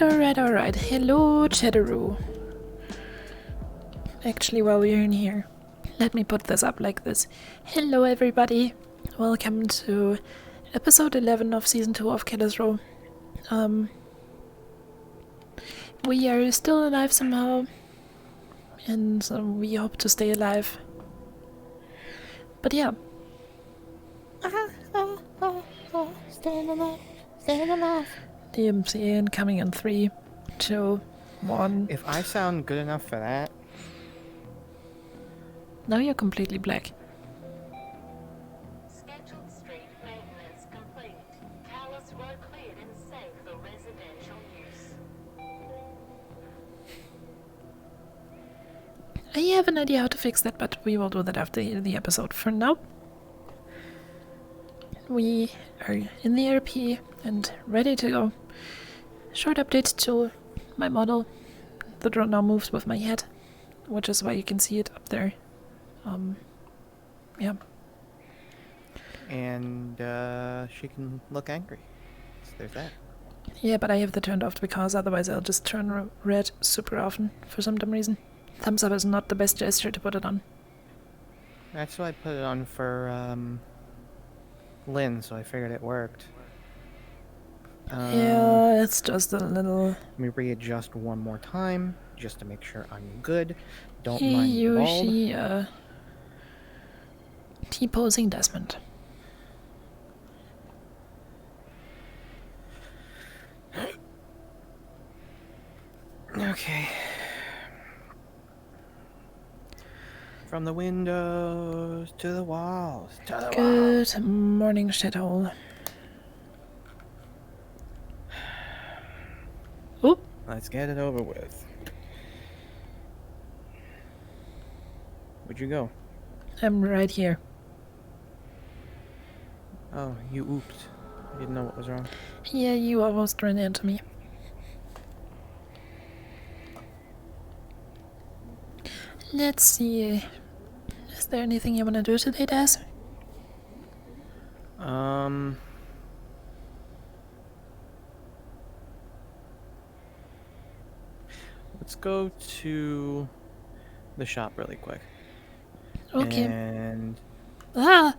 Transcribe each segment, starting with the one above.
Alright. Hello, Chatteroo. Actually, while we're in here, let me put this up like this. Hello, everybody. Welcome to episode 11 of season 2 of Killer's Row. We are still alive somehow, and we hope to stay alive. But yeah. Staying alive. DMC incoming in 3, 2, 1. If I sound good enough for that... Now you're completely black. Scheduled street maintenance complete. Palace Road cleared and safe for residential use. I have an idea how to fix that, but we will do that after the episode. For now, we are in the RP and ready to go. Short update to my model. The drone now moves with my head, which is why you can see it up there. Yeah. And she can look angry. So there's that. Yeah, but I have that turned off because otherwise I'll just turn red super often for some dumb reason. Thumbs up is not the best gesture to put it on. That's why I put it on for Lynn, so I figured it worked. Yeah, it's just a little... Let me readjust one more time, just to make sure I'm good. Don't Hey, mind you, the bald. she, T-posing Desmond. Okay. From the windows to the walls, to the walls. Good morning, shithole. Oop. Let's get it over with. Where'd you go? I'm right here. Oh, you ooped. I didn't know what was wrong. Yeah, you almost ran into me. Let's see. Is there anything you want to do today, Daz? Let's go to the shop really quick. Okay. And Ah!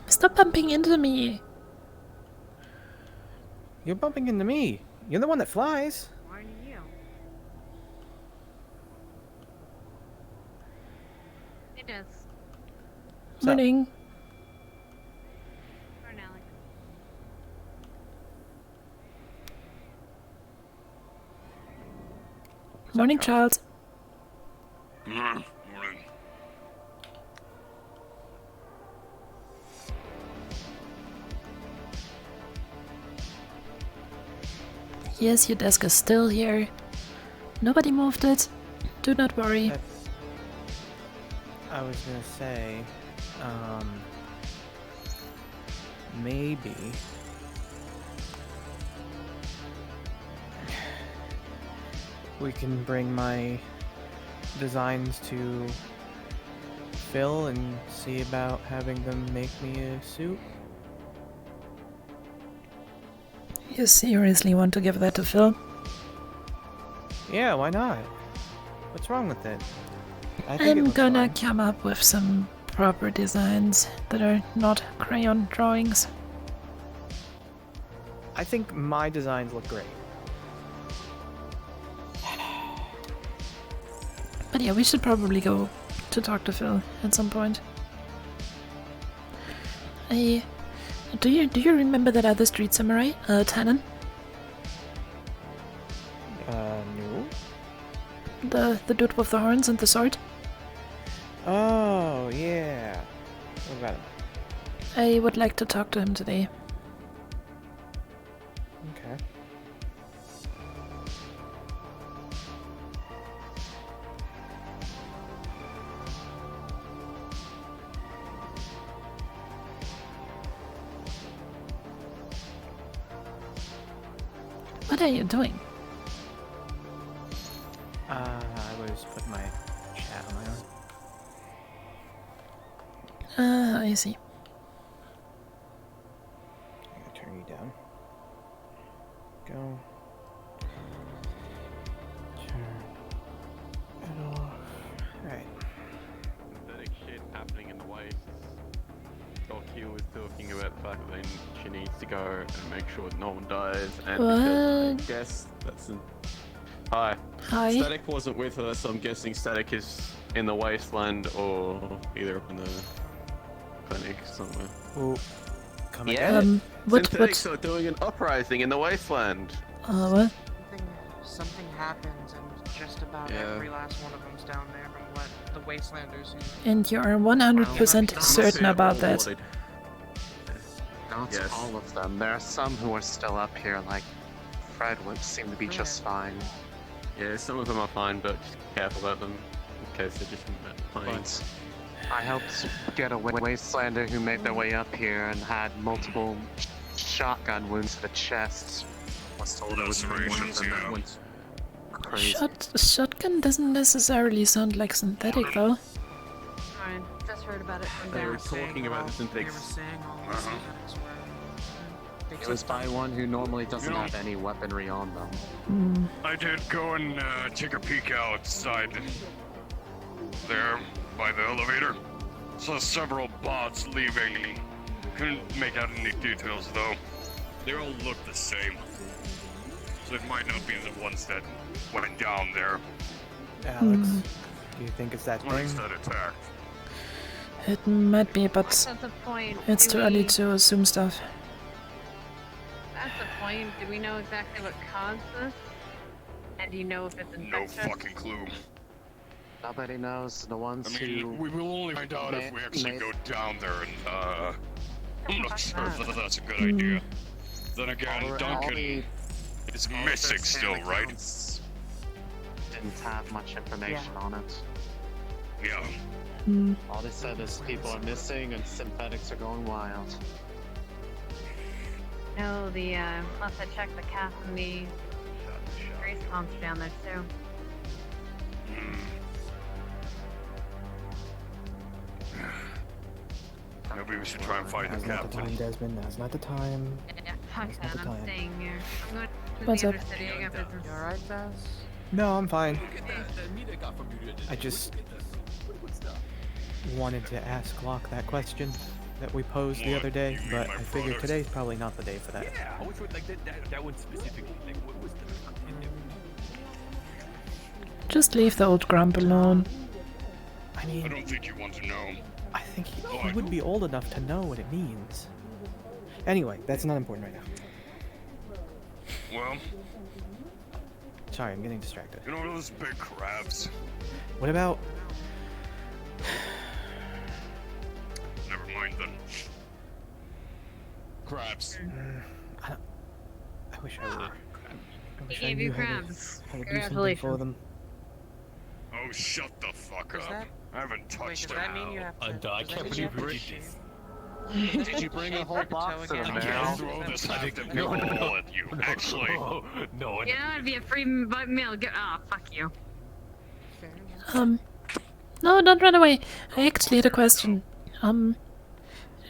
Stop bumping into me! you're bumping into me. You're the one that flies. Why do you? It does. So, Morning. For now, like, Morning, Charles. Morning. Yes, your desk is still here. Nobody moved it. Do not worry. That's, I was gonna say, maybe we can bring my designs to Phil and see about having them make me a suit. You seriously want to give that to Phil? Yeah, why not? What's wrong with it? I think it I'm looks gonna fine. come up with some proper designs that are not crayon drawings. I think my designs look great. But yeah, we should probably go to talk to Phil at some point. Do you remember that other street samurai, Tannen? No. The dude with the horns and the sword? Oh, yeah. What about him? I would like to talk to him today. Okay. What are you doing? I was putting my chat on my own. I see. I'm gonna turn you down. Q was talking about the fact that she needs to go and make sure no one dies, and What? because I guess that's an... Hi. Hi. Static wasn't with her, so I'm guessing Static is in the wasteland or either up in the clinic somewhere. Ooh. Come Yeah. again? What, Synthetics are doing an uprising in the wasteland. what? Something happens, and just about Yeah. every last one of them's down there from what the Wastelanders who... And you are 100% certain about that. Not Yes. all of them. There are some who are still up here, like Fred would seem to be just fine. Yeah, some of them are fine, but just be careful about them in case they're just playing. But I helped get a Wastelander who made their way up here and had multiple shotgun wounds to the chest. Was told it was from one of them that went crazy. Shotgun doesn't necessarily sound like synthetic, though. Fine. Just heard about it from They were Dad. talking about the They were synthetics. saying all the synthetics were... They It was by one who normally doesn't have any weaponry on them. I did go and take a peek outside there by the elevator. Saw several bots leaving. Couldn't make out any details though. They all look the same. So it might not be the ones that went down there. Alex, do you think it's that Ones thing? that attacked. It might be, but That's the point. it's Do too early we- to assume stuff. That's the point. Do we know exactly what caused this? And do you know if it's No infectious? fucking clue. Nobody knows. The ones I mean, who... we will only find out if we actually go down there and I'm not sure if that's a good idea. Then again, Duncan is missing still, right? Didn't have much information on it. Yeah. All they said is people are missing and synthetics are going wild. No, unless I check the cast and the grace comps are down there too. Maybe we should try and find the Now's not the time, captain. Desmond. Now's not the time. Yeah, fuck That's not that. the I'm time. staying here. I'm going to What's the up? other city. I got business. You alright, Baz? No, I'm fine. I just wanted to ask Locke that question that we posed the What, other day, you mean but my I figured product? today's probably not the day for that. Yeah, which one, like that one specifically, like what was the content? Just leave the old grump alone. I I mean, don't think you want to know. I think Oh, he I would do. be old enough to know what it means. Anyway, that's not important right now. Well, Sorry, I'm getting distracted. you know those big crabs? What about... Never mind then. Crabs. I wish I were... I wish I gave knew you how to- crabs. how to do something for Congratulations. them. Oh, shut the fuck Does up. that- I haven't Wait, touched does it. that mean you have to... I does that can't mean believe you have we to did shave- this. Did you bring a whole Shave box toe of again? them I now? can't throw this half the No, no, ball no. at you, actually. No, You know, it'd be a free meal. Get fuck you. Fair enough. No, don't run away. I actually had a question. You know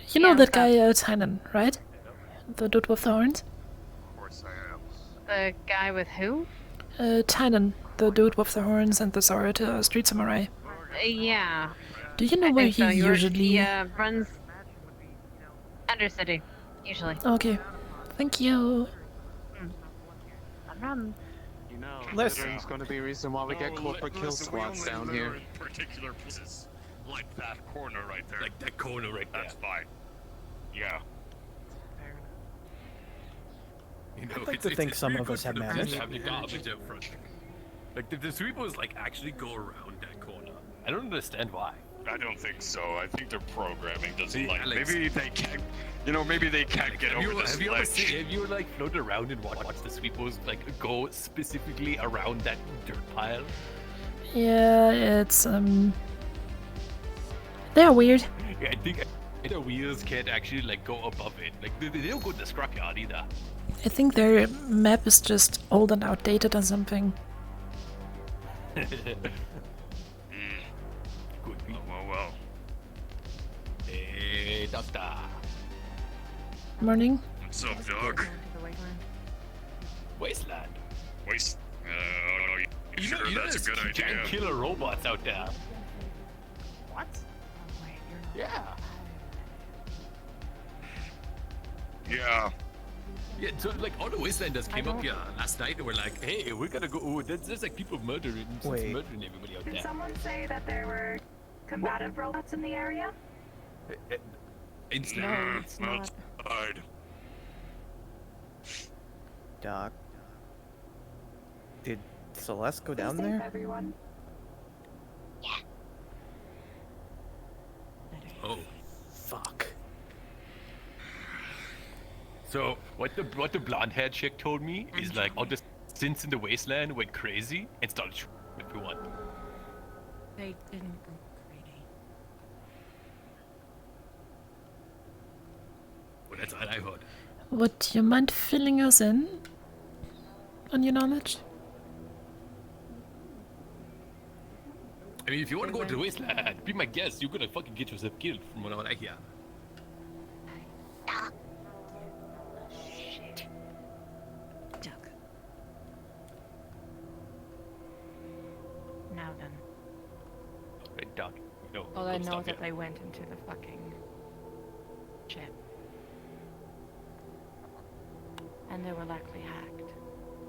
Yeah, that what's up? guy, Tynan, right? The dude with the horns? Of course I am. The guy with who? Tynan, the dude with the horns and the sword, street samurai. Yeah. Do you know I where think so. he usually... He runs Undercity, usually. Okay. Thank you. Run. You know, Listen. littering's going to be a reason why we get corporate kill Listen, we squads only down litter here. in particular places. Like that corner right there. like that corner right there. That's fine. Yeah. Fair enough. You know, I'd like to think some really of us good have for the manners. police to have the garbage out front. Like the sweepers like actually go around that corner. I don't understand why. I don't think so. I think their programming doesn't See, like. Alex- Maybe they can't. You know, maybe they can't get over this have you ever ledge. seen, have you like floated around and watch the sweepers like go specifically around that dirt pile? Yeah, it's, They're weird. Yeah, I think the wheels can't actually like go above it. Like they don't go to the scrapyard either. I think their map is just old and outdated or something. Could be. Well. Hey, doctor. Morning. What's up, Doc? Going to the Wasteland. Wasteland. Waste. You sure that's a good there's idea? giant killer robots out there. What? Oh, wait, you're not... Yeah. Yeah. Yeah, so like all the Wastelanders came up here last night and were like, "Hey, we're gonna go. Oh, there's like people murdering everybody out Did there." someone say that there were combative robots in the area? It's No, it's not. Outside. Doc. Did Celeste go down Stay safe, there? everyone. Oh, Fuck. so what the blonde-haired chick told me is like all the synths in the wasteland went crazy and started shooting everyone. They didn't go crazy. Well, that's what I heard. Would you mind filling us in on your knowledge? I mean, if you want to go to the wasteland, be my guest. You're gonna fucking get yourself killed, from what I hear. Shit. Duck. Now then. Right, Doc. No. All I don't know stop is that here. they went into the fucking ship. And they were likely hacked.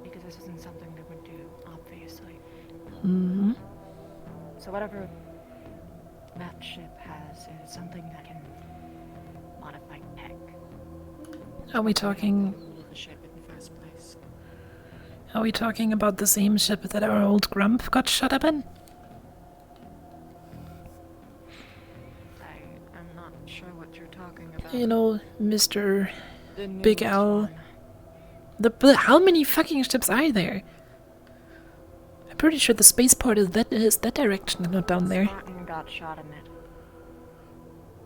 Because this isn't something they would do, obviously. Mm-hmm. So whatever that ship has is something that can modify tech. Are we talking? The ship in the first place. Are we talking about the same ship that our old Grump got shut up in? I'm not sure what you're talking about. You know, Mr. The Big newest Al. one. How many fucking ships are there? I'm pretty sure the spaceport is that direction and not down there. Martin got shot in it.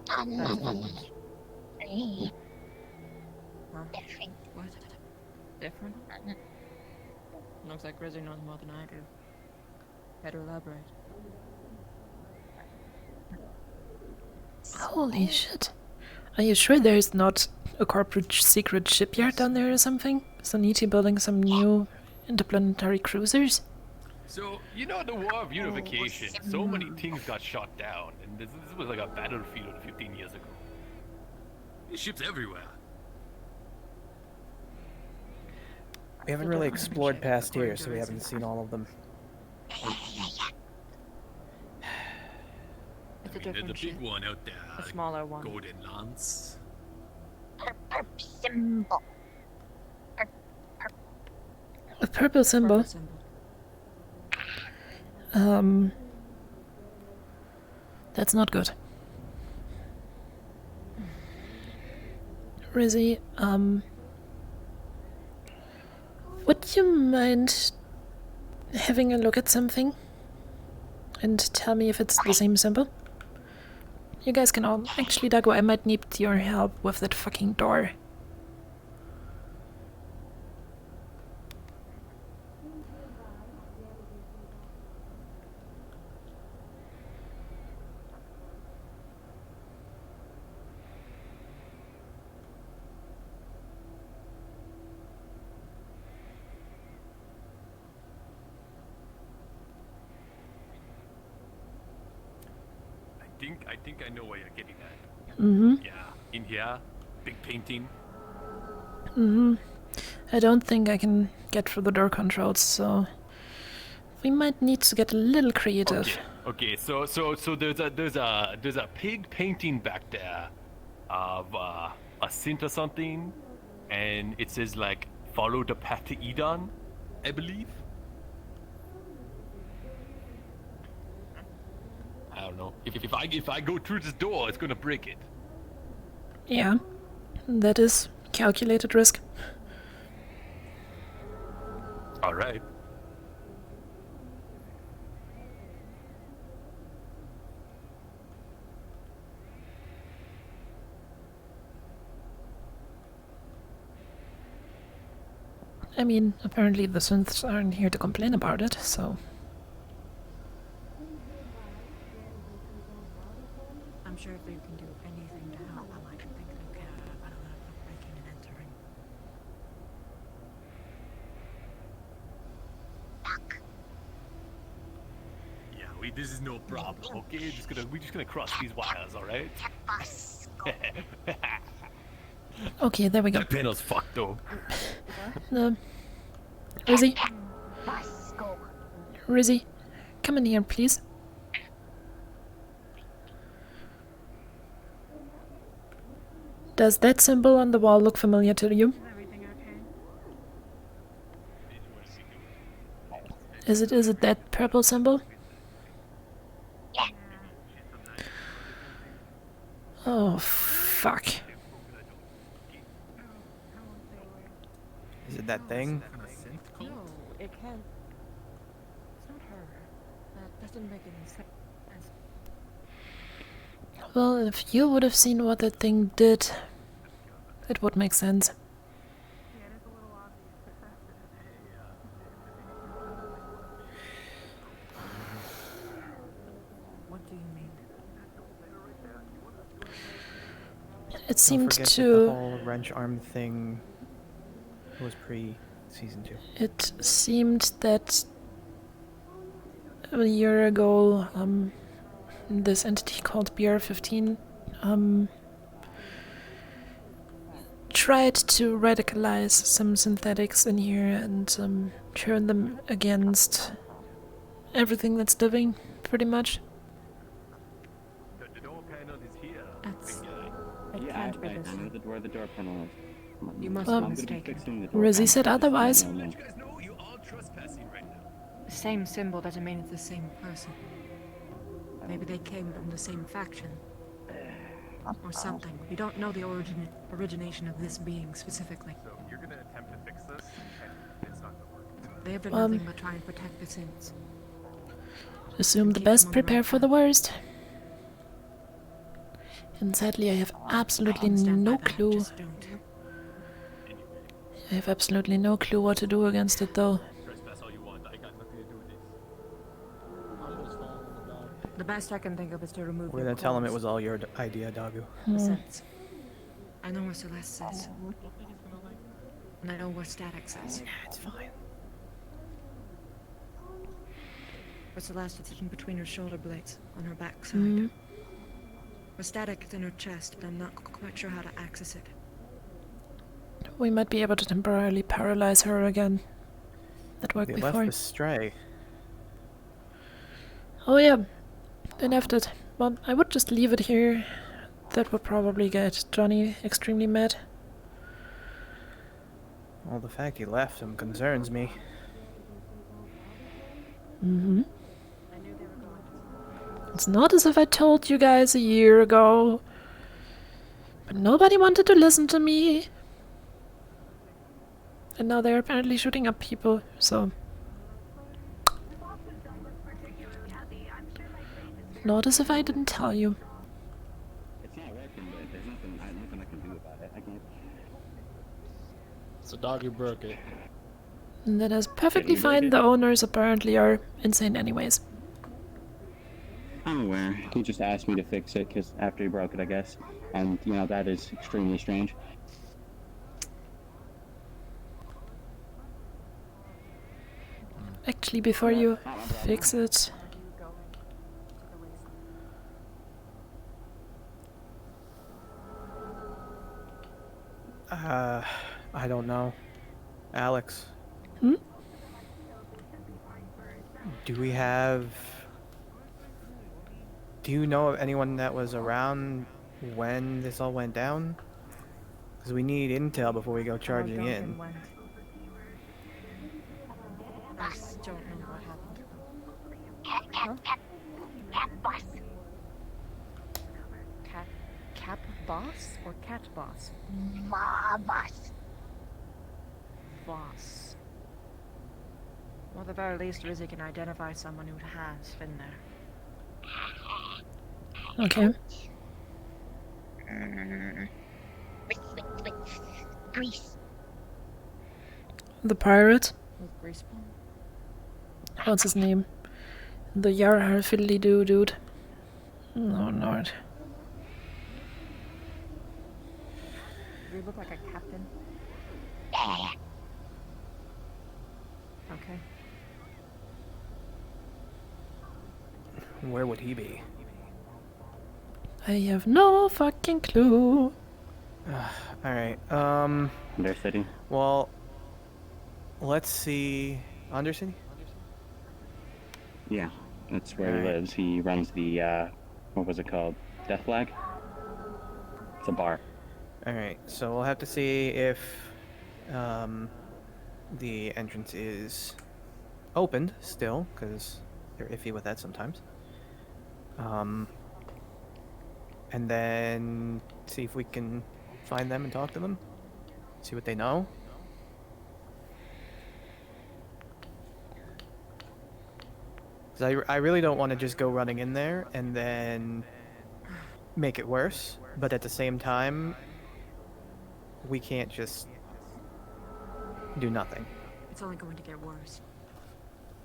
Huh? What? Different? Looks like Rizzy knows more than I do. Better elaborate. Holy shit. Are you sure there's not a corporate secret shipyard down there or something? Soniti building some new interplanetary cruisers? So, you know, the War of Unification, so many things got shot down, and this was like a battlefield 15 years ago. There's ships everywhere. We haven't really explored past here, so we haven't seen all of them. It's a There's a different big ship. one out there. A smaller one. Golden Lance. Symbol. A purple symbol. Purple symbol. That's not good. Rizzy, would you mind having a look at something? And tell me if it's the same symbol? You guys can all... Actually, Dago, I might need your help with that fucking door. I think I know where you're getting at. Mm-hmm. Yeah, in here, big painting. Mm-hmm. I don't think I can get through the door controls, so... We might need to get a little creative. Okay. So there's a pig painting back there of a synth or something, and it says like follow the path to Eden, I believe. I don't know. If I go through this door, it's gonna break it. Yeah, that is calculated risk. All right. I mean, apparently the synths aren't here to complain about it, so... I'm sure if they can do anything to help, I might think they'll care about a little bit of breaking and entering. Yeah, this is no problem, okay? We're just gonna cross these wires, all right? Okay, there we go. That panel's fucked though. Rizzy, Bus, go. Rizzy, come in here, please. Does that symbol on the wall look familiar to you? Is everything okay? Is it that purple symbol? Oh, fuck. Is it that thing? No, it can't. It's not her. That doesn't make any sense. Well, if you would have seen what that thing did, it would make sense. What do you mean? It Don't seemed forget that the to... whole wrench arm thing was pre-season 2. It seemed that a year ago, this entity called BR-15 tried to radicalize some synthetics in here and turn them against everything that's living, pretty much. The door panel is here. That's. big guy. It can't be this. I know where the door panel is. You must Well, be I'm gonna be mistaken. fixing the door Rizzy panel. said otherwise. No, no. You guys know you are trespassing right now. The same symbol doesn't mean it's the same person. Maybe they came from the same faction. Or something. We don't know the origination of this being specifically. So you're gonna attempt to fix this, and it's not gonna work. They have done nothing but try and protect the Saints. Assume the Keep them best, on the prepare right for the path. worst. And sadly, I have absolutely Stand by no that, clue. just don't. I have absolutely no clue what to do against it, though. Trespass all you want. I got nothing to do with this. The best I can think of is to remove We're your gonna tell him it clothes. was all your idea, Dagu. The sense. I know what Celeste says. And I know what Static says. It's fine. For Celeste, it's in between her shoulder blades, on her backside. Mhm. For Static, it's in her chest, but I'm not quite sure how to access it. We might be able to temporarily paralyze her again. That worked They left before. the stray. Oh yeah, they left it. Well, I would just leave it here. That would probably get Johnny extremely mad. Well, the fact he left him concerns me. Mm-hmm. It's not as if I told you guys a year ago. But nobody wanted to listen to me. And now they're apparently shooting up people, so... Not as if I didn't tell you. It's not working, but there's nothing I can do about it. I can't. So doggy broke it. And that is perfectly Didn't break fine. it. The owners apparently are insane anyways. I'm aware. He just asked me to fix it because after he broke it, I guess. And, you know, that is extremely strange. Actually, before you fix it... I don't know. Alex. Hmm? Do we have... Do you know of anyone that was around when this all went down? Because we need intel before we go charging How in. Duncan went. I just don't know what happened. Cat bus. Cap boss or cat boss? Ma bus. Boss. Well, at the very least, Rizzy can identify someone who has been there. Okay. Grease. The pirate? With Greaseball? What's his name? The Yarhar fiddly doo dude. Oh lord. Do you look like a captain? Yeah. Okay. Where would he be? I have no fucking clue. Alright, Undercity. well, let's see. Undercity? Yeah, that's where he Alright. lives. He runs the, what was it called? Death Flag? It's a bar. Alright, so we'll have to see if the entrance is opened still, because they're iffy with that sometimes. And then see if we can find them and talk to them. See what they know. Because I really don't want to just go running in there and then make it worse. But at the same time, we can't just do nothing. It's only going to get worse.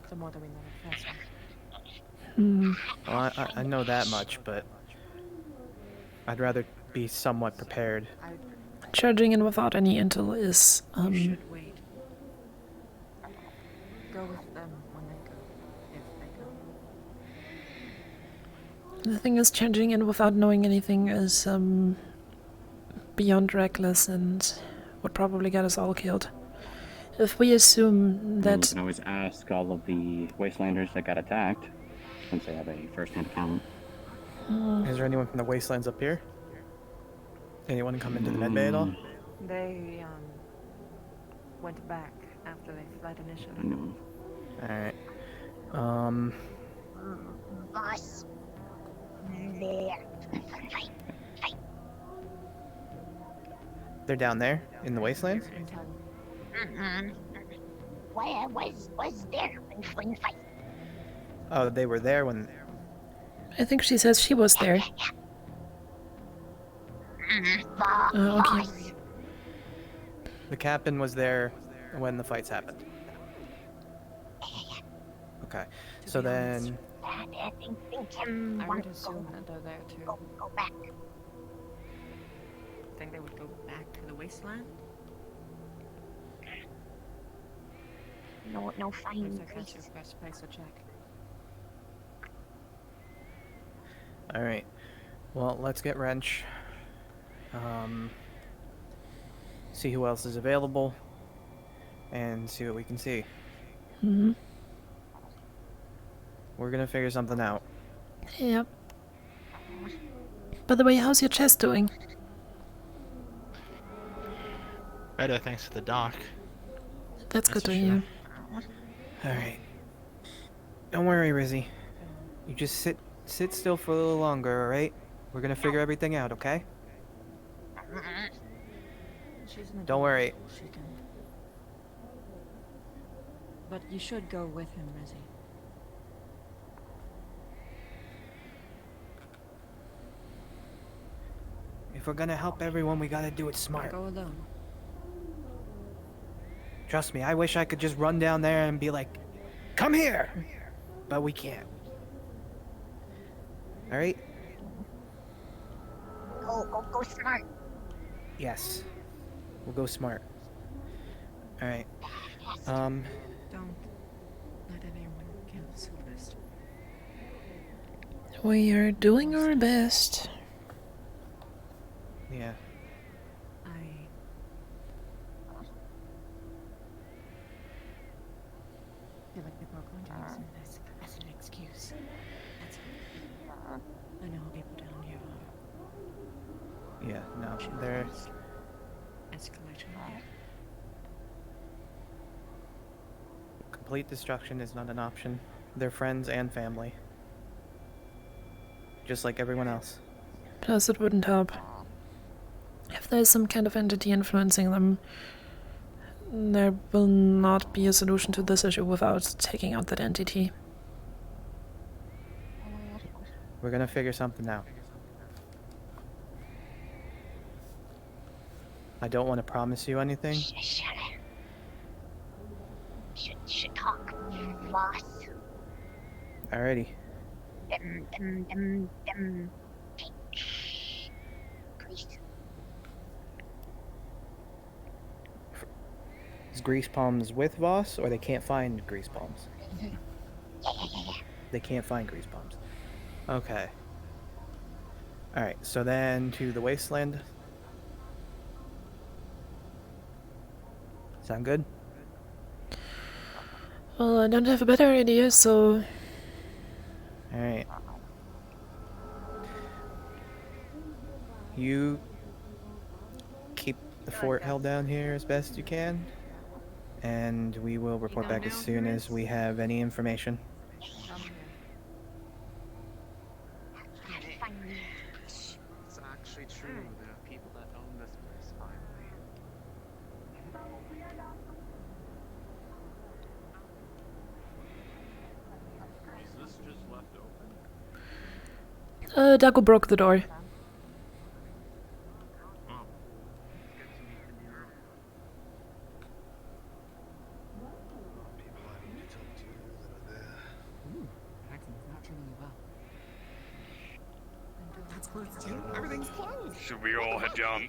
The more that we know the faster. Well, I know that much, but I'd rather be somewhat prepared. Charging in without any intel is, You should wait. Go with them when they go. If they go. the thing is, charging in without knowing anything is, beyond reckless and would probably get us all killed. If we assume And that... you can always ask all of the Wastelanders that got attacked, since they have a first-hand account. Is there anyone from the Wastelands up here? Anyone come into the med bay at all? They went back after they fled initially. I know. Alright. Boss. They're down there in the Wastelands? Where was there when fight? Oh, they were there when... I think she says she was there. Okay. The captain was there when the fights happened. Okay, so then... I would assume that they're there too. Go back. Think they would go back to the wasteland? No fine. Looks like that's your best place to check. Alright. Well, let's get Wrench. See who else is available. And see what we can see. Mm-hmm. We're gonna figure something out. Yep. By the way, how's your chest doing? Better thanks to the doc. That's good for to hear. Alright. Don't worry, Rizzy. You just sit still for a little longer, alright? We're gonna figure everything out, okay? Don't worry. She can. But you should go with him, Rizzy. If we're gonna help everyone, we gotta do it smart. Go alone. Trust me, I wish I could just run down there and be like, come here! But we can't. Alright? Go smart. Yes. We'll go smart. Alright. Don't let anyone kill Sylvester. We are doing our best. Yeah. I feel like people are going to use this as an excuse. That's all. I know how people down here are. Yeah, no, they're... Escalation. Complete destruction is not an option. They're friends and family. Just like everyone else. Plus, it wouldn't help. If there's some kind of entity influencing them, there will not be a solution to this issue without taking out that entity. We're gonna figure something out. I don't want to promise you anything. Should talk, boss. Alrighty. Them. Grease. Is Grease Palms with Voss, or they can't find Grease Palms? They can't find Grease Palms. Okay. Alright, so then to the Wasteland. Sound good? Well, I don't have a better idea, so Alright. You keep the fort held down here as best you can, and we will report back as soon as we have any information. It's actually true. There are people that own this place finally. Is this just left open? Dago broke the door. Everything's closed. Should we all head down?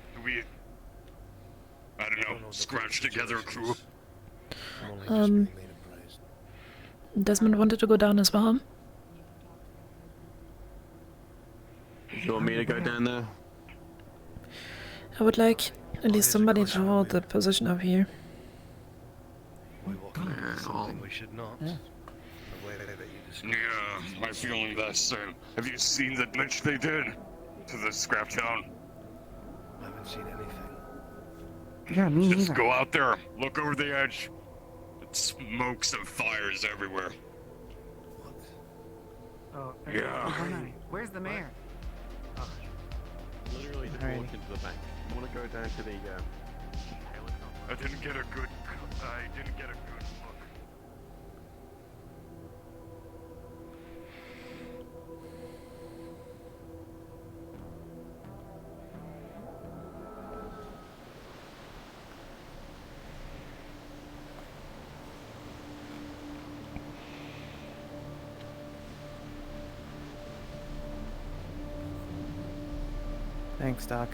I don't know, scratch together a crew? Desmond wanted to go down as well. You want me to go down there? I would like at least somebody to hold the position up here. Something we should not. Yeah, my feeling the same. Have you seen the damage they did to the scrap town? I haven't seen anything. Yeah, me Just neither. go out there, look over the edge. It's smokes and fires everywhere. Oh, Yeah. Where's the mayor? Literally just Alright. walk into the bank. I want to go down to the I didn't get a good look. Thanks, Doc.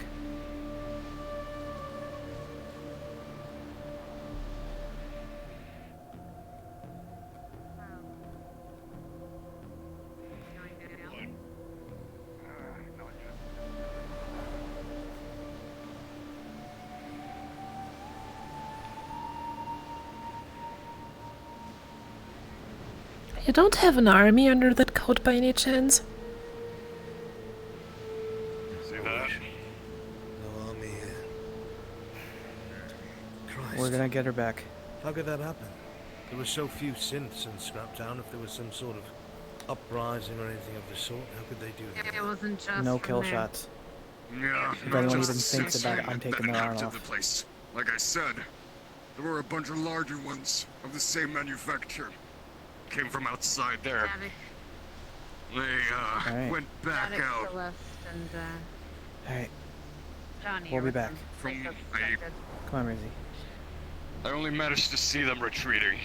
You don't have an army under that coat by any chance? See that? No army here. Christ. We're gonna get her back. How could that happen? There were so few synths in Scraptown. If there was some sort of uprising or anything of the sort, how could they do that? It wasn't just No from kill there. shots. Yeah, If not anyone just even thinks since about it, I'm taking that their arm hacked off. the place. Like I said, there were a bunch of larger ones of the same manufacturer. Came from outside there. They Alright. went back Static, out. Celeste, and Alright, Johnny. we'll are be with back. them. From They I suspected. Come on, Rizzy. only managed to see them retreating,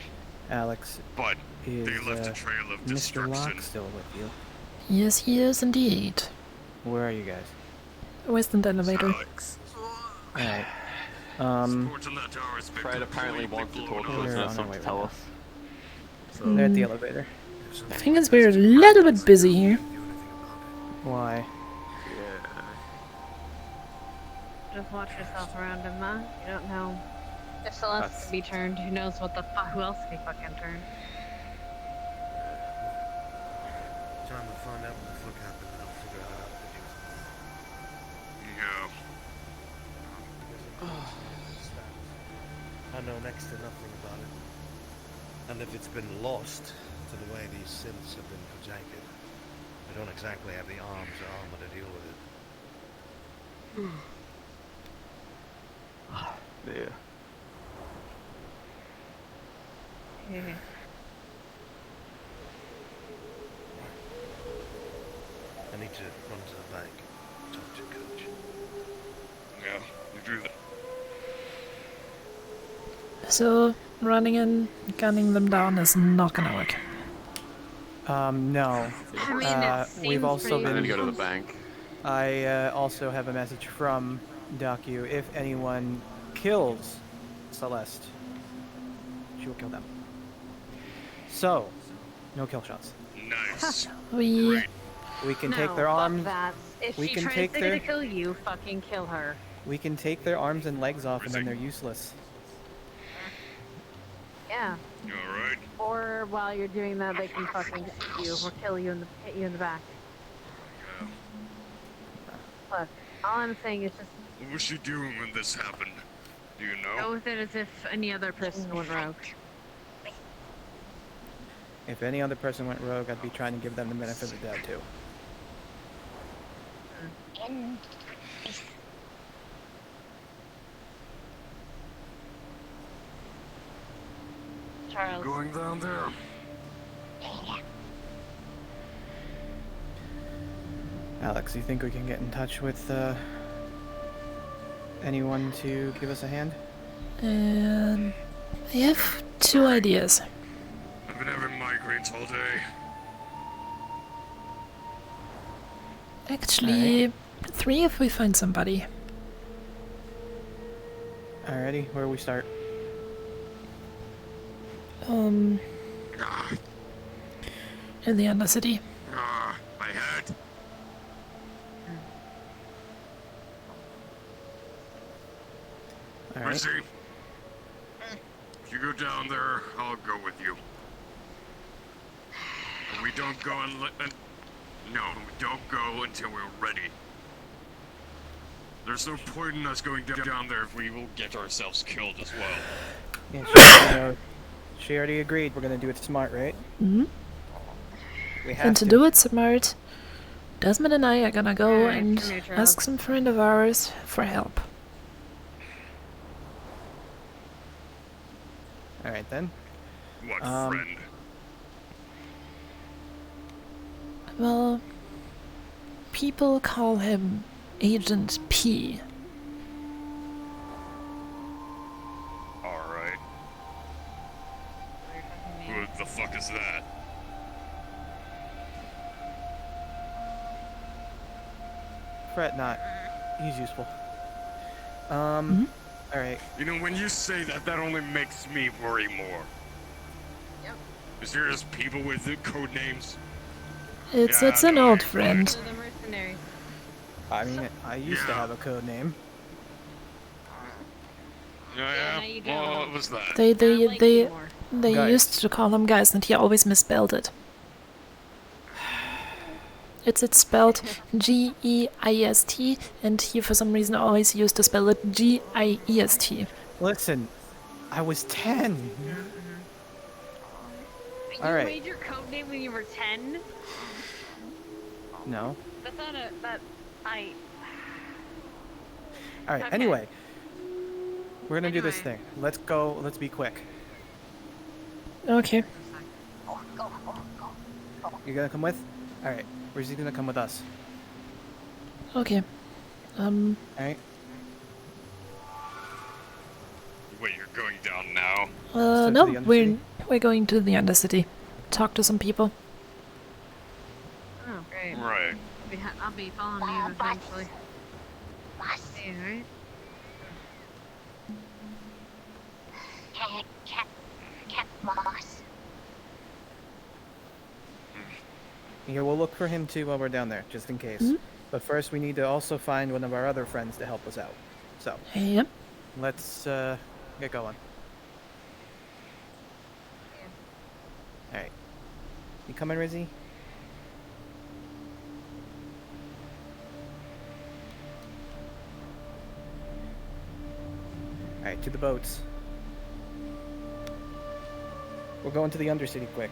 Alex, but is they left a trail of Mr. destruction. Locke still with you? Yes, he is indeed. Where are you guys? Where's the elevator? Alex. Alright. Sports in that tower has been Fred apparently wants to completely talk to blown us We're and has on our something way to tell right us. They're at the elevator. I think it's we're a little bit busy here. Why? Just watch yourself around him, man. You don't know. If Celeste can be turned, who knows what the fuck? Who else can be fucking turned? Time to find out what the fuck happened and I'll figure out how to do Yeah. I know next to nothing about it. And if it's been lost to the way these synths have been protected, I don't exactly have the arms or armor to deal with it. Yeah. Yeah. I need to run to the bank, talk to Coach. Yeah, you do that. So, running and gunning them down is not gonna work. No. I mean, it We've seems also pretty I'm been. gonna go to the bank. I also have a message from Docu. If anyone kills Celeste, she will kill them. So, no kill shots. Nice. We We can no, take their fuck arms. that. If we she can tries take to their- kill you, fucking kill her. We can take their arms and legs off, and then they're useless. Yeah. You alright? Or while you're doing that, they can fucking shoot you or kill you hit you in the back. Yeah. Look, all I'm saying is just What was she doing when this happened? Do you know? go with it as if any other person went rogue. If any other person went rogue, I'd be trying to give them the benefit of the doubt too. Charles. Going down there. Alex, you think we can get in touch with anyone to give us a hand? I have 2 ideas. I've been having migraines all day. Actually, 3 if we find somebody. Alrighty, where do we start? In the Undercity. My head. Alright. Missy, if you go down there, I'll go with you. But we don't go no, we don't go until we're ready. There's no point in us going down there if we will get ourselves killed as well. Yeah, she already agreed we're gonna do it smart, right? Mm-hmm. We have And to do it smart, Desmond and I are gonna go and ask some friend of ours for help. Alright then. What friend? Well, people call him Agent P. Alright. Who the fuck is that? Fret not. He's useful. Alright. You know, when you say that, that only makes me worry more. Yep. Is there just people with the code names? It's an old friend. The mercenaries. I mean, I used to have a code name. Yeah, no, you well, don't. what was that? They Guys. used to call him guys, and he always misspelled it. It's spelled G-E-I-S-T, and he for some reason always used to spell it G-I-E-S-T. Listen, I was 10. You Alright. made your code name when you were 10? No. That's not I... Alright, Okay. anyway. We're gonna do this thing. Let's go, let's be quick. Okay. You gonna come with? Alright. Where's he gonna come with us? Okay. Alright. Wait, you're going down now? No, we're going to the Undercity. Talk to some people. Oh, great. Right. I'll be following you eventually. See you, right? Cat boss. Yeah, we'll look for him too while we're down there, just in case. Mhm. But first we need to also find one of our other friends to help us out. So, Yep. let's get going. Alright. You coming, Rizzy? Alright, to the boats. We're going to the Undercity quick.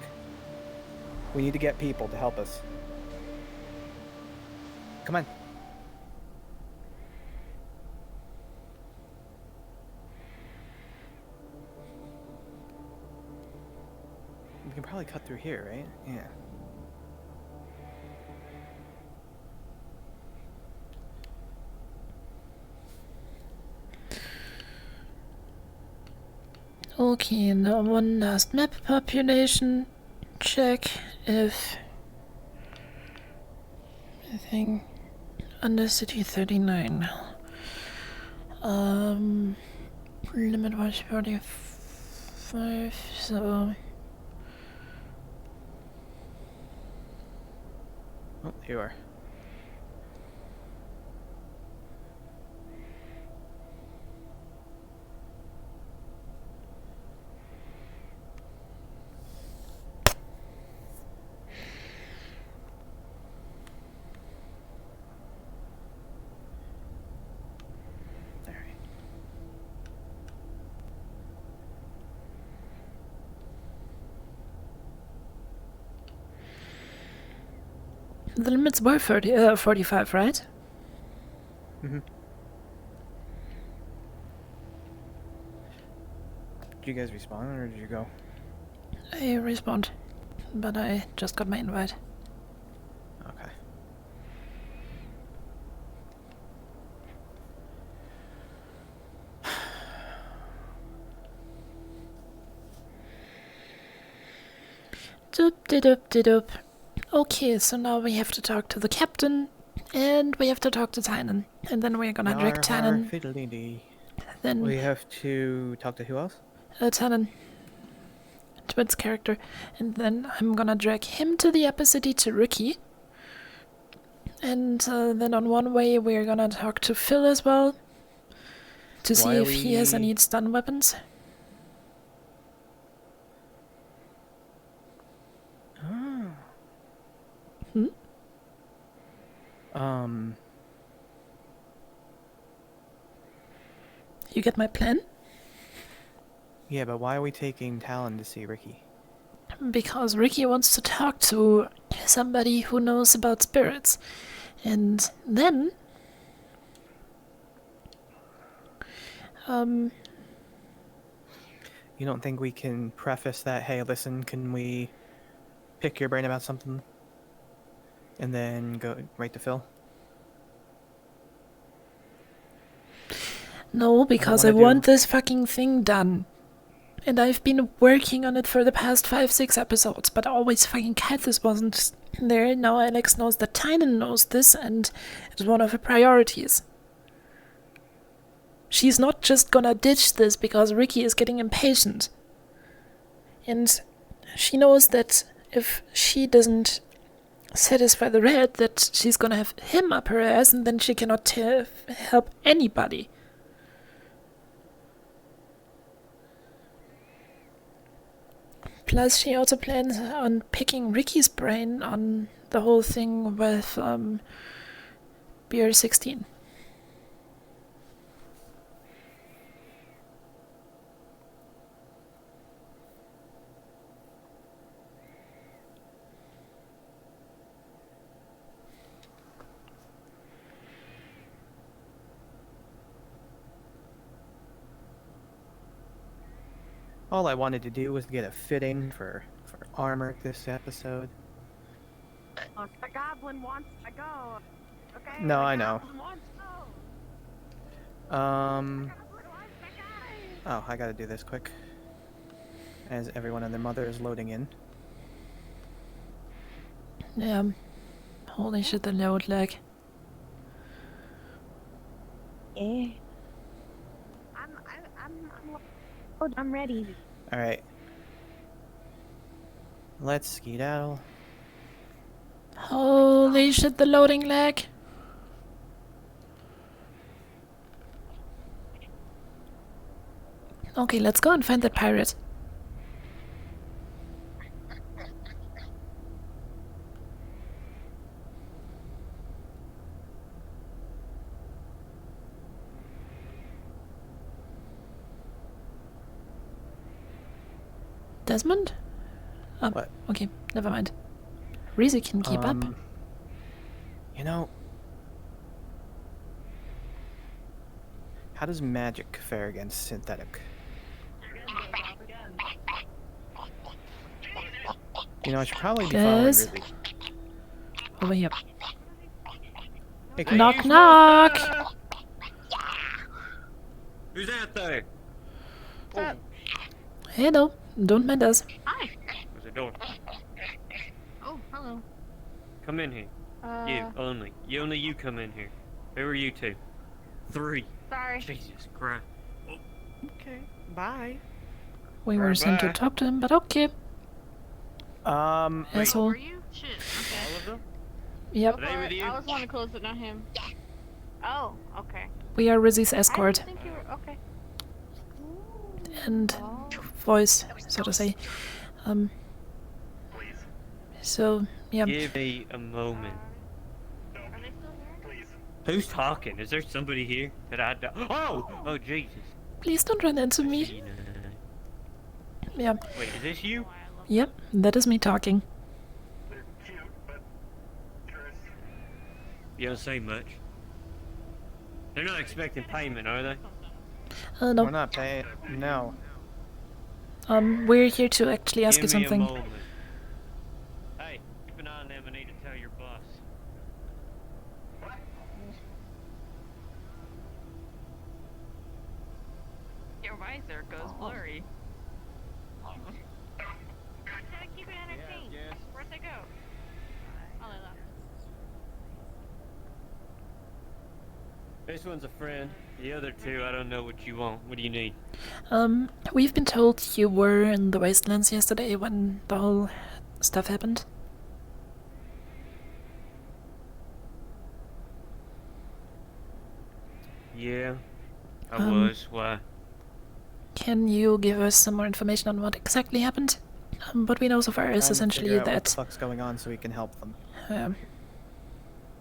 We need to get people to help us. Come on. We can probably cut through here, right? Yeah. Okay, now one last map population check if I think Undercity 39. Limit was 45, so Oh, here you are. The limits were 45, right? Mm-hmm. Did you guys respawn or did you go? I respond, but I just got my invite. Okay. Doop-de-doop-de-doop. Okay, so now we have to talk to the captain, and we have to talk to Tynan, and then we're gonna drag Tynan. Then we have to talk to who else? Tynan, Twit's character, and then I'm gonna drag him to the Upper City to Ricky. And then on one way we're gonna talk to Phil as well, to see if he has any stun weapons. Oh. Hmm? You get my plan? Yeah, but why are we taking Talon to see Ricky? Because Ricky wants to talk to somebody who knows about spirits. And then... You don't think we can preface that, hey, listen, can we pick your brain about something? And then go right to Phil? No, because I want this fucking thing done. And I've been working on it for the past 5-6 episodes, but always fucking Kathis wasn't there. Now Alex knows that Tynan knows this, and it's one of her priorities. She's not just gonna ditch this because Ricky is getting impatient. And she knows that if she doesn't satisfy the red, that she's gonna have him up her ass, and then she cannot help anybody. Plus, she also plans on picking Ricky's brain on the whole thing with BR16. All I wanted to do was get a fitting for armor this episode. Look, the goblin wants to go. Okay. No, I know. Wants to go. Oh, I gotta do this quick. As everyone and their mother is loading in. Yeah. Holy shit, the load lag. Yeah. I'm ready. Alright. Let's skedaddle. Holy shit, the loading lag. Okay, let's go and find that pirate. Desmond? Oh, what? Okay, never mind. Reezy can keep up. You know, how does magic fare against synthetic? You know, I should probably be following Guys? Ridley. Over here. Hey, Knock, knock! Who's out there? Hello, don't mind us. Hi. Where's the door? Oh, hello. Come in here. You only. Only you come in here. Who are you two? 3. Sorry. Jesus Christ. Okay. Bye. We were sent to Bye. talk to him, but okay. Asshole. Were you? Shit. Okay. All of them? Yep. Are they with you? I was one to close it, not him. Oh, okay. We are Rizzy's I escort. didn't think you were okay. And voice, so to say. So, yeah. Give me a moment. Who's talking? Is there somebody here that I don't? Oh, Jesus. Please don't run into me. Yeah. Wait, is this you? Yep, that is me talking. You don't say much. They're not expecting payment, are they? No. We're not paying. No. We're here to actually ask you Give me a something. moment. Hey, keep an eye on them. I need to tell your boss. Your visor goes blurry. Gotta keep it entertained. Where'd they go? Oh, they left. This one's a friend. The other two, I don't know what you want. What do you need? We've been told you were in the Wastelands yesterday when the whole stuff happened. Yeah, I Um, was. Why? Can you give us some more information on what exactly happened? What we know so far is Trying to essentially figure out what the that... fuck's going on so we can help them.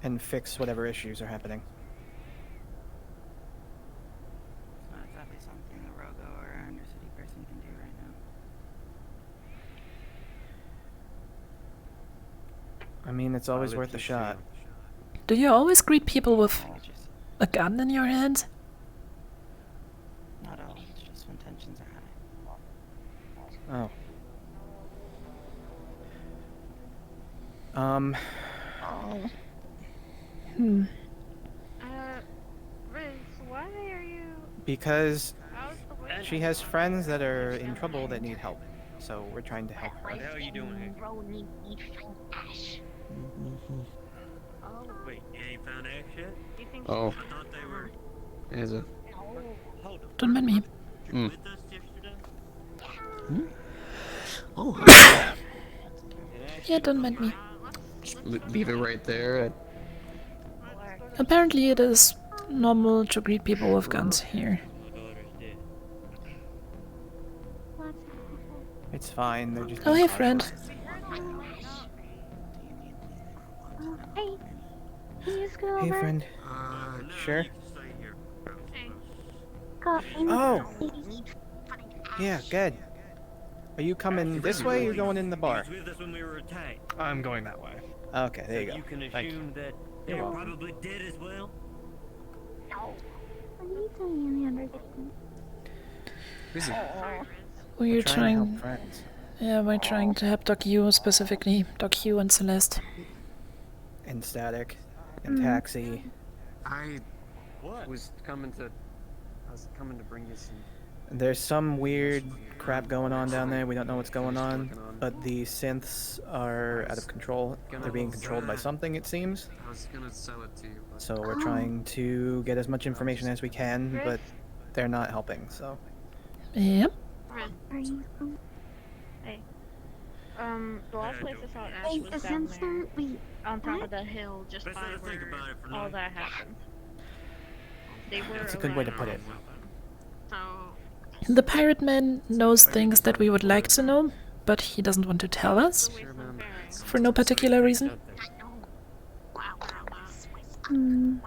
And fix whatever issues are happening. It's not exactly something a Rogo or an Undercity person can do right now. I mean, it's always worth a shot. Do you always greet people with a gun in your hand? Not always, just when tensions are high. Oh. Riz, why are you... Because How's the way... she has friends that are in trouble that need help. So we're trying to help her. What the hell are you doing here? Oh, Wait, you ain't found Ash yet? you think Oh. I thought they were. Is it? Hold on. Don't mind me. You with us yesterday? Oh. Yeah, don't mind me. Just leave it right there. Apparently it is normal to greet people with guns here. It's fine, they're just... Oh, hey, friend. Hey, can you just go Hey, over? friend. Sure? Got Oh! Yeah, good. Are you coming this way or you going in the bar? He was with us when we were attacked. I'm going that way. Okay, there you So go. you can Thank you. assume that they You're were welcome. probably dead as well? What are you doing in the underground? Busy. We're We're trying to trying... help friends. Yeah, we're trying to help Doc Hugh specifically. Doc Hugh and Celeste. And Static. And Taxi. I was coming to bring you some. There's some weird crap going on down there. We don't know what's going on. But the synths are out of control. They're being controlled by something, it seems. I was gonna sell it to you, but So we're trying to get as much information as we can, but they're not helping, so... Yep. Are you... Hey. The last place I saw Ash Wait, was the down sensor... there. Wait, On top what? of the hill, just Best by way to think where about it for all now. that happened. They were That's a good way to alive. put it. So... The pirate man knows things that we would like to know, but he doesn't want to tell us. For no particular reason.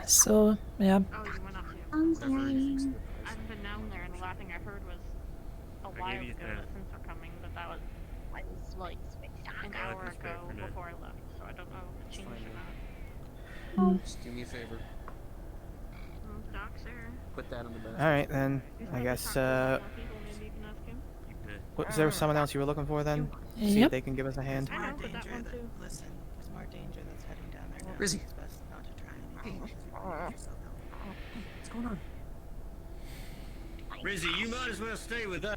So, yeah. Oh, you went up to... I'm sorry. I haven't been down there, and the last thing I heard was a while ago that since they're coming, but that was like an hour ago before I left, so I don't know if it changed or not. just do me a favor. Doc's there. Put that on the back. Alright then, I guess, was there someone else you were looking for then? See if Yep. they can give us a hand? I know, but that one too. Listen, there's more danger that's heading down there now. Rizzy. It's best not to try anything. What's going on? Rizzy, you might as well stay with us.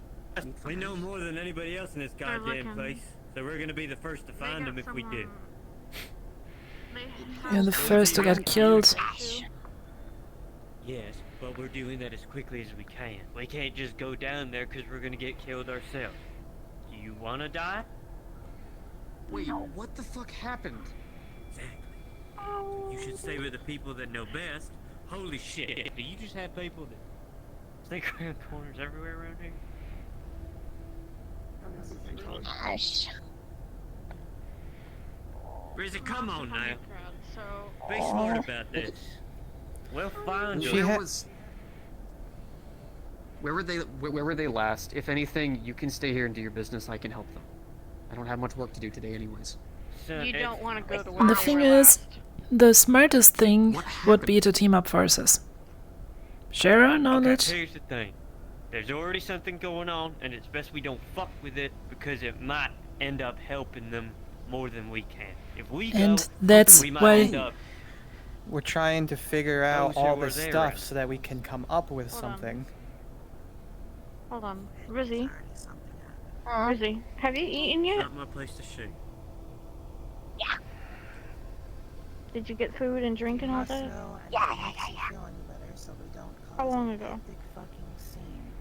We know more than anybody else in this goddamn looking. place, so we're gonna be the first to find them if we do. You're the first to get killed. Yes, but we're doing that as quickly as we can. We can't just go down there because we're gonna get killed ourselves. Do you wanna die? Wait, what the fuck happened? Exactly. You should stay with the people that know best. Holy shit, do you just have people that sneak around corners everywhere around here? Rizzy, come on now. Be smart about this. We'll find them. Where were they last? If anything, you can stay here and do your business. I can help them. I don't have much work to do today anyways. You don't want to go to where The they thing were is, last. The smartest thing would be to team up forces. Share our knowledge. Okay, here's the thing. There's already something going on, and it's best we don't fuck with it because it might end up helping them more than we can. If we And go, that's we might why- end up. We're trying to figure out Those who all were this there, stuff right? so that we can come up with Hold on. something. Hold on. Rizzy. Rizzy, have you eaten yet? Not my place to shoot. Did you get food and drink and all that? Yeah. How long ago?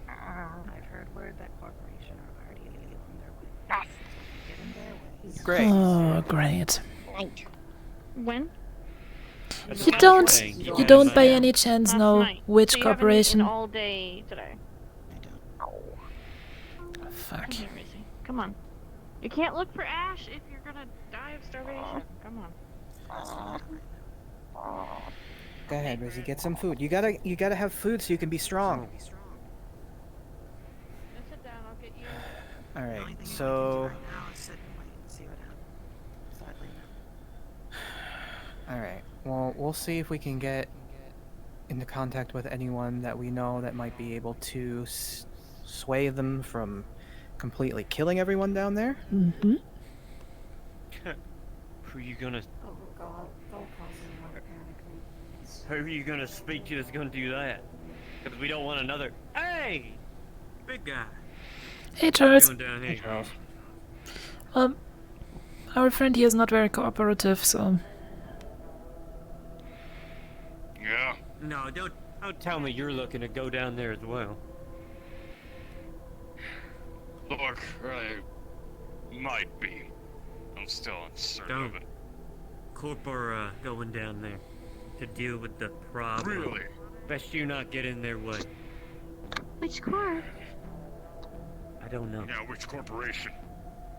I've heard word that corporation are already on their way. Get in their way. Great. Oh, great. When? You don't by any chance Last know night. which So you haven't corporation. eaten all day today. Fuck. Come here, Rizzy. Come on. You can't look for Ash if you're gonna die of starvation. Come on. Go ahead, Rizzy, get some food. You gotta have food so you can be strong. Now sit down. I'll get you. All right. So. All right. Well, we'll see if we can get into contact with anyone that we know that might be able to sway them from completely killing everyone down there. Mm-hmm. Who are you gonna? Oh God, don't cause anyone to panic. Who are you gonna speak to that's gonna do that? Because we don't want another. Hey, big guy. Hey, Charles. Doing down here? Our friend here is not very cooperative, so. Yeah. No, don't tell me you're looking to go down there as well. Look, I might be. I'm still uncertain of it. Corpor going down there to deal with the problem. Really? Best you not get in their way. Which car? I don't know. Yeah, which corporation?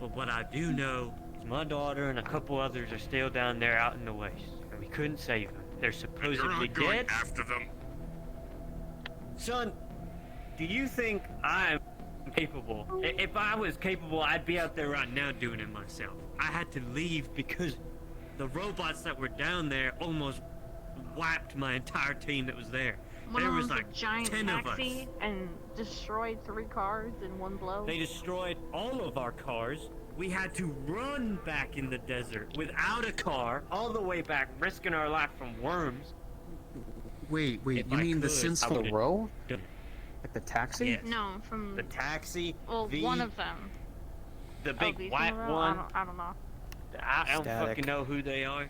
But what I do know is my daughter and a couple others are still down there out in the waste, and we couldn't save them. They're You're supposedly not going dead. after them. Son, do you think I'm capable? If I was capable, I'd be out there right now doing it myself. I had to leave because the robots that were down there almost wiped my entire team that was there. One There of was them's like a giant 10 of us. taxi and destroyed 3 cars in one blow. They destroyed all of our cars. We had to run back in the desert without a car, all the way back, risking our life from worms. Wait, If you I mean the could, sins I for the would've row? done Like the taxi? Yes. No, from The taxi, well, one of them. the big these white in a row? one. I don't know. I don't Static. fucking know who they are.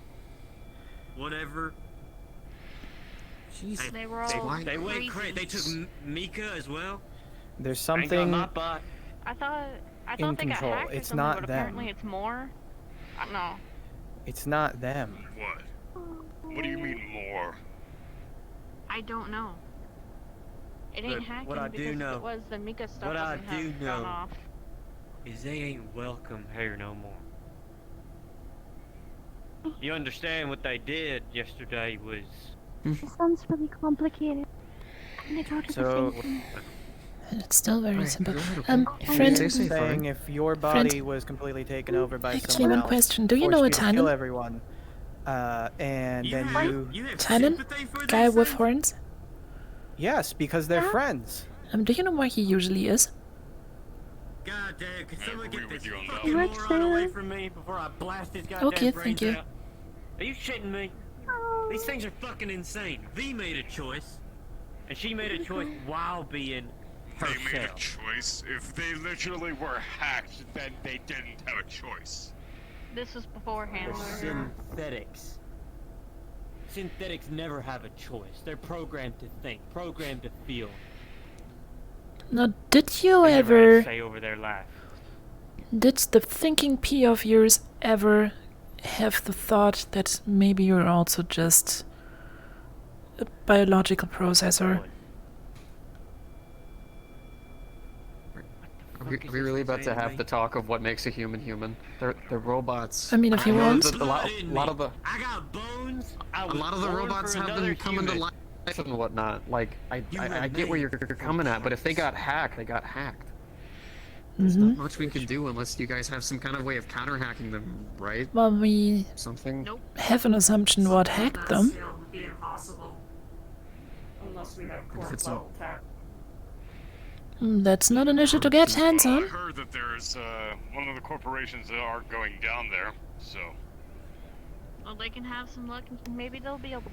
Whatever. Jeez. They were all They went crazy. crazy. They took Mika as well. There's Ain't got something. my butt. I thought in they got control. hacked or It's something, not but them. apparently it's more. I don't know. It's not them. What? What do you mean more? I don't know. It ain't Look, hacking what I because do if know- it was the Mika stuff what I wouldn't have do gone know- off. Is they ain't welcome here no more. You understand what they did yesterday was This sounds really complicated. Can I go to So- the same It's still very Right, simple. go ahead, okay. Friend, Stay safe, saying alright? if your body was completely taken over by Actually, someone one else, question. Do you forced know a to kill Tannen? everyone, and then you. have Tannen? sympathy for Guy these with things? horns? Yes, because they're friends. Do you know where he usually is? God damn, can someone agree get with this you on that fucking one. moron away from me before I blast his goddamn Okay, brains thank you. out? Are you shitting me? These things are fucking insane. V made a choice, and she made a choice while being They made a herself. choice. If they literally were hacked, then they didn't have a choice. This was beforehand. They're synthetics. Synthetics never have a choice. They're programmed to think, programmed to feel. Now, did you They never had a ever... say over their life. Did the thinking P of yours ever have the thought that maybe you're also just a biological processor? Are we really about to have the talk of what makes a human human? They're robots. I mean, if you know want. that a lot of the I got bones. a lot of the robots have them come into life and whatnot. Like I get where you're coming at, but if they got hacked, they got hacked. There's not much we can do unless you guys have some kind of way of counter-hacking them, right? Well, we Something? have an assumption what hacked them. Would be impossible. Unless we have If it's level tech. That's not an issue to get hands I on. heard that there's one of the corporations that are going down there, so. Well, they can have some luck and maybe they'll be able to.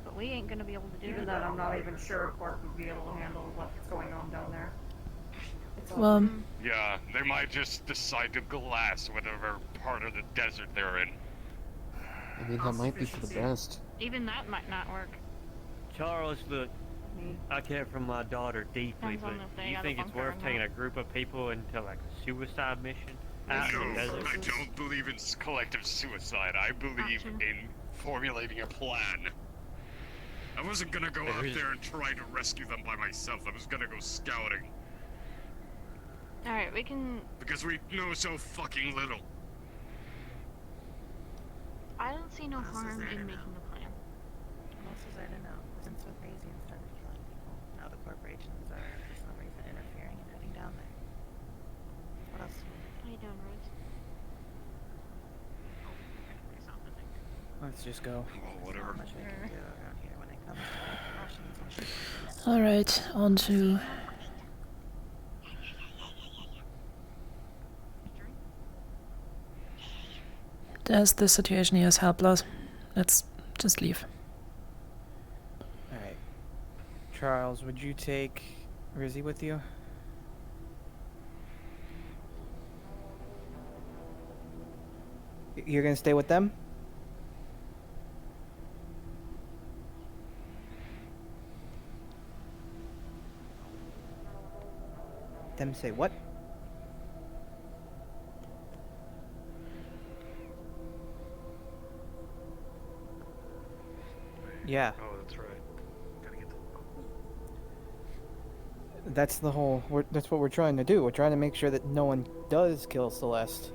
But we ain't gonna be able to do Even that, I'm not even sure Corp would be able to handle what's going on down there. Well, Yeah, they might just decide to glass whatever part of the desert they're in. I mean, that might be for the best. Even that might not work. Charles, look, I care for my daughter deeply, Depends on but if they you got a think it's bunker or worth taking not. a group of people into like a suicide mission out in the No, desert? I don't believe in collective suicide. I believe in formulating a plan. I wasn't gonna go out there and try to rescue them by myself. I was gonna go scouting. Alright, we can. Because we know so fucking little. I don't see no harm in making a plan. What else is there to know? Since with Razy and started killing people, now the corporations are for some reason interfering and heading down there. What else? How you doing, Rose? Let's just go. Whatever. Not much we can do around here when it comes to precautions and shit. alright, on to... As the situation here is helpless, let's just leave. Alright. Charles, would you take Rizzy with you? You're gonna stay with them? Them say what? Yeah. Oh, that's right. Gotta get the. That's the whole. That's what we're trying to do. We're trying to make sure that no one does kill Celeste.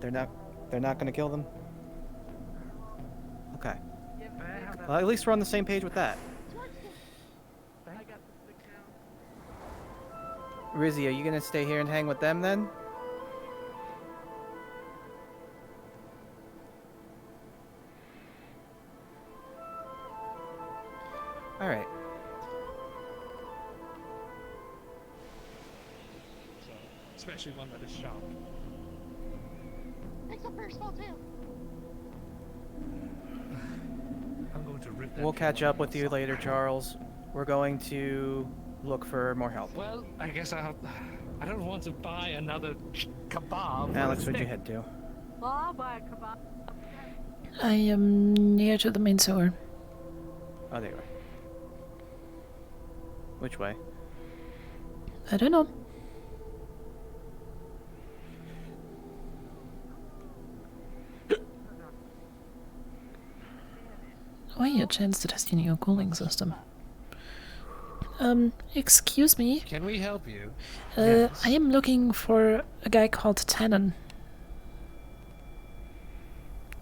They're not. They're not gonna kill them. Okay. Well, at least we're on the same page with that. Rizzy, are you gonna stay here and hang with them then? All right. Especially one that is sharp. It's a personal too. I'm going to rip that. We'll catch up with you later, Charles. We're going to look for more help. Well, I guess I don't want to buy another kebab. Alex, where'd you head to? Well, I'll buy a kebab. I am near to the main sewer. Oh, there you are. Which way? I don't know. Why a chance to test your new cooling system? Excuse me. Can we help you? I am looking for a guy called Tannen.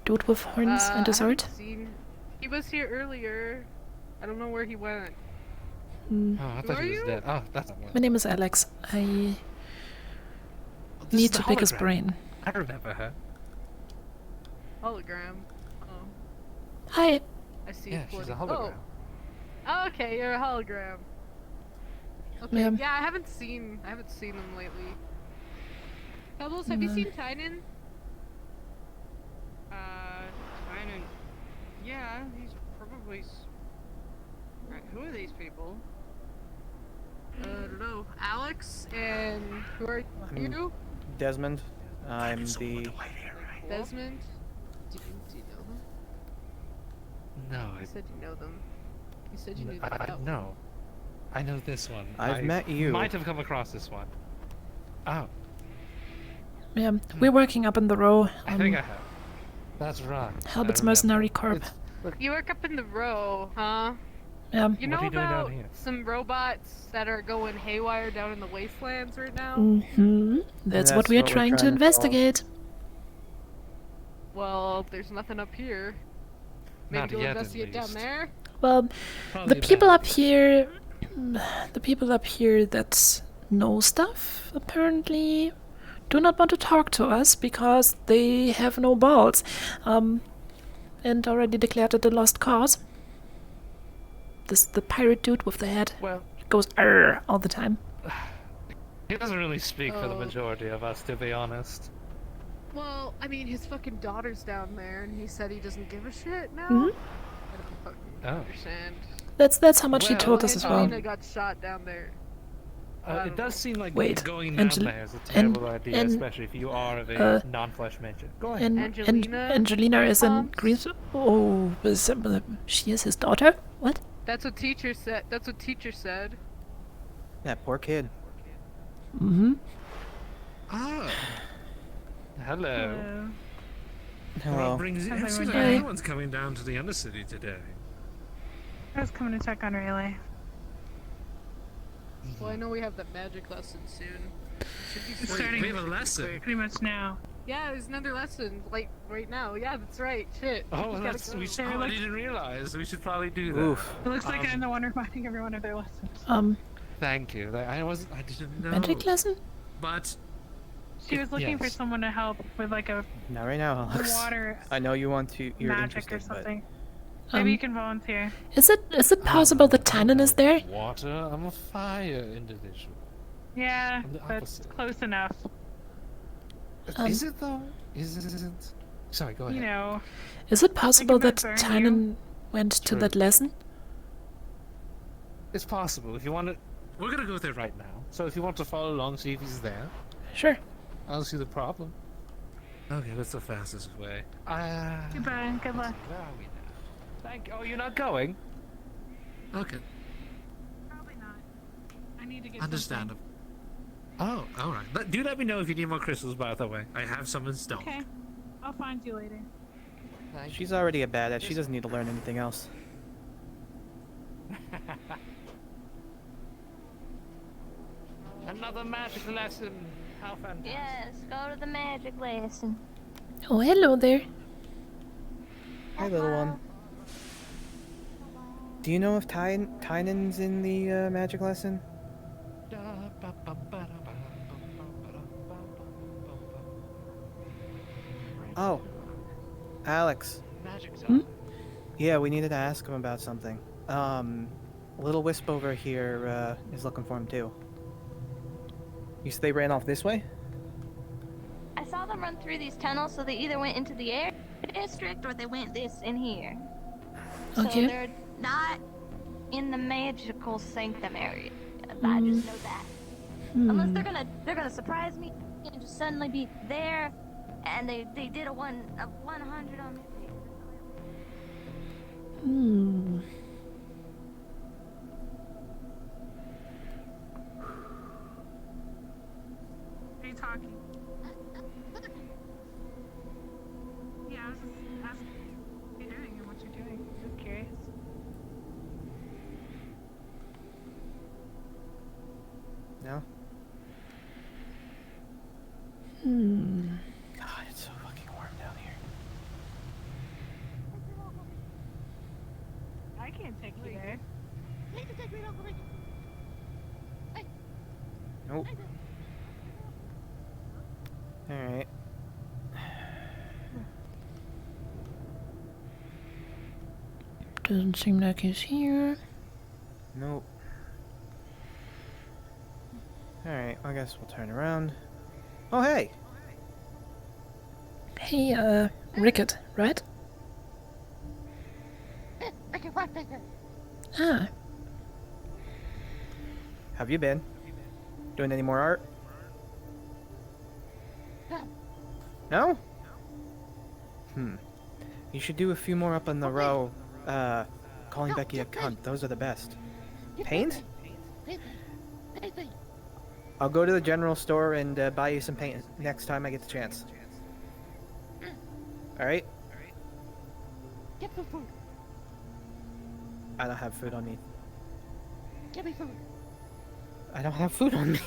Dude with horns and a sword? He was here earlier. I don't know where he went. Hmm. Oh, I thought he was dead. Oh, that's not My name is Alex. I need to pick his brain. I remember her. Hologram. Oh. Hi. I see. Yeah, she's a hologram. Oh, okay, you're a hologram. Okay. Yeah. Yeah, I haven't seen him lately. Pebbles, have you No. seen Tynan? Tynan. Yeah, he's probably. Right, who are these people? I don't know. Alex and who are you? Desmond. I'm the. Desmond. Do you know them? No, You said you know them. You said you knew them. No. I know this one. I've met you. Might have come across this one. Oh, Yeah, we're working up in the row. I think I have. That's right. Helbet's I remember. Mercenary Corp. You work up in the row, huh? Yeah. You What know are you doing down about here? some robots that are going haywire down in the wastelands right now? Mm-hmm. That's what we're trying to investigate. Well, there's nothing up here. Maybe Not you'll yet, at investigate down least. there? Well, Probably the people bad. up here, the people up here that know stuff, apparently do not want to talk to us because they have no balls. And already declared it a lost cause. The pirate dude with the head Well, goes "Arr" all the time. he doesn't really speak for the Oh. majority of us, to be honest. Well, I mean, his fucking daughter's down there, and he said he doesn't give a shit now. Mhm. I don't fucking Oh. understand. That's how much he Well, told us as well. Angelina got shot down there. It does seem like Wait, going down Angel- there is a terrible and- idea, and, especially if you are of a uh, non-flesh nature. Go ahead. And Angelina is in green. Oh, she is his daughter. What? That's what teacher said. That's what teacher said. That poor kid. Mm-hmm. Ah. Hello. Hello. What brings you? How's It seems like everyone doing? everyone's coming down to the Undercity today. I was coming to check on Rayleigh. Well, I know we have that magic lesson soon. Should be It's free. starting we have a lesson? pretty much now. Yeah, there's another lesson, like right now. Yeah, that's right. Shit. Oh, We that's gotta we go. should, I didn't realize. We should probably do that. Oof. It looks like I'm the one reminding everyone of their lessons. Thank you. I didn't know. Magic lesson? But She was looking for yes. someone to help with like a Not right now, Alex. water I know you want to. You're magic or interested, but something. Maybe you can volunteer. Is it possible that Tynan is there? water, I'm a fire individual. Yeah, I'm the that's opposite. close enough. Is it though? Is it? Sorry, go ahead. You know. Is it possible might that burn Tynan went to True. that lesson? It's possible. If you want to, we're gonna go there right now. So if you want to follow along, see if he's there. Sure. I don't see the problem. Okay, that's the fastest way. Goodbye. Good luck. Where are we now? Thank. Oh, you're not going. Okay. Probably not. I need to get Understandable. Oh, all right. Do let me know if you need more crystals. By the way, I have some in stock. Okay. I'll find you later. she's already a badass. She doesn't need to learn anything else. Another magic lesson. How fantastic. Yes, go to the magic lesson. Oh, hello there. Hi, little one. Do you know if Tynan's in the magic lesson? Oh, Alex. Yeah, we needed to ask him about something. Little Wisp over here is looking for him too. You said they ran off this way? I saw them run through these tunnels, so they either went into the air district or they went this in here. So Okay. they're not in the magical sanctum area. I just know that. Unless they're gonna surprise me and just suddenly be there, and they did a 100 on me. Hmm. Are you talking? Yeah, I was just asking what you're doing and what you're doing. Just curious. No? Hmm. God, it's so fucking warm down here. I can't take you there. Nope. Alright. Doesn't seem like he's here. Nope. Alright, I guess we'll turn around. Oh, hey! Hey, Rickett, right? Ah, Have you been? Doing any more art? No? You should do a few more up on the row. Calling Becky a cunt. Those are the best. Paint? I'll go to the general store and buy you some paint next time I get the chance. Alright? Get some food. I don't have food on me. Get me food. I don't have food on me.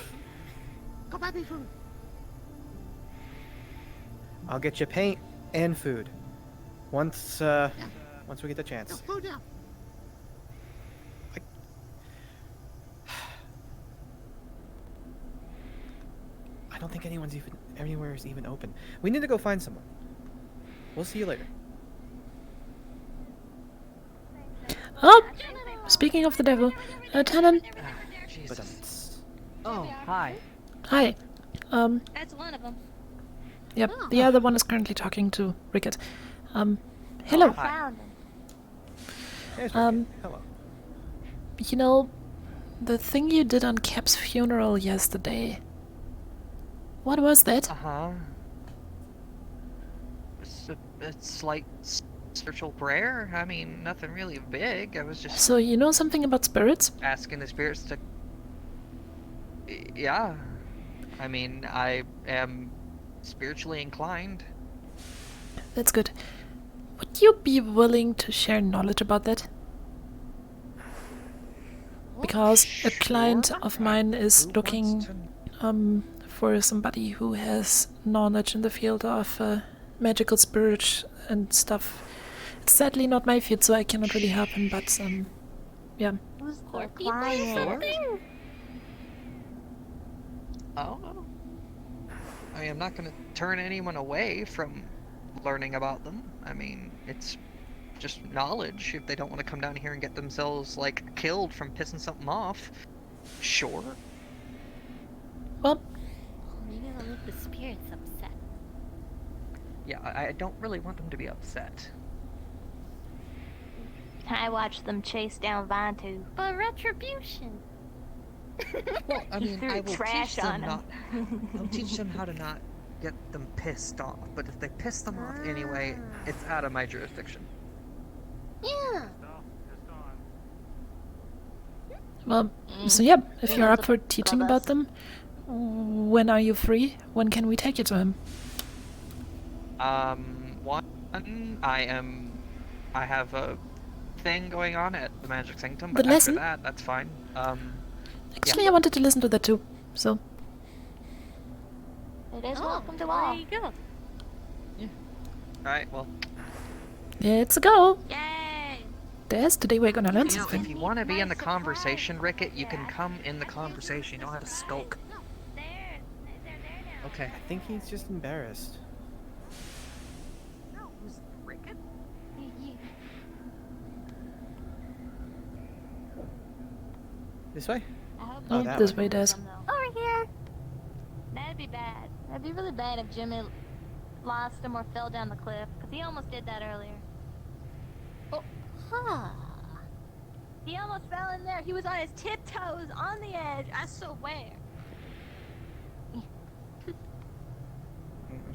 Go buy me food. I'll get you paint and food. Once we get the chance. Food now. think anywhere is even open. We need to go find someone. We'll see you later. Oh! Speaking of the devil, Tannen. Oh, hi. Hi. That's one of them. Yep, the other one is currently talking to Rickett. Hello. Found him. Hello. You know, the thing you did on Cap's funeral yesterday. What was that? It's like spiritual prayer. I mean, nothing really big. I was just So you know something about spirits? asking the spirits to. Yeah. I mean, I am spiritually inclined. That's good. Would you be willing to share knowledge about that? Because a client of mine is looking for somebody who has knowledge in the field of magical spirits and stuff. It's sadly not my field, so I cannot really help him, but yeah. Who's their client? Oh. I mean, I'm not gonna turn anyone away from learning about them. I mean, it's just knowledge. If they don't want to come down here and get themselves, like, killed from pissing something off, sure. Well, Maybe they'll make the spirits upset. Yeah, I don't really want them to be upset. I watched them chase down Vantu. For retribution. Well, I mean, I will trash teach on them him. I'll teach them how to not get them pissed off. But if they piss them off anyway, it's out of my jurisdiction. Yeah. well, so yeah, if you're up for teaching about them, when are you free? When can we take you to him? One, I have a thing going on at the Magic Sanctum, but The after lesson? that, that's fine. Actually, I wanted to listen to that too, so... It is welcome to all. There you go. Alright, well, Let's go! Yay! There's today we're gonna learn if something. you want to be in the conversation, Rickett, you can come in the conversation. You don't have to skulk. Okay. I think he's just embarrassed. No, who's Rickett? This way? I hope Oh, that this way. way does. Over here. That'd be bad. That'd be really bad if Jimmy lost him or fell down the cliff, because he almost did that earlier. Oh, huh. He almost fell in there. He was on his tiptoes on the edge, I swear.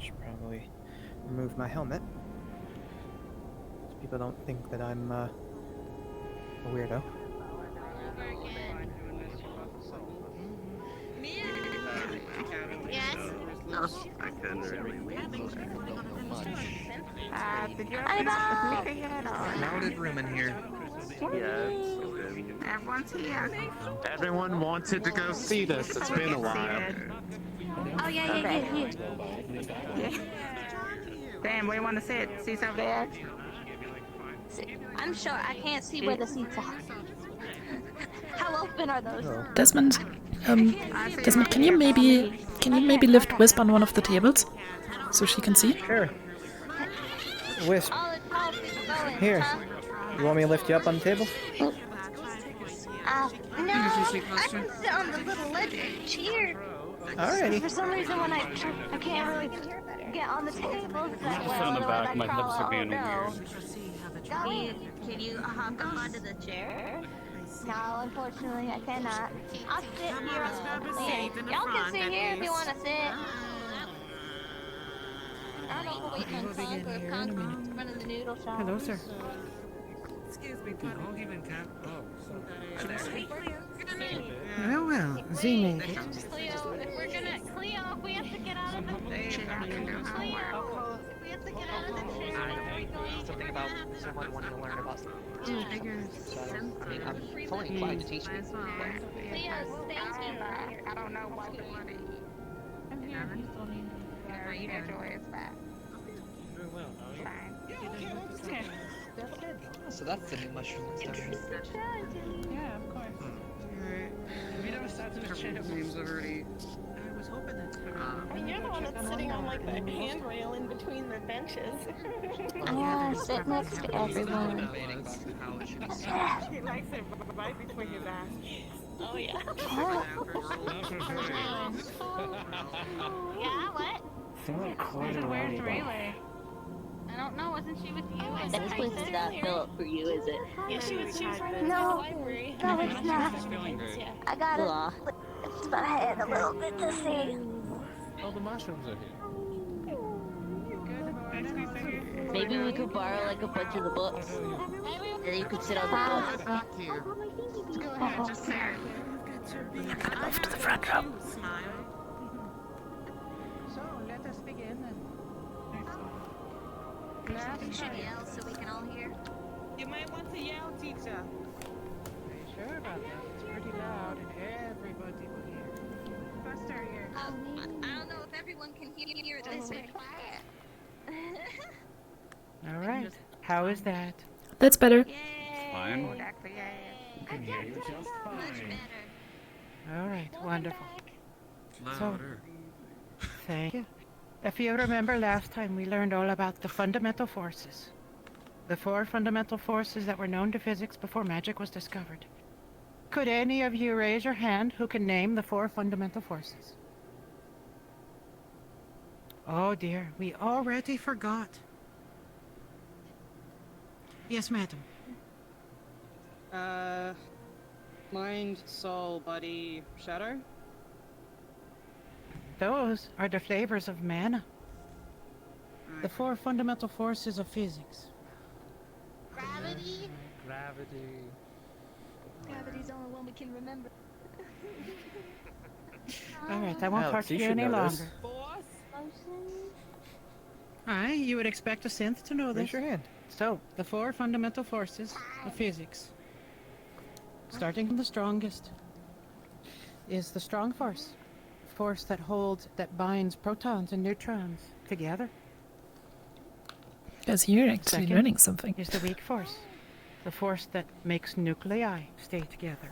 I should probably remove my helmet. So people don't think that I'm a weirdo. Yes? I couldn't really Did you have a yet? Crowded room in here. Everyone's here. Everyone wanted to go see this. It's been a while. Oh, yeah. Dan, where you want to sit? Seats over there? I'm sure I can't see where the seats are. How open are those? Desmond, Desmond, can you maybe lift Wisp on one of the tables? So she can see? Sure. Wisp. All the tall people going, Here. huh? You want me to lift you up on the table? No, I can sit on the little ledge here. Alrighty. For some reason, when I can't really get on the table that Just well. on the back, my crawl hips are out. being No. weird. Can you hop up onto the chair? No, unfortunately, I cannot. I'll sit here. Y'all can sit here if you want to sit. I don't know if we're waiting on Conk or if Conk is running the noodle shop. Hello, sir. Excuse me, don't even cap. Well, Z-Man. Cleo, if we're gonna... Cleo, if we have to get out of the chair. Cleo, if we have to get out of the chair. Something about someone wanting to learn about something. So, I mean, I'm fully inclined to teach you. Cleo, stay tuned. I don't know what you want to eat. I'm here if you still need me. How you doing? Joy is back. Very well. Fine. So that's the new mushroom that's down here. Yeah, of course. We never sat in a chair. Names already. I was hoping that. You're the one that's sitting on like the handrail in between the benches. Yeah, sit next to everyone. He likes it right between his ass. Oh yeah. Yeah, what? Where's Relay? I don't know, wasn't she with you? This was not Philip for you, is it? Yeah, she was right in the No, library. no, it's not. Yeah. I got it. Lift my head a little bit to see. Oh, the mushrooms are here. Maybe we could borrow like a bunch of the books. And then you could sit on the books. Back here. Go ahead, just sit. I'm gonna move to the front row. So, let us begin then. You should yell so we can all hear. You might want to yell, teacher. Are you sure about that? It's pretty loud and everybody will hear. Faster here. I don't know if everyone can hear this way. All right. How is that? That's better. Fine. Can hear you just fine. All right. Wonderful. Louder. Thank you. If you remember last time, we learned all about the fundamental forces. The 4 fundamental forces that were known to physics before magic was discovered. Could any of you raise your hand who can name the 4 fundamental forces? Oh dear, we already forgot. Yes, madam. Mind, soul, body, shadow? Those are the flavors of mana. The 4 fundamental forces of physics. Gravity? Gravity. Gravity's the only one we can remember. Alright, I won't Alex, torture you you should any know this. longer. Aye, you would expect a synth to know this. Raise your hand. So, the 4 fundamental forces of physics. Starting from the strongest is the strong force. Force that holds, that binds protons and neutrons together. Guys, you're actually Second learning something. is the weak force. The force that makes nuclei stay together.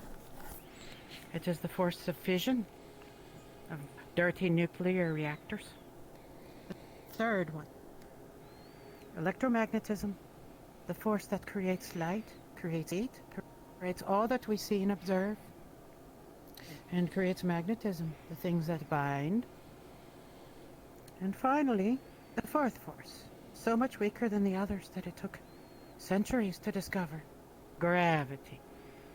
It is the force of fission, of dirty nuclear reactors. The third one, electromagnetism. The force that creates light, creates heat, creates all that we see and observe, and creates magnetism, the things that bind. And finally, the fourth force, so much weaker than the others that it took centuries to discover. Gravity.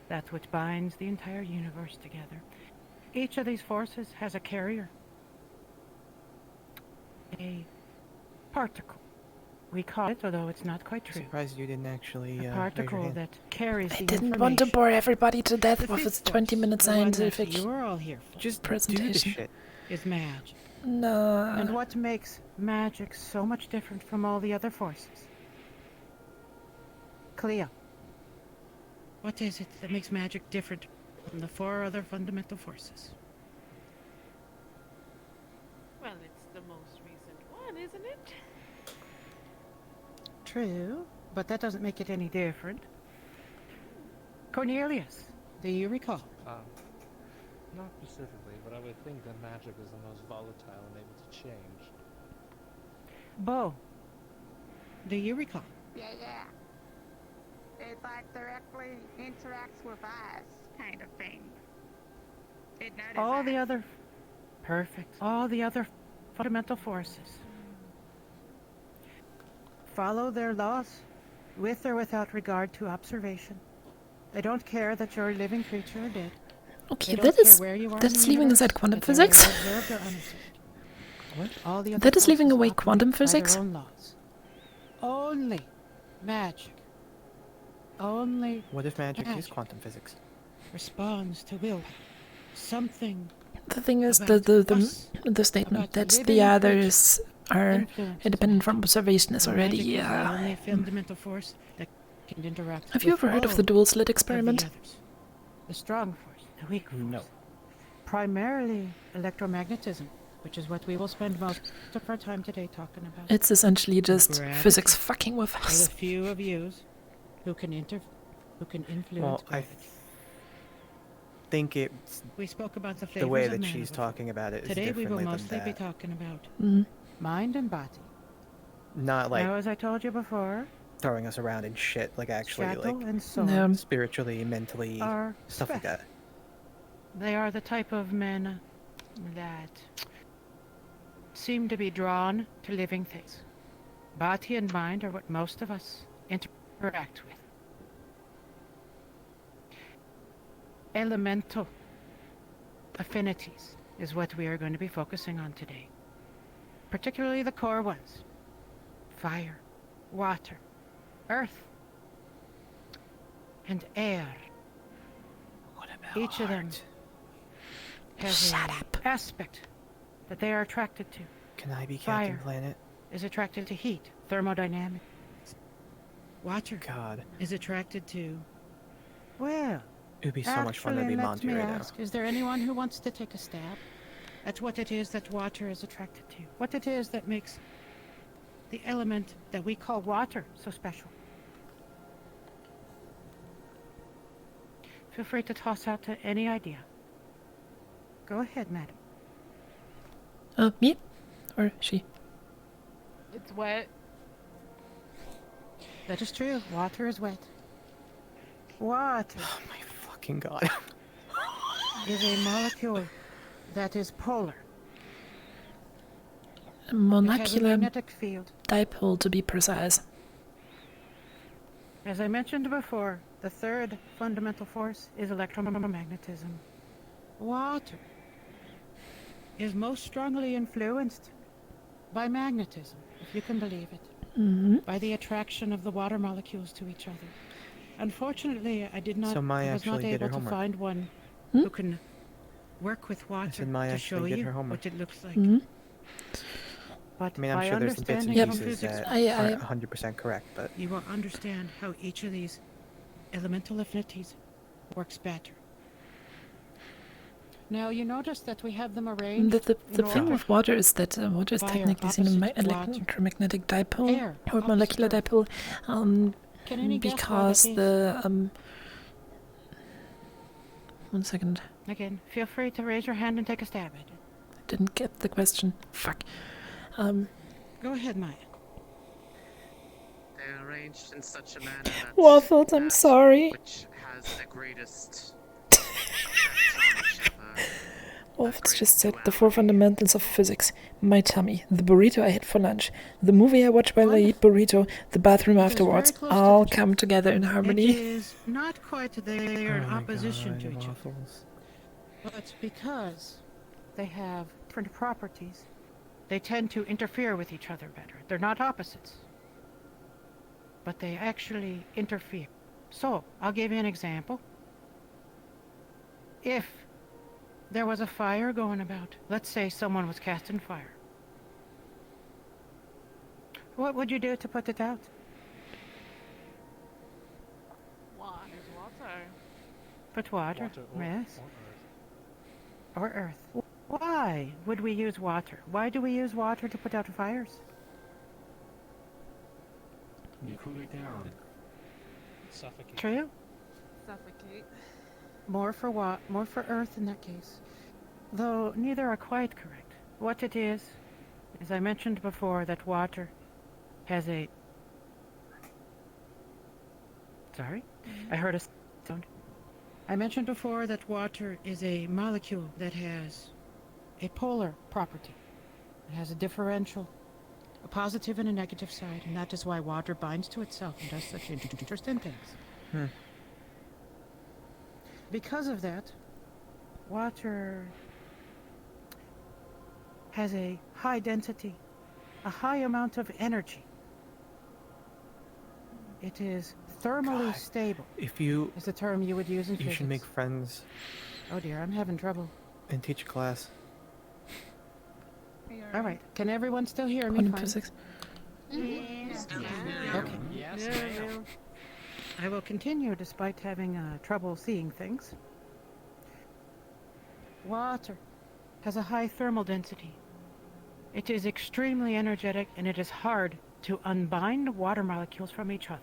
That's what binds the entire universe together. Each of these forces has a carrier. A particle. We call it, although it's not quite true. Surprised you didn't actually A raise your particle hand. that carries I the didn't want to information. bore everybody to death The with fifth its 20-minute force, the one that scientific you're all here for, Just presentation. do the shit. is magic. No. And what makes magic so much different from all the other forces? Cleo, what is it that makes magic different from the 4 other fundamental forces? Well, it's the most recent one, isn't it? True, but that doesn't make it any different. Cornelius, do you recall? Not specifically, but I would think that magic is the most volatile and able to change. Bo, do you recall? Yeah. It like directly interacts with us, kind of thing. It notices All the us. other... Perfect. All the other fundamental forces. Follow their laws, with or without regard to observation. They don't care that you're a living creature or dead. Okay, They that don't care is where you are that in is the leaving universe, aside quantum that they're either physics. observed or unobserved. What? All the other That is leaving forces away operate quantum by physics. their own laws. Only magic. Only What if magic is magic quantum physics? responds to will. Something. The thing is, about us, the statement about that living the others are influences independent from observation is already. Magic is the only fundamental force that can interact Have you with ever heard of all the dual slit of the experiment? others. The strong force, the weak force. No. Primarily electromagnetism, which is what we will spend most of our time today talking about. It's essentially just Gravity. physics fucking with For us. the few of you who can influence Well, gravity. think it's We spoke about the flavors the way of that mana she's before. talking about it is Today we will differently than mostly be that. talking about Mhm. mind and body. Not like Now, as I told you before, throwing us around in shit, like actually Shackle like and Sword No. spiritually, mentally, are stuff like that. They are the type of men that seem to be drawn to living things. Body and mind are what most of us interact with. Elemental affinities is what we are going to be focusing on today. Particularly the core ones. Fire, water, earth, and air. What about each of them has an aspect that they are attracted to. Can I be Captain Fire Planet? is attracted to heat, thermodynamics. Water God. is attracted to, well, It would be so much fun to be Monty right now. Is there anyone who wants to take a stab at what it is that water is attracted to? What it is that makes the element that we call water so special? Feel free to toss out any idea. Go ahead, madam. Me? Or she? It's wet. That is true. Water is wet. Water. Oh my fucking god. Is a molecule that is polar. A molecular magnetic field. dipole, to be precise. As I mentioned before, the third fundamental force is electromagnetism. Water is most strongly influenced by magnetism, if you can believe it. Mm-hmm. By the attraction of the water molecules to each other. Unfortunately, I was not able to find one who can work with water to show you what it looks like. Mm-hmm. But I mean, I'm sure there's some bits and pieces that aren't 100% correct, but you will understand how each of these elemental affinities works better. Now, you notice that we have them arranged. The thing with water is that water is Fire technically seen an opposite water. electromagnetic dipole Air or molecular dipole, Can any guess why because that is? the 1 second. Again, feel free to raise your hand and take a stab at it. I didn't get the question. Fuck. Go ahead, Maya. They're arranged in such a manner that Waffles, I'm sorry. which has the greatest effect on each other. Waffles just said the 4 fundamentals of physics. My tummy, the burrito I had for lunch, the movie I watch while I eat burrito, the bathroom afterwards, all come together in harmony. It is not quite they are in opposition to each other. But because they have different properties, they tend to interfere with each other better. They're not opposites, but they actually interfere. So, I'll give you an example. If there was a fire going about, let's say someone was casting fire, what would you do to put it out? Water. Put water, yes. Or earth. Why would we use water? Why do we use water to put out fires? You cool it down. Suffocate. True. Suffocate. More for earth in that case. Though neither are quite correct. What it is, as I mentioned before, that water has a... Sorry? I heard a sound. I mentioned before that water is a molecule that has a polar property. It has a differential, a positive and a negative side, and that is why water binds to itself and does such interesting things. Because of that, water has a high density, a high amount of energy. It is thermally stable. if you... is the term you would use in You physics. should make friends Oh dear, I'm having trouble. and teach a class. All right, can everyone still hear me? Quantum fine? physics. Okay. Yes, ma'am. I will continue despite having trouble seeing things. Water has a high thermal density. It is extremely energetic and it is hard to unbind water molecules from each other.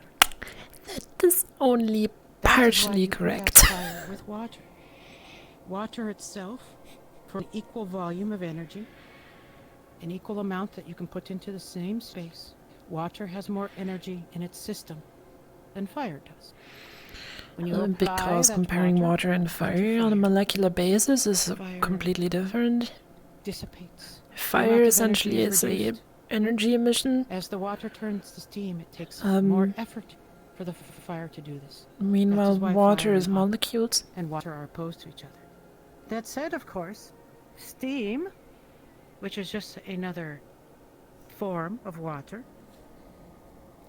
That is only That is why partially you put out correct. fire with water. Water itself, for an equal volume of energy, an equal amount that you can put into the same space, water has more energy in its system than fire does. When you apply Because that comparing water and onto fire on a molecular basis is completely different. dissipates. The Fire amount of essentially energy is a reduced. energy emission. As the water turns to steam, it takes more effort for the fire to do this. Meanwhile, That is why water fire is and molecules. and water are opposed to each other. That said, of course, steam, which is just another form of water,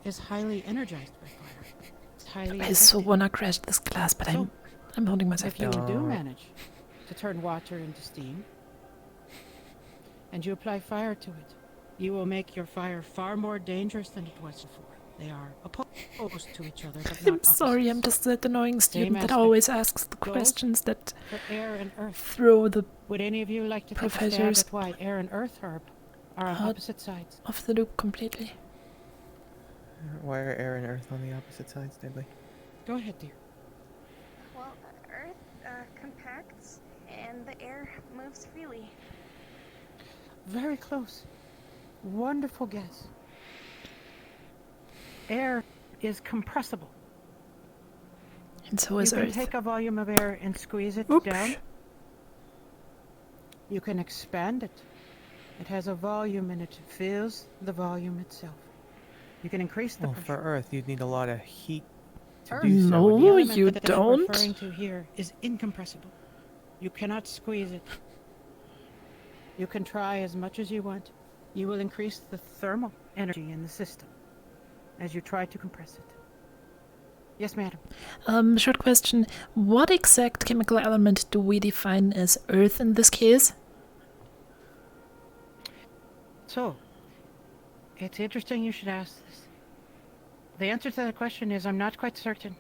is highly energized by fire. It's highly I so effective. wanna crash this glass, but So, I'm holding myself if you back. do manage to turn water into steam, and you apply fire to it, you will make your fire far more dangerous than it was before. They are opposed to each other, but not I'm sorry, I'm just that annoying student that always asks the questions that for air and earth. throw the Would any of you like to take a professors stab at why air and earth are on opposite sides? off the loop completely. Why are air and earth on the opposite sides, Deadly? Go ahead, dear. Well, Earth compacts and the air moves freely. Very close. Wonderful guess. Air is compressible. And so is You can Earth. take a volume of air and squeeze it down. You can expand it. It has a volume and it fills the volume itself. You can increase the Well, pressure. for Earth, you'd need a lot of heat to Earth, do so. No, the element you that don't. I'm referring to here is incompressible. You cannot squeeze it. You can try as much as you want. You will increase the thermal energy in the system as you try to compress it. Yes, madam. Short question. What exact chemical element do we define as Earth in this case? So, it's interesting you should ask this. The answer to that question is I'm not quite certain.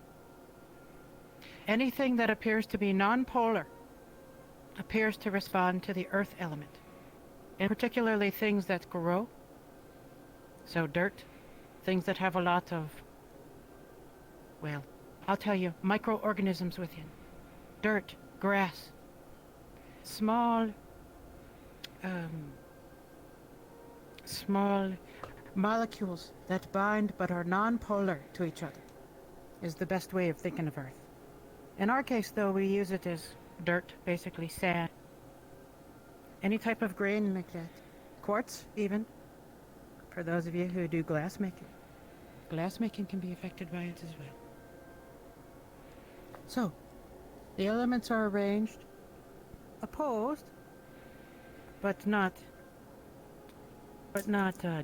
Anything that appears to be non-polar appears to respond to the earth element, and particularly things that grow. So dirt, things that have a lot of, well, I'll tell you, microorganisms within. Dirt, grass, small molecules that bind but are non-polar to each other is the best way of thinking of Earth. In our case, though, we use it as dirt, basically sand. Any type of grain like that. Quartz, even. For those of you who do glass making. Glass making can be affected by it as well. So, the elements are arranged, opposed, but not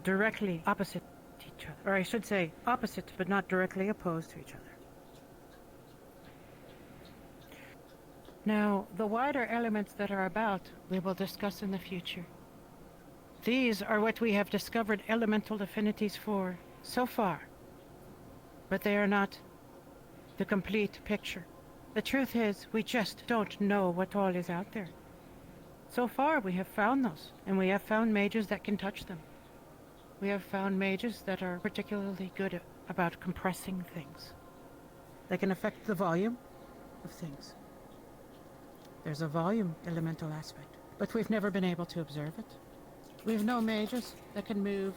directly opposite each other. Or I should say opposite, but not directly opposed to each other. Now, the wider elements that are about, we will discuss in the future. These are what we have discovered elemental affinities for so far, but they are not the complete picture. The truth is, we just don't know what all is out there. So far, we have found those, and we have found mages that can touch them. We have found mages that are particularly good about compressing things. They can affect the volume of things. There's a volume elemental aspect, but we've never been able to observe it. We have no mages that can move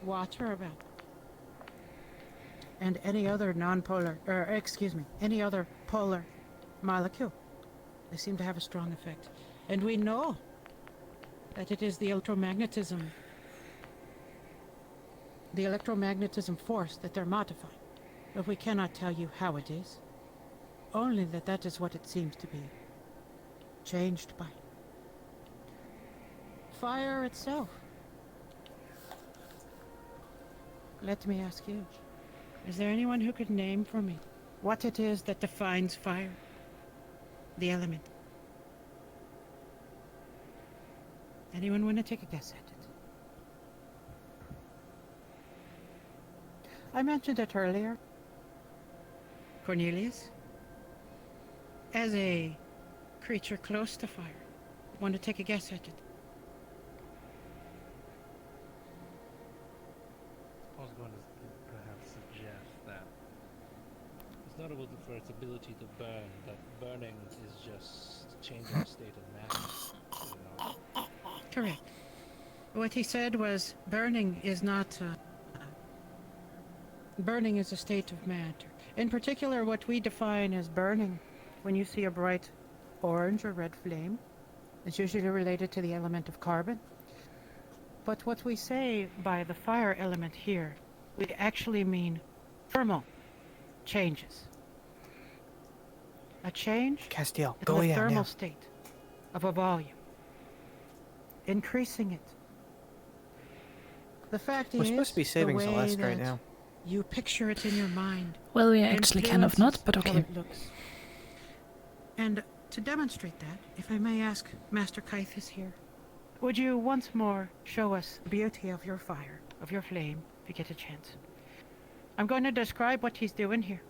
water about. And any other any other polar molecule. They seem to have a strong effect. And we know that it is the electromagnetism force that they're modifying. But we cannot tell you how it is. Only that that is what it seems to be changed by. Fire itself. Let me ask you, is there anyone who could name for me what it is that defines fire? The element. Anyone want to take a guess at it? I mentioned it earlier. Cornelius, as a creature close to fire, want to take a guess at it? I was going to perhaps suggest that it's notable for its ability to burn, that burning is just change our state of matter. Correct. What he said was burning is not. Burning is a state of matter. In particular, what we define as burning, when you see a bright orange or red flame, it's usually related to the element of carbon. But what we say by the fire element here, we actually mean thermal changes. A change Castiel, in go the in thermal now. state of a volume, increasing it. The fact We're is, supposed to be saving the way Celeste right that now. you picture it in your mind. Well, we are actually kind of not, but influences okay. how it looks. And to demonstrate that, if I may ask, Master Kythus here, would you once more show us the beauty of your fire, of your flame, if you get a chance? I'm going to describe what he's doing here.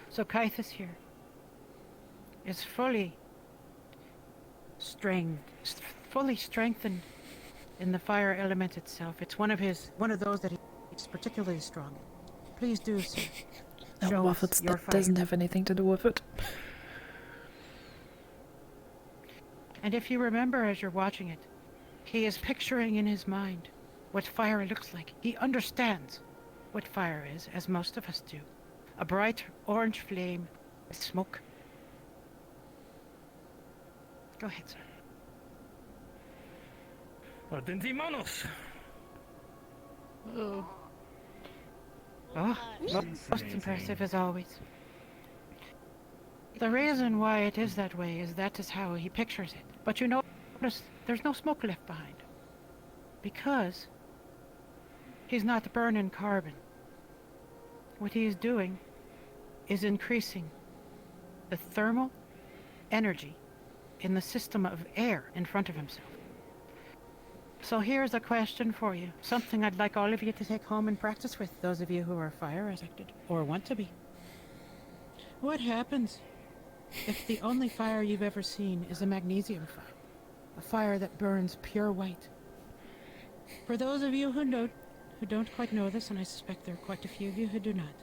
So Kythus here is fully strengthened in the fire element itself. It's one of those that he's particularly strong in. Please do so. No, Show us Waffles, your that fire. doesn't have anything to do with it. And if you remember as you're watching it, he is picturing in his mind what fire looks like. He understands what fire is, as most of us do. A bright orange flame with smoke. Go ahead, sir. Manos. Oh, most impressive as always. The reason why it is that way is that is how he pictures it. But you notice there's no smoke left behind. Because he's not burning carbon. What he is doing is increasing the thermal energy in the system of air in front of himself. So here's a question for you. Something I'd like all of you to take home and practice with, those of you who are fire affected or want to be. What happens if the only fire you've ever seen is a magnesium fire? A fire that burns pure white. For those of you who don't quite know this, and I suspect there are quite a few of you who do not.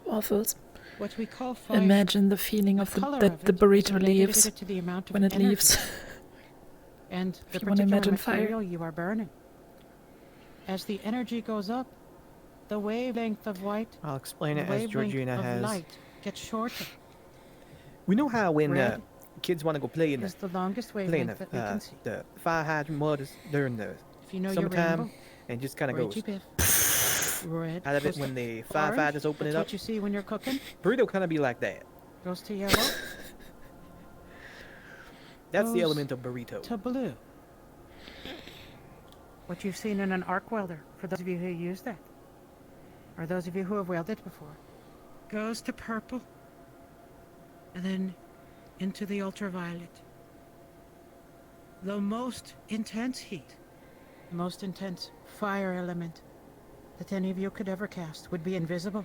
Waffles. What we call fire. Imagine the feeling of that the burrito leaves when it leaves. And the If you want to particular imagine material fire. you are burning. As the energy goes up, the wavelength of white, I'll explain the it as wavelength Georgina of has. light gets shorter. We know how when Red kids want to go play in is the longest play in wavelength that we can see. the fire hydrant waters during the If you know your summertime, rainbow, and just kind of red goes you red out of it goes when to the orange, firefighters open that's it up. what you see when you're cooking. Burrito kind of be like that. Goes to yellow. That's the goes element of burrito. To blue. What you've seen in an arc welder, for those of you who use that, or those of you who have welded before, goes to purple, and then into the ultraviolet. The most intense heat, the most intense fire element that any of you could ever cast would be invisible.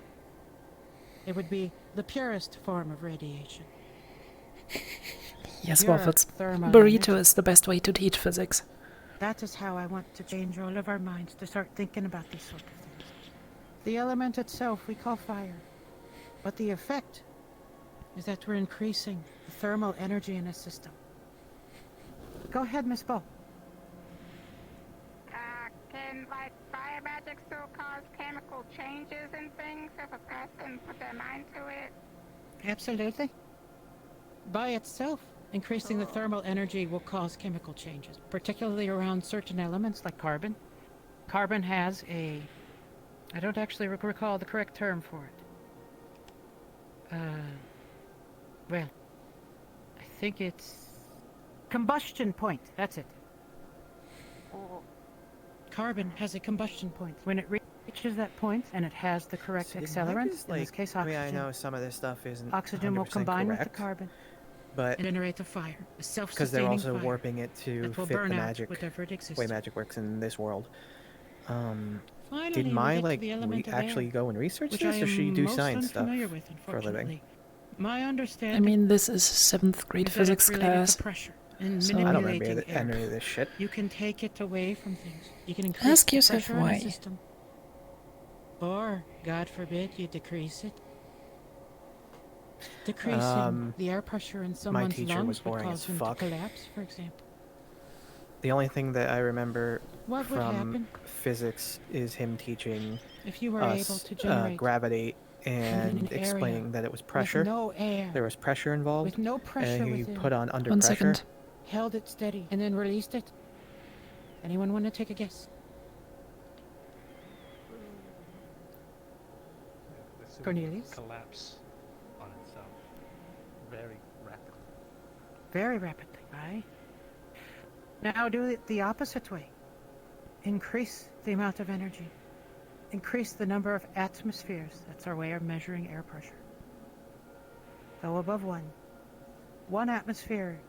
It would be the purest form of radiation. Yes, Pure Waffles. thermal Burrito energy. is the best way to teach physics. That is how I want to change all of our minds, to start thinking about these sort of things. The element itself we call fire, but the effect is that we're increasing the thermal energy in a system. Go ahead, Miss Bo. Can, like, fire magic still cause chemical changes and things if a person put their mind to it? Absolutely. By itself, increasing the thermal energy will cause chemical changes, particularly around certain elements like carbon. Carbon has a... I don't actually recall the correct term for it. Well, I think it's... combustion point, that's it. Carbon has a combustion point. When it reaches that point, and it has the correct See, accelerant, in this case I mean, oxygen. I know some of this stuff isn't Oxygen will 100% combine with the correct, carbon but and generate a fire, a because self-sustaining they're also fire warping it to that will fit burn the out magic whatever it exists way in. magic works in this world. Finally, Did we Mai get to like the element of actually air, go and research which this, I or she am do most science stuff unfamiliar with, for a living? unfortunately. My understanding. I mean, this is 7th grade is that physics it's related class. to pressure and So I don't remember manipulating any air. of this shit. You can take it away from things. You can increase Ask the yourself pressure in why. a system. Or, God forbid, you decrease it. Decreasing the air pressure in My someone's teacher was lungs would boring cause as them to fuck. collapse, for example. The only thing that I remember What would from happen physics is him teaching if you were able us to generate gravity an and area explaining that it was with pressure. no air, There was pressure involved. with no pressure and he within? put on under One pressure. second. Held it steady and then released it? Anyone want to take a guess? This will Cornelius? collapse on itself very rapidly. Very rapidly, right? Now do it the opposite way. Increase the amount of energy. Increase the number of atmospheres. That's our way of measuring air pressure. Go above 1. 1 atmosphere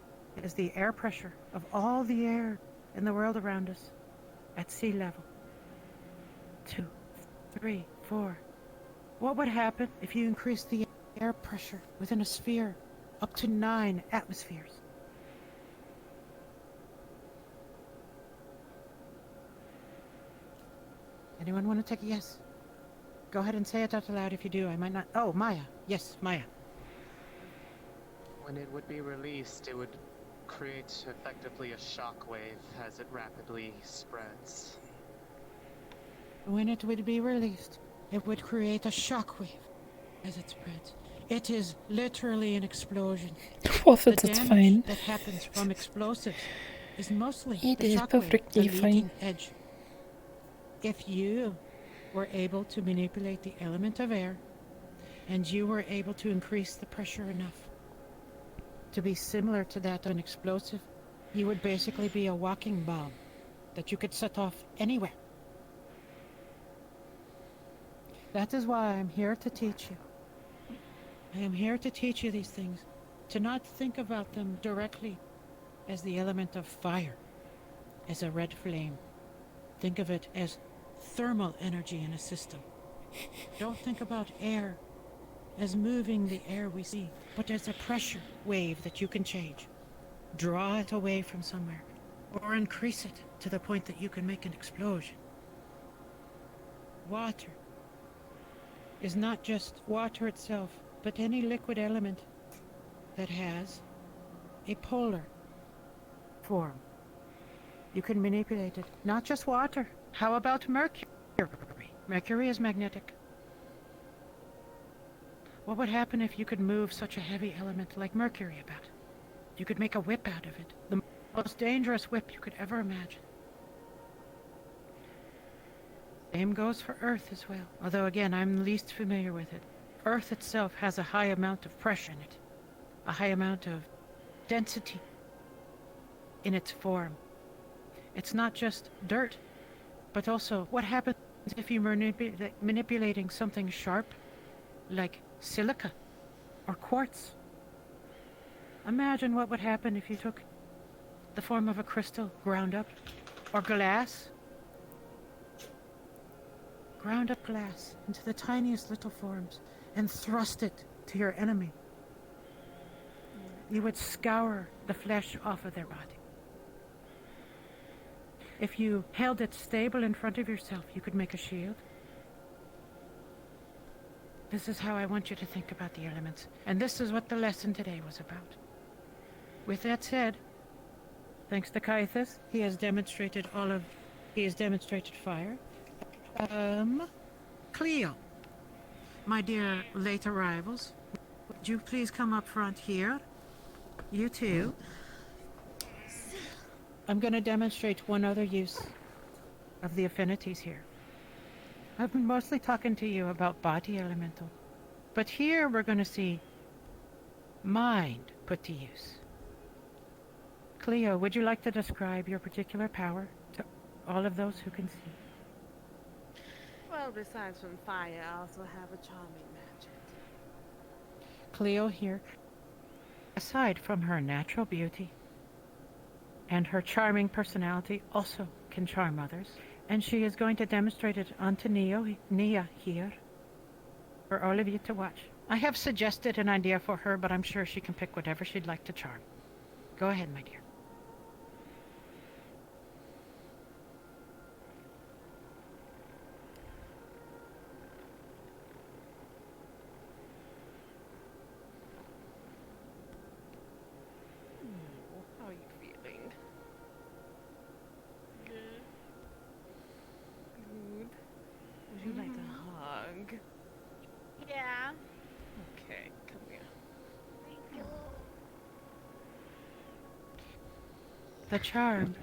is the air pressure of all the air in the world around us at sea level. 2, 3, 4. What would happen if you increased the air pressure within a sphere up to 9 atmospheres? Anyone want to take a guess? Go ahead and say it out loud if you do. I might not. Oh, Maya. Yes, Maya. When it would be released, it would create effectively a shockwave as it rapidly spreads. When it would be released, it would create a shockwave as it spreads. It is literally an explosion. Fourth, The that's damage fine. that happens from explosives is mostly It the is shockwave, perfectly the leading fine. edge. If you were able to manipulate the element of air, and you were able to increase the pressure enough to be similar to that of an explosive, you would basically be a walking bomb that you could set off anywhere. That is why I'm here to teach you. I am here to teach you these things, to not think about them directly as the element of fire, as a red flame. Think of it as thermal energy in a system. Don't think about air as moving the air we see, but as a pressure wave that you can change. Draw it away from somewhere, or increase it to the point that you can make an explosion. Water is not just water itself, but any liquid element that has a polar form. You can manipulate it. Not just water. How about mercury? Mercury is magnetic. What would happen if you could move such a heavy element like mercury about? You could make a whip out of it. The most dangerous whip you could ever imagine. Same goes for Earth as well. Although again, I'm least familiar with it. Earth itself has a high amount of pressure in it. A high amount of density in its form. It's not just dirt, but also what happens if you're manipulating something sharp, like silica or quartz. Imagine what would happen if you took the form of a crystal ground up, or glass. Ground up glass into the tiniest little forms and thrust it to your enemy. You would scour the flesh off of their body. If you held it stable in front of yourself, you could make a shield. This is how I want you to think about the elements. And this is what the lesson today was about. With that said, thanks to Caiaphas, he has demonstrated fire. Cleo, my dear late arrivals, would you please come up front here? You too. I'm going to demonstrate one other use of the affinities here. I've been mostly talking to you about body elemental, but here we're going to see mind put to use. Cleo, would you like to describe your particular power to all of those who can see? Well, besides from fire, I also have a charming magic. Cleo here, aside from her natural beauty and her charming personality, also can charm others. And she is going to demonstrate it onto Nia here, for all of you to watch. I have suggested an idea for her, but I'm sure she can pick whatever she'd like to charm. Go ahead, my dear. The charm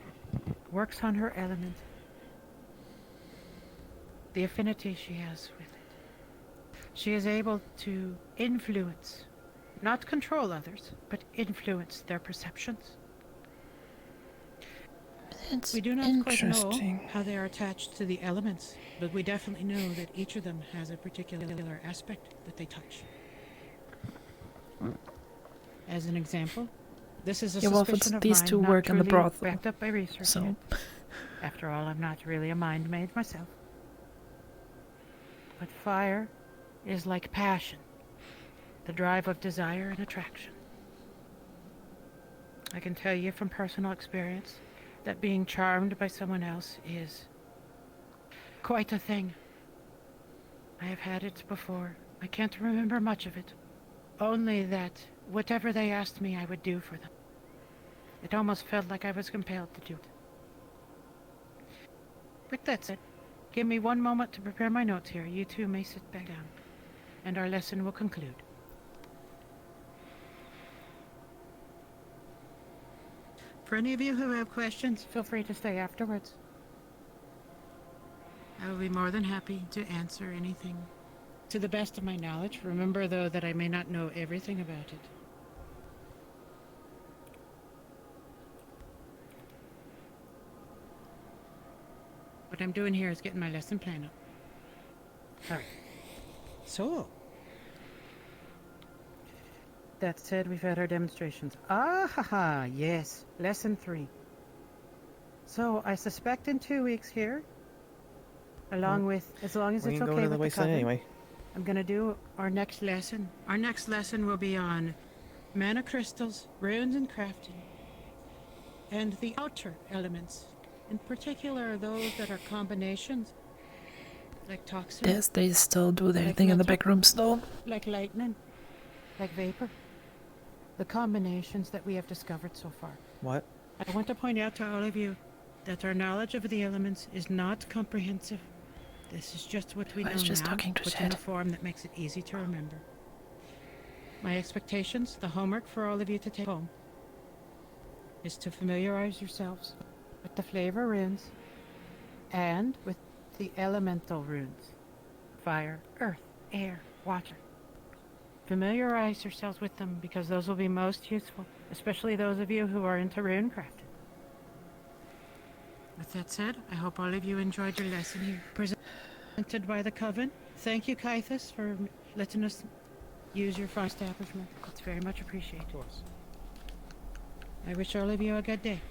works on her element. The affinity she has with it. She is able to influence, not control others, but influence their perceptions. We do not quite know how they are attached to the elements, but we definitely know that each of them has a particular aspect that they touch. As an example, this is a suspicion of these mine, two not work in the truly brothel, backed up by research so. yet. After all, I'm not really a mind maid myself. But fire is like passion, the drive of desire and attraction. I can tell you from personal experience that being charmed by someone else is quite a thing. I have had it before. I can't remember much of it. Only that whatever they asked me, I would do for them. It almost felt like I was compelled to do it. With that said, give me one moment to prepare my notes here. You two may sit back down, and our lesson will conclude. For any of you who have questions, feel free to stay afterwards. I will be more than happy to answer anything. To the best of my knowledge, remember though that I may not know everything about it. What I'm doing here is getting my lesson plan up. Alright. So. That said, we've had our demonstrations. Ah ha ha, yes. Lesson 3. So, I suspect in 2 weeks here, along with, as long as it's okay with the coven, anyway. I'm gonna do our next lesson. Our next lesson will be on mana crystals, runes and crafting, and the outer elements. In particular, those that are combinations, like toxin. Yes, they still do their like thing in the metal, back rooms though. like lightning, like vapor. The combinations that we have discovered so far. What? I want to point out to all of you that our knowledge of the elements is not comprehensive. This is just what we know just now, talking to but in a form that makes it easy to remember. My expectations, the homework for all of you to take home, is to familiarize yourselves with the flavor runes and with the elemental runes. Fire, earth, air, water. Familiarize yourselves with them because those will be most useful, especially those of you who are into rune crafting. With that said, I hope all of you enjoyed your lesson here. Presented by the Coven. Thank you, Kythus, for letting us use your fine establishment. It's very much appreciated. Of course. I wish all of you a good day.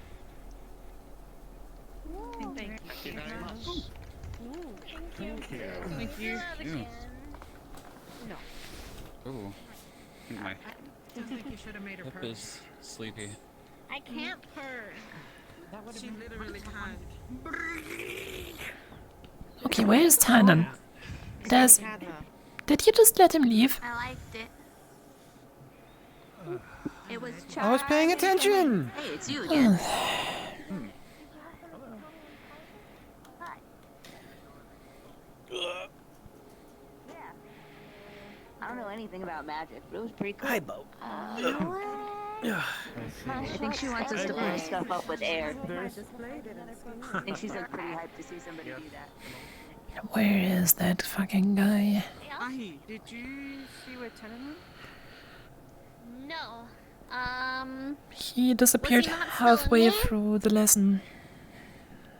Thank you very much. Thank you. Thank you. No. Ooh. My I don't think you should have made her hip purr. is sleepy. I can't purr. That would have She been literally can't. Okay, where is Tannen? Did you just let him leave? I liked it. It was I was paying attention! Hey, it's you again. I don't know anything about magic, but it was pretty cool. Hi, Bo. I think she wants us to put her stuff up with air. I think she's like pretty hyped to see somebody do that. Where is that fucking guy? Ahi, did you see where Tannen went? No. He disappeared not still in halfway there? through the lesson.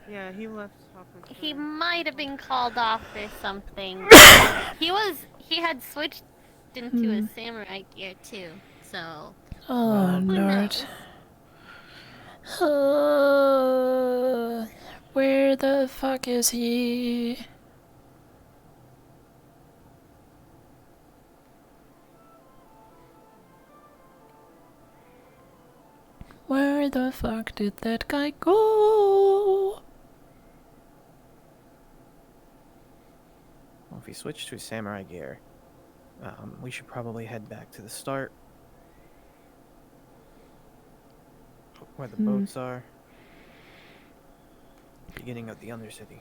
Yeah, he left halfway through. He might have been called off or something. He had switched into a samurai gear too, so. Oh, who Lord. knows? Where the fuck is he? Where the fuck did that guy go? Well, if he switched to samurai gear, we should probably head back to the start. Where the boats are. Beginning of the Undercity.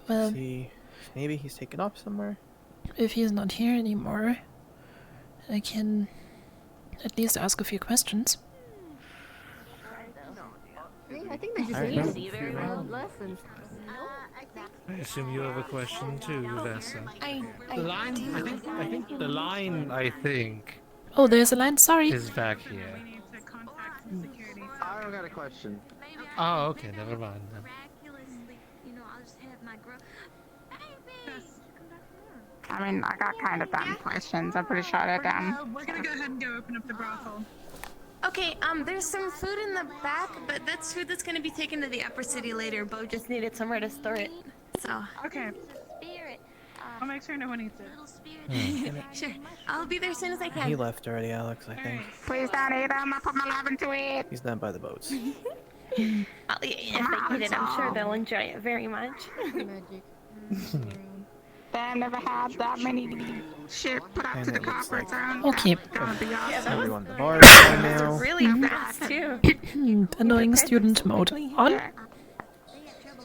Well, See, maybe he's taken off somewhere? if he's not here anymore, I can at least ask a few questions. I think they just I need don't to know. very well lessons. I assume you have a question too, Vessa. I The line, I think the line, Oh, there's a line. Sorry. is back here. I don't got a question. Oh, okay, never mind. Then. Miraculously, I'll just have my I mean, I got kind of dumb questions. I'm pretty sure they're dumb. We're gonna go ahead and go open up the brothel. Okay, there's some food in the back, but that's food that's gonna be taken to the upper city later. Bo just needed somewhere to store it. So. Okay. Spirit. I'll make sure no one eats Hmm. Sure. I'll be there as soon as I can. He left already, Alex, I think. Please don't eat them. I put my love into it. He's not by the boats. If they eat it, I'm sure they'll enjoy it very much. I've never had that many shit put up to the comfort zone. Okay. That would be awesome. Everyone at the bar is there now. Really fast too. Annoying student mode on.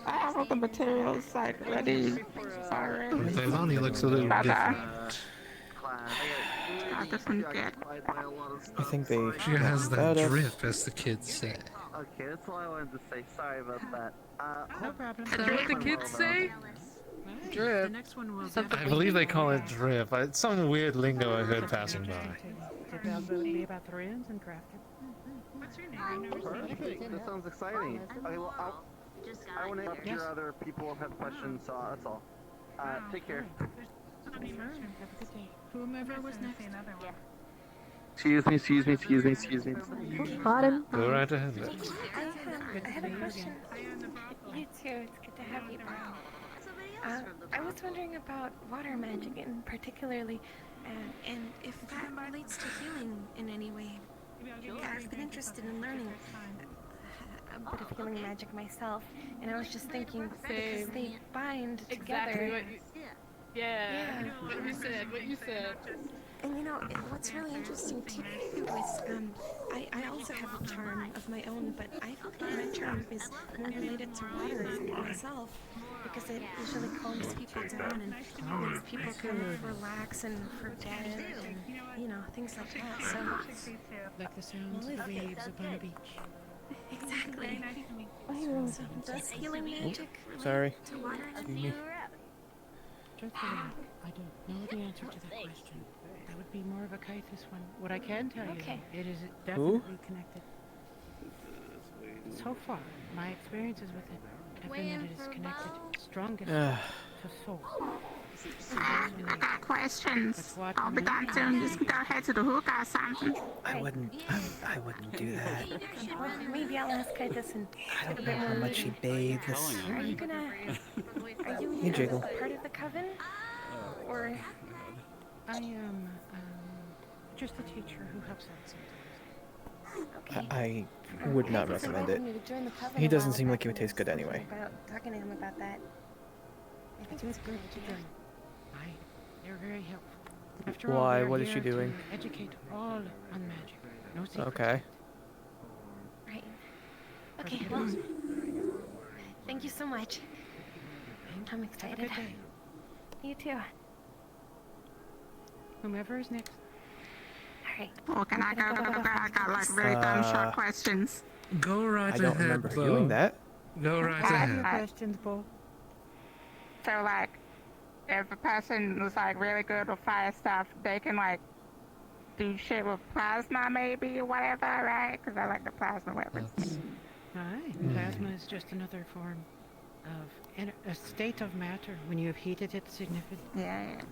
I have all the materials like ready. Sorry. Leilani looks a little different. I think they. She has that got us. drip, as the kids say. Okay, that's all I wanted to say. Sorry about that. No problem. Is that what the kids say? Drip. The next one will I believe they call it drip. It's some weird lingo I heard passing by. It'll be about the ruins and crafting. What's your name? I've never seen you. Perfect. That sounds exciting. Okay, well, I want to hear other people have questions, so that's all. Take care. Whomever was next. Another one. Excuse me. Pardon? Go right ahead. I have a question. You too. It's good to have you back. I was wondering about water magic, and particularly, and if that relates to healing in any way. I've been interested in learning a bit of healing magic myself, and I was just thinking because they bind together. Exactly what you. Yeah. What you said. And what's really interesting too is I also have a charm of my own, but I feel like my charm is more related to water myself because it usually calms people down and makes people kind of relax and forget and things like that. So Like the sounds of waves upon a beach. exactly. So does healing magic relate Sorry. to water? Excuse me. Truthfully, I don't know the answer to that question. That would be more of a Kythus one. What I can tell you, it is definitely connected. So far, my experiences with it have been that it is connected strongest to soul. I got questions. I'll be done soon. Just go ahead to the hookah or something. I wouldn't do that. Well, maybe I'll ask Kythus and I don't know how much he bathes. Are you You jiggle. part of the coven? Or I am just a teacher who helps out sometimes. I would not recommend it. He doesn't seem like he would taste good anyway. Talking to him about that. If it's good to join. They're very helpful. After Why? all, What is she doing? To educate all on magic. No secrets. Okay. Right. Okay, well, thank you so much. I'm excited. Have a good day. You too. Whomever is next. Alright. Well, can I go? I got like really dumb short questions. Go right I ahead, don't remember Bo. doing that. Go right I ahead. have questions, Bo. So like, if a person was like really good with fire stuff, they can like do shit with plasma maybe or whatever, right? Because I like the plasma weapons. Aye, plasma is just another form of a state of matter. When you have heated it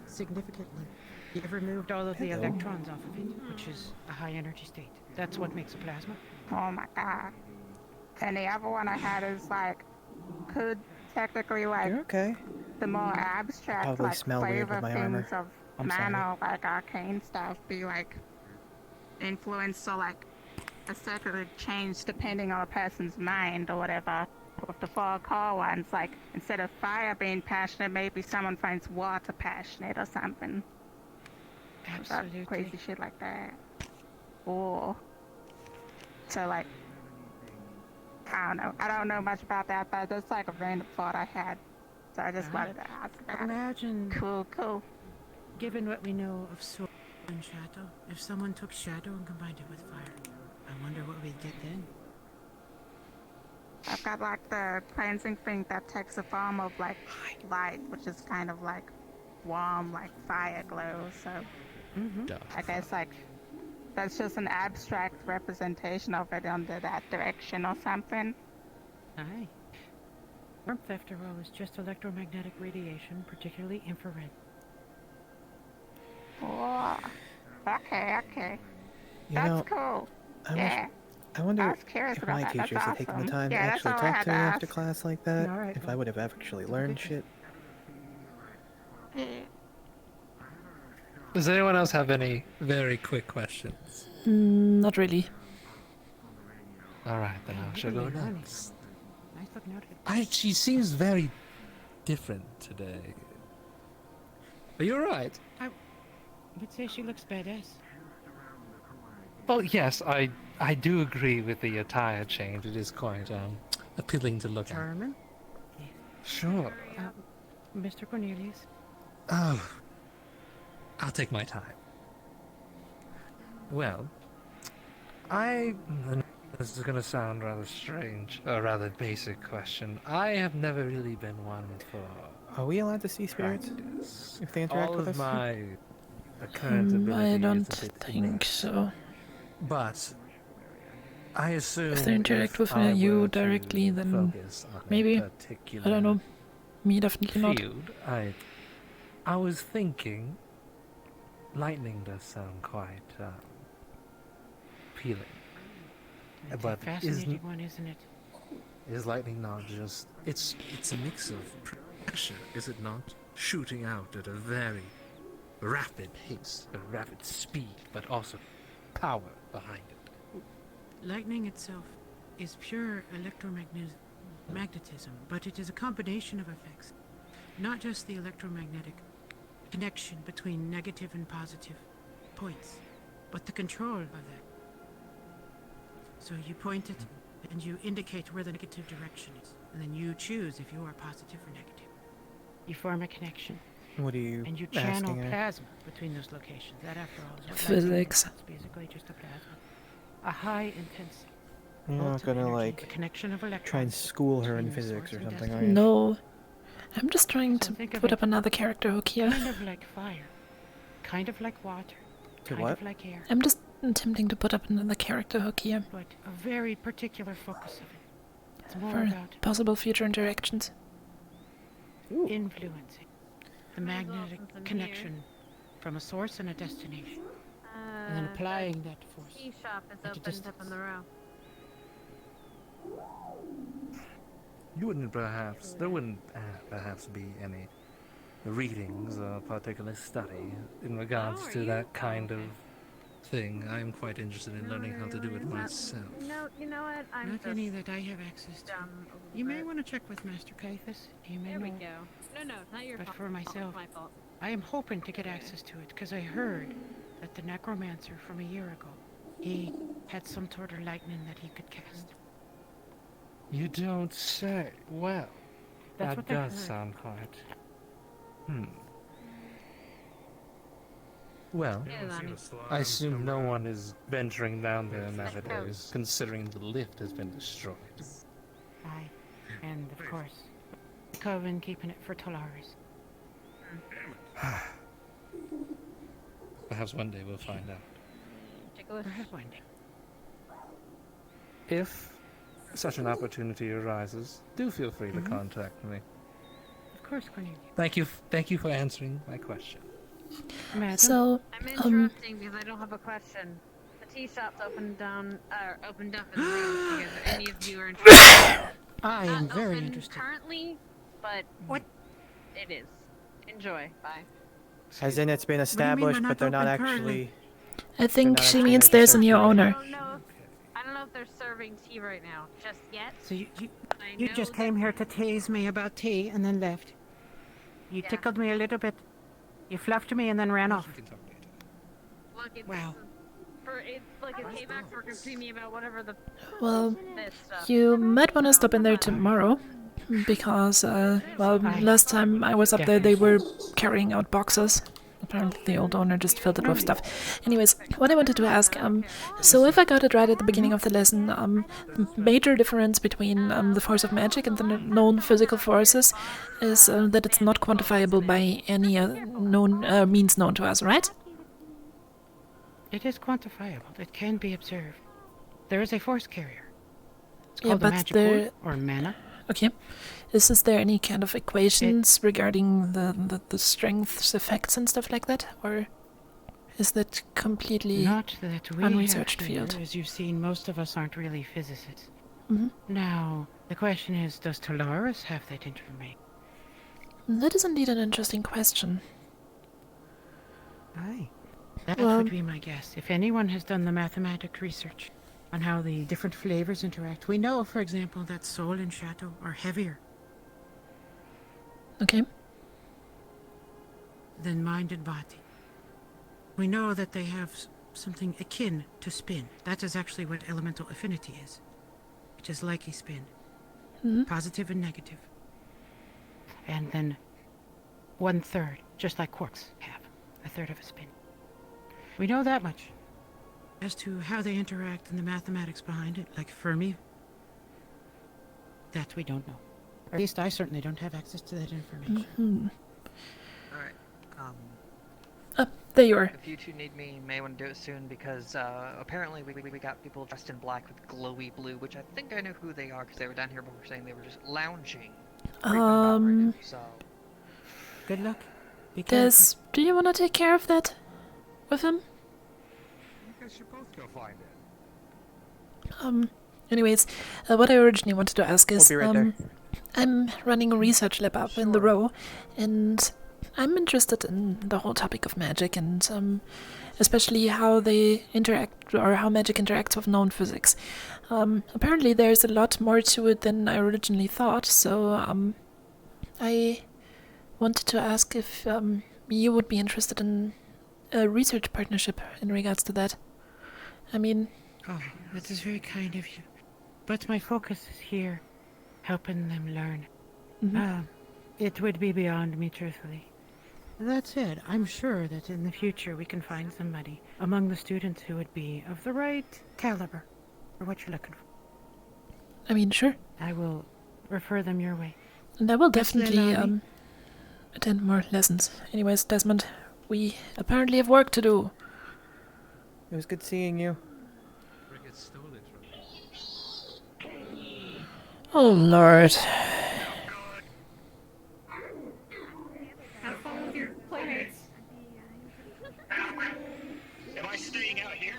significantly, you've removed all of the electrons off of it, which is a high energy state. That's what makes a plasma. Oh my god. And the other one I had is like, could technically like the more abstract Probably like smell weird with flavor my things armor. of I'm sorry. mana, like arcane stuff, be like influenced or like a circular change depending on a person's mind or whatever. With the four core ones, like instead of fire being passionate, maybe someone finds water passionate or something. Absolutely. Crazy shit like that. Or so like I don't know. I don't know much about that, but that's like a random thought I had. So I just wanted to ask about it. Imagine. Cool. Given what we know of soul and shadow, if someone took shadow and combined it with fire, I wonder what we'd get then. I've got like the cleansing thing that takes a form of like light, which is kind of like warm, like fire glow. So I guess like that's just an abstract representation of it under that direction or something. Aye. Warmth, after all, is just electromagnetic radiation, particularly infrared. Oh, okay. You That's know, cool. I Yeah. I wonder I was curious if about my that. teachers That's had taken the awesome. time to Yeah, that's actually all I talk had to to me after ask. class like that. All right, If I would have actually learned shit. Does anyone else have any very quick questions? Not really. Alright, then I shall go Really, honey. next. Nice looking outfit. She seems very different today. Are you alright? I would say she looks badass. Well, yes, I do agree with the attire change. It is quite appealing to look at. Charmin? Sure. Mr. Cornelius? Oh, I'll take my time. Well, this is going to sound rather strange, a rather basic question. I have never really been one for... Are we allowed to see spirits practice. if they interact All with of us? my current ability I don't is a bit think so. But I assume If they interact with I you were to directly, then focus on a maybe. particular I don't know. Me, definitely not. field, I was thinking lightning does sound quite appealing. It's But a fascinating one, isn't it? is lightning not just... It's a mix of pressure, is it not? Shooting out at a very rapid pace, a rapid speed, but also power behind it. Lightning itself is pure electromagnetism, but it is a combination of effects. Not just the electromagnetic connection between negative and positive points, but the control of that. So you point it, and you indicate where the negative direction is, and then you choose if you are positive or negative. You form a connection. What are you And you channel asking? plasma between those locations. That, after all, is what Physics. lightning is. It's basically just a plasma. A high intensity. You're not Ultimate gonna, energy, like, the connection of try and electrons school her in between the physics source or and something, are destiny. you? No. I'm just trying So to think of put it up another character hook here. Kind of like fire. Kind of like water. To Kind what? of like air. I'm just attempting to put up another character hook here. But a very particular focus of it. It's more For about possible future interactions. influencing the magnetic connection from a source and a destination. And then applying that force. Tea shop is at a opened distance. up in the row. You wouldn't perhaps... There wouldn't perhaps be any readings or particular study in regards to that kind of thing. I'm quite interested in learning how to do it myself. No, you know what? I'm Not just any that I have access to. dumb a You may little want to check with Master Caiaphas. He may There we know. go. No, not your But fault. for myself, My fault. I am hoping to get access to it because I heard that the necromancer from a year ago, he had some sort of lightning that he could cast. You don't say. Well, That's that what I does heard. sound quite... Well, I assume no one is venturing down there nowadays, considering the lift has been destroyed. Aye. And of course, the Coven keeping it for Talaris. Perhaps one day we'll find out. Perhaps one day. If such an opportunity arises, do feel free to contact me. Of course, Cornelia. Thank you for answering my question. Madam? So, I'm interrupting because I don't have a question. The tea shop's opened up in the room because any of you are interested. I am Not very open interested. currently, but what? It is. Enjoy. Bye. As in, it's been we're established, not but they're not open currently? actually. I think not she actually means there's a new circulating. owner. I don't know if they're serving tea right now just yet. So you I you know just that- came here to tease me about tea and then left. You Yeah. tickled me a little bit. You fluffed me and then ran off. Look, it's Wow. it's like a payback for confusing me about whatever the Well, this stuff. you might want to stop in there tomorrow. Because, well, last time I was up there, they were carrying out boxes. Apparently the old owner just filled it with stuff. Anyways, what I wanted to ask, so if I got it right at the beginning of the lesson, the major difference between the force of magic and the known physical forces is that it's not quantifiable by any means known to us, right? It is quantifiable. It can be observed. There is a force carrier. It's Yeah, called a but magic there... core, or mana. Okay. Is there any kind of equations regarding the strengths, effects, and stuff like that? Or is that completely Not that we unresearched have here. field? As you've seen, most of us aren't really physicists. Mm-hmm. Now, the question is, does Tolaris have that information? That is indeed an interesting question. Aye. That would be my guess. If anyone has done the mathematic research on how the different flavors interact, we know, for example, that soul and shadow are heavier. Okay. Than mind and body. We know that they have something akin to spin. That is actually what elemental affinity is. It is like a spin. Positive and negative. And then 1/3, just like quarks have. 1/3 of a spin. We know that much. As to how they interact and the mathematics behind it, like Fermi, that we don't know. Or at least I certainly don't have access to that information. Alright, there you are. If you two need me, you may want to do it soon because apparently we got people dressed in black with glowy blue, which I think I know who they are because they were down here before saying they were just lounging. So good luck. Do you want to take care of that with him? I guess you both go find it. Anyways, what I originally wanted to ask is, We'll be right there. I'm running a research lab up in the row, and I'm interested in the whole topic of magic and especially how they interact or how magic interacts with known physics. Apparently there's a lot more to it than I originally thought, so I wanted to ask if you would be interested in a research partnership in regards to that. I mean... Oh, that is very kind of you. But my focus is here, helping them learn. It would be beyond me, truthfully. That said, I'm sure that in the future we can find somebody among the students who would be of the right caliber for what you're looking for. I mean, sure. I will refer them your way. And I will definitely attend more lessons. Anyways, Desmond, we apparently have work to do. It was good seeing you. Oh, Lord. Have fun with your playmates. Am I staying out here?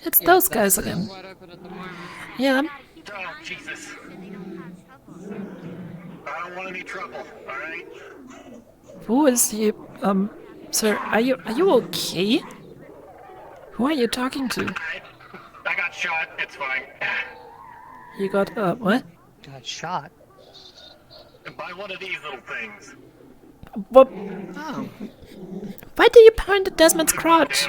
It's those guys again. Yeah. Oh, Jesus. I don't want any trouble, alright? Who is he? Sir, are you okay? Who are you talking to? I got shot, it's fine. You got, what? Got shot? By one of these little things. What? Oh. Why do you point at Desmond's crotch?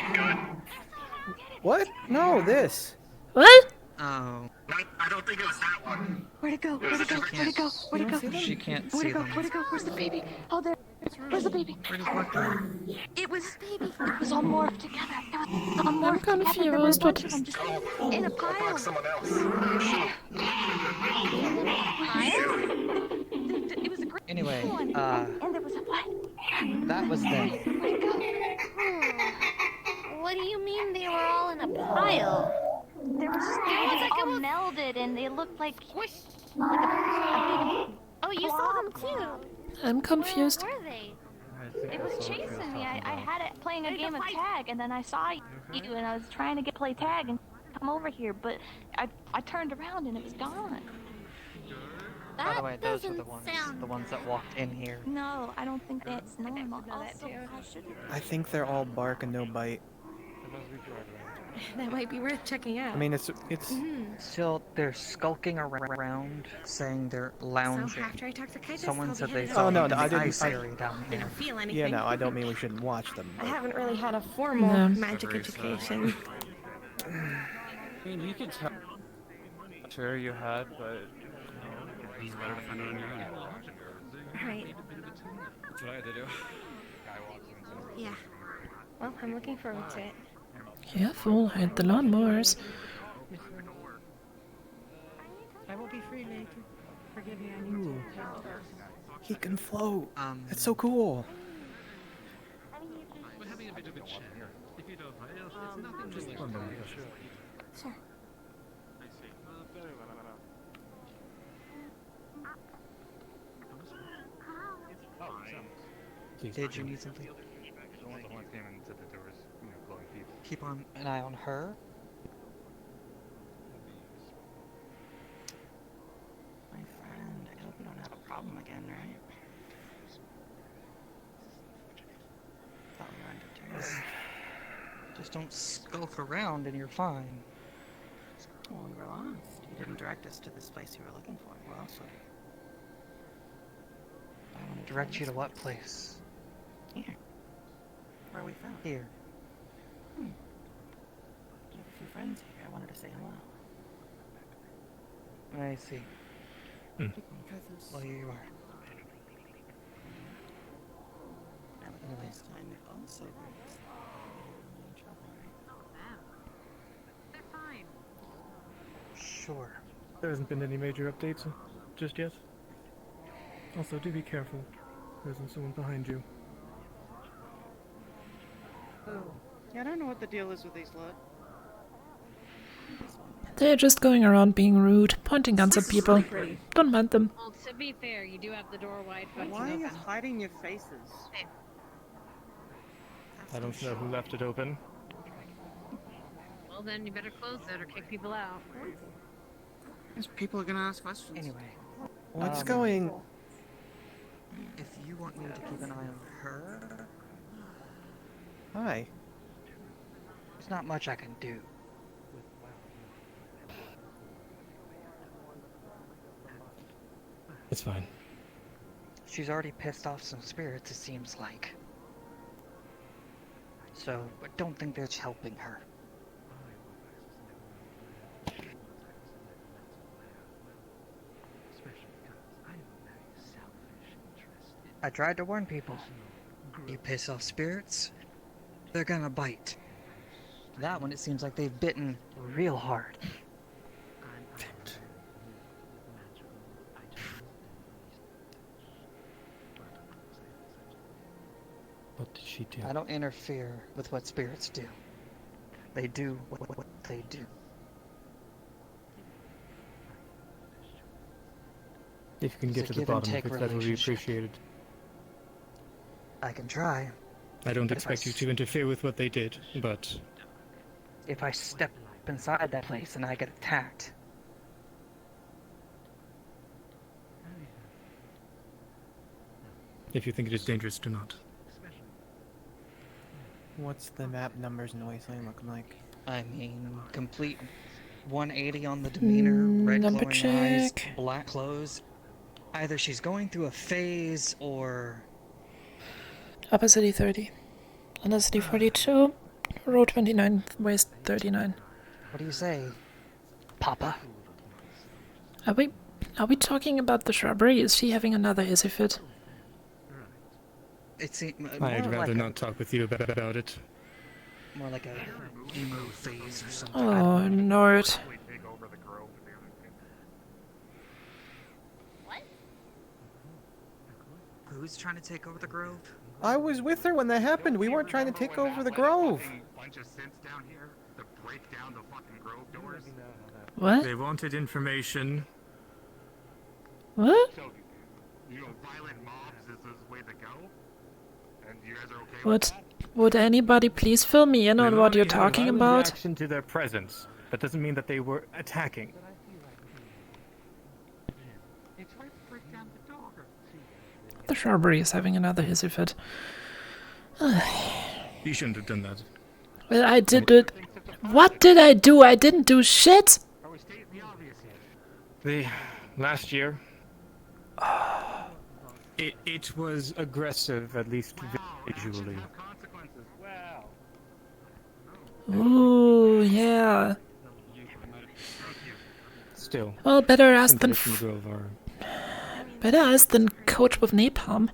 What? No, this. What? Oh. I don't think it was that one. Where'd it go? Where'd it go? Where'd it go? Where'd it go? She can't Where'd see it go? them. Where'd it go? Where's the baby? Oh, there. Where's the baby? It was baby. It was all morphed together. It was all morphed together. There were a bunch of them just in a pile. Someone else. It was a great Anyway, one. And there was a what? that was them. Where'd it go? What do you mean they were all in a pile? They were just all melded, and they looked like a big. Oh, you saw them too. I'm confused. Where were they? It was chasing me. I had it playing a game of tag, and then I saw you, and I was trying to play tag and come over here, but I turned around and it was gone. By the way, those are the ones that walked in here. No, I don't think that's normal. Also, I think they're all bark and no bite. That might be worth checking out. I mean, it's Still, they're skulking around, saying they're lounging. So after I talk to Kaitis, Someone I'll said be they headed saw Oh no, them no, in I the didn't. ice area down here. Didn't feel anything. Yeah, no, I don't mean we shouldn't watch them. I But... haven't really had a formal No. magic education. I mean, you can tell. Sure, you had, but it's better to find out on your own. Right. what I had to do. Yeah. Well, I'm looking forward to it. Careful, hide the lawnmowers. I will be free later. Forgive me, I need to. He can float. That's so cool. We're having a bit of a chat. If you don't mind, it's nothing Just really 1 moment. Sure. I see. Very well. Did you need something? Someone came and said that there was, glowing people. Keep an eye on her. My friend, I hope you don't have a problem again, right? Thought we were entertained. Just don't skulk around and you're fine. Well, we were lost. You didn't direct us to this place you were looking for. Where else would we? I want to Direct you to what place? Here. Where we found. Here. I have a few friends here. I wanted to say hello. I see. Well, here you are. Now we can waste time if also in trouble, right? They're fine. Sure. There hasn't been any major updates just yet. Also, do be careful. There isn't someone behind you. Yeah, I don't know what the deal is with these lot. They're just going around being rude, pointing guns at people. Don't mind them. Well, to be fair, you do have the door wide fucking Why are you open. hiding your faces? I don't know who left it open. Well, then you better close it or kick people out. Because people are gonna ask questions. Anyway. What's going? If you want me to keep an eye on her, Hi. there's not much I can do. It's fine. She's already pissed off some spirits, it seems like. So, I don't think that's helping her. I tried to warn people. You piss off spirits, they're gonna bite. That one, it seems like they've bitten real hard. What did she do? I don't interfere with what spirits do. They do what they do. If you can It's get a to the give and bottom of take it, that would be relationship. appreciated. I can try. I don't But if I expect you to interfere with what they did, but If I step inside that place and I get attacked, if you think it is dangerous, do not. What's the map numbers in Wasteland looking like? I mean, complete 180 on the demeanor, red number glowing eyes, check. black clothes. Either she's going through a phase or... Upper City 30. Under City 42. Road 29, West 39. What do you say, Papa? Are we talking about the shrubbery? Is she having another hissy fit? It's I'd more rather like not talk with you about it. more like a emo phase or something. Oh, Nord. Who's trying to take over the grove? I was with her when that happened. We weren't trying to take over the grove. Bunch of synths down here to break down the fucking grove doors. What? They wanted information. What? So, violent mobs is the way to go? And you guys are okay with Would that? would anybody please fill me in on what you're talking about? Reaction to their presence. That doesn't mean that they were attacking. They tried to break down the door. The shrubbery is having another hissy fit. You shouldn't have done that. Well, I did it. What did I do? I didn't do shit. Are we stating the obvious here? The last year, it was aggressive, at least visually. Consequences. Well. Ooh, yeah. Still. Well, better ask than Grove are... better ask than coach with napalm.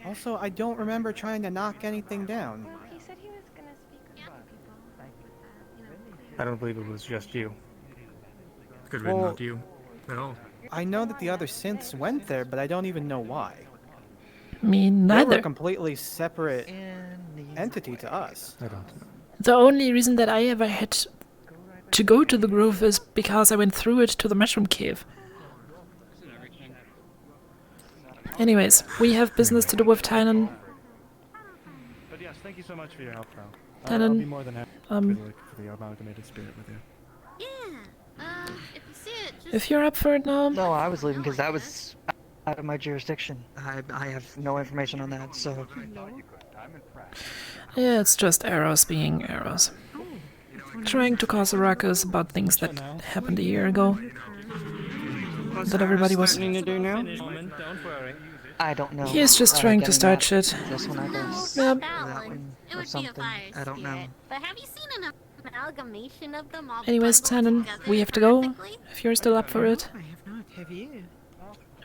Also, I don't remember trying to knock anything down. Well, he said he was gonna speak with people. I don't believe it was just you. Could have been Well, not you at all. I know that the other synths went there, but I don't even know why. Me They were neither. a completely separate entity to us. I don't know. The only reason that I ever had to go to the grove is because I went through it to the mushroom cave. Anyways, we have business to do with Tynan. But yes, thank you so much for your help, pal. I'll Tynan, be more than happy to look for the amalgamated spirit with you. If you see it, just... If you're up for it now. No, I was leaving because that was out of my jurisdiction. I have no information on that, so... Yeah, it's just arrows being arrows. Trying to cause a ruckus about things that happened a year ago. That everybody was... to do now? I don't know. He is just trying to getting start that- shit. This one, I guess. Yep. That one It or would be a something. fire I don't know. spirit. But have you seen an amalgamation of them all Anyways, bundled Tynan, together we have to go. perfectly? If you're still up for it. I have not. Have you?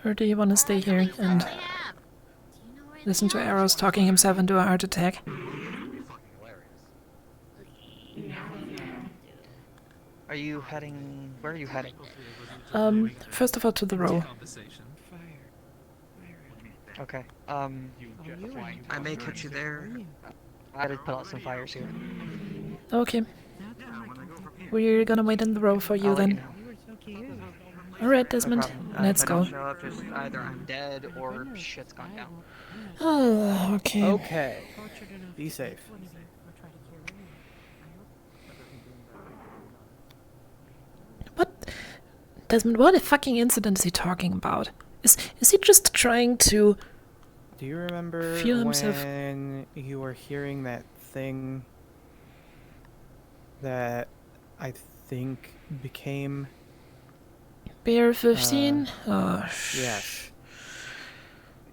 Or do you want to stay here and listen to Arrows talking himself into a heart attack? Are you heading... Where are you heading? First of all to the row. Okay. I may catch you there. I did put out some fires here. Okay. We're gonna wait in the row for you I'll let then. Alright, Desmond, let's if I go. don't show up, just either I'm dead or shit's gone down. Oh, okay. Okay. Be safe. What? Desmond, what fucking incident is he talking about? Is he just trying to... Do you remember feel himself... when you were hearing that thing that I think became... Bear 15? Oh, yes.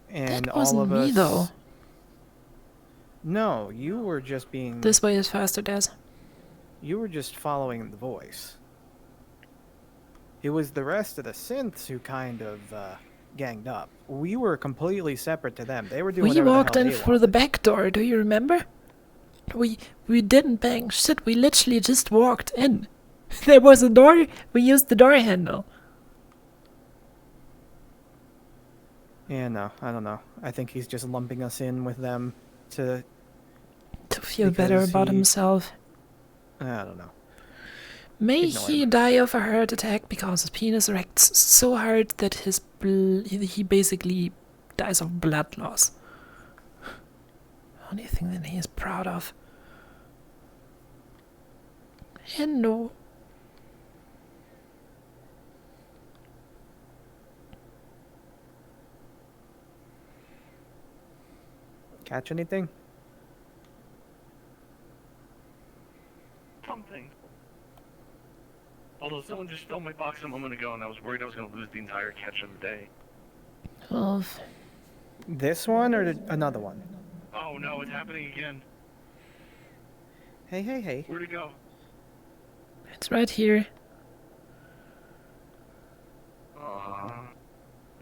And that all wasn't of me, us... though. No, you were just being... This way is faster, Des. You were just following the voice. It was the rest of the synths who kind of ganged up. We were completely separate to them. They were doing We whatever walked the hell in they through the back door, do you remember? We didn't bang shit, we literally just walked in. There was a door, we used the door handle. Yeah, no, I don't know. I think he's just lumping us in with them to feel better because about he- himself. I don't know. May Ignore he die of a heart attack because his penis erects so hard that he basically dies of blood loss. Only thing that he is proud of. And no. Catch anything? Something. Although someone just stole my box a moment ago and I was worried I was going to lose the entire catch of the day. Well, This one or another one? Oh no, it's happening again. Hey, hey, hey. Where'd it go? it's right here.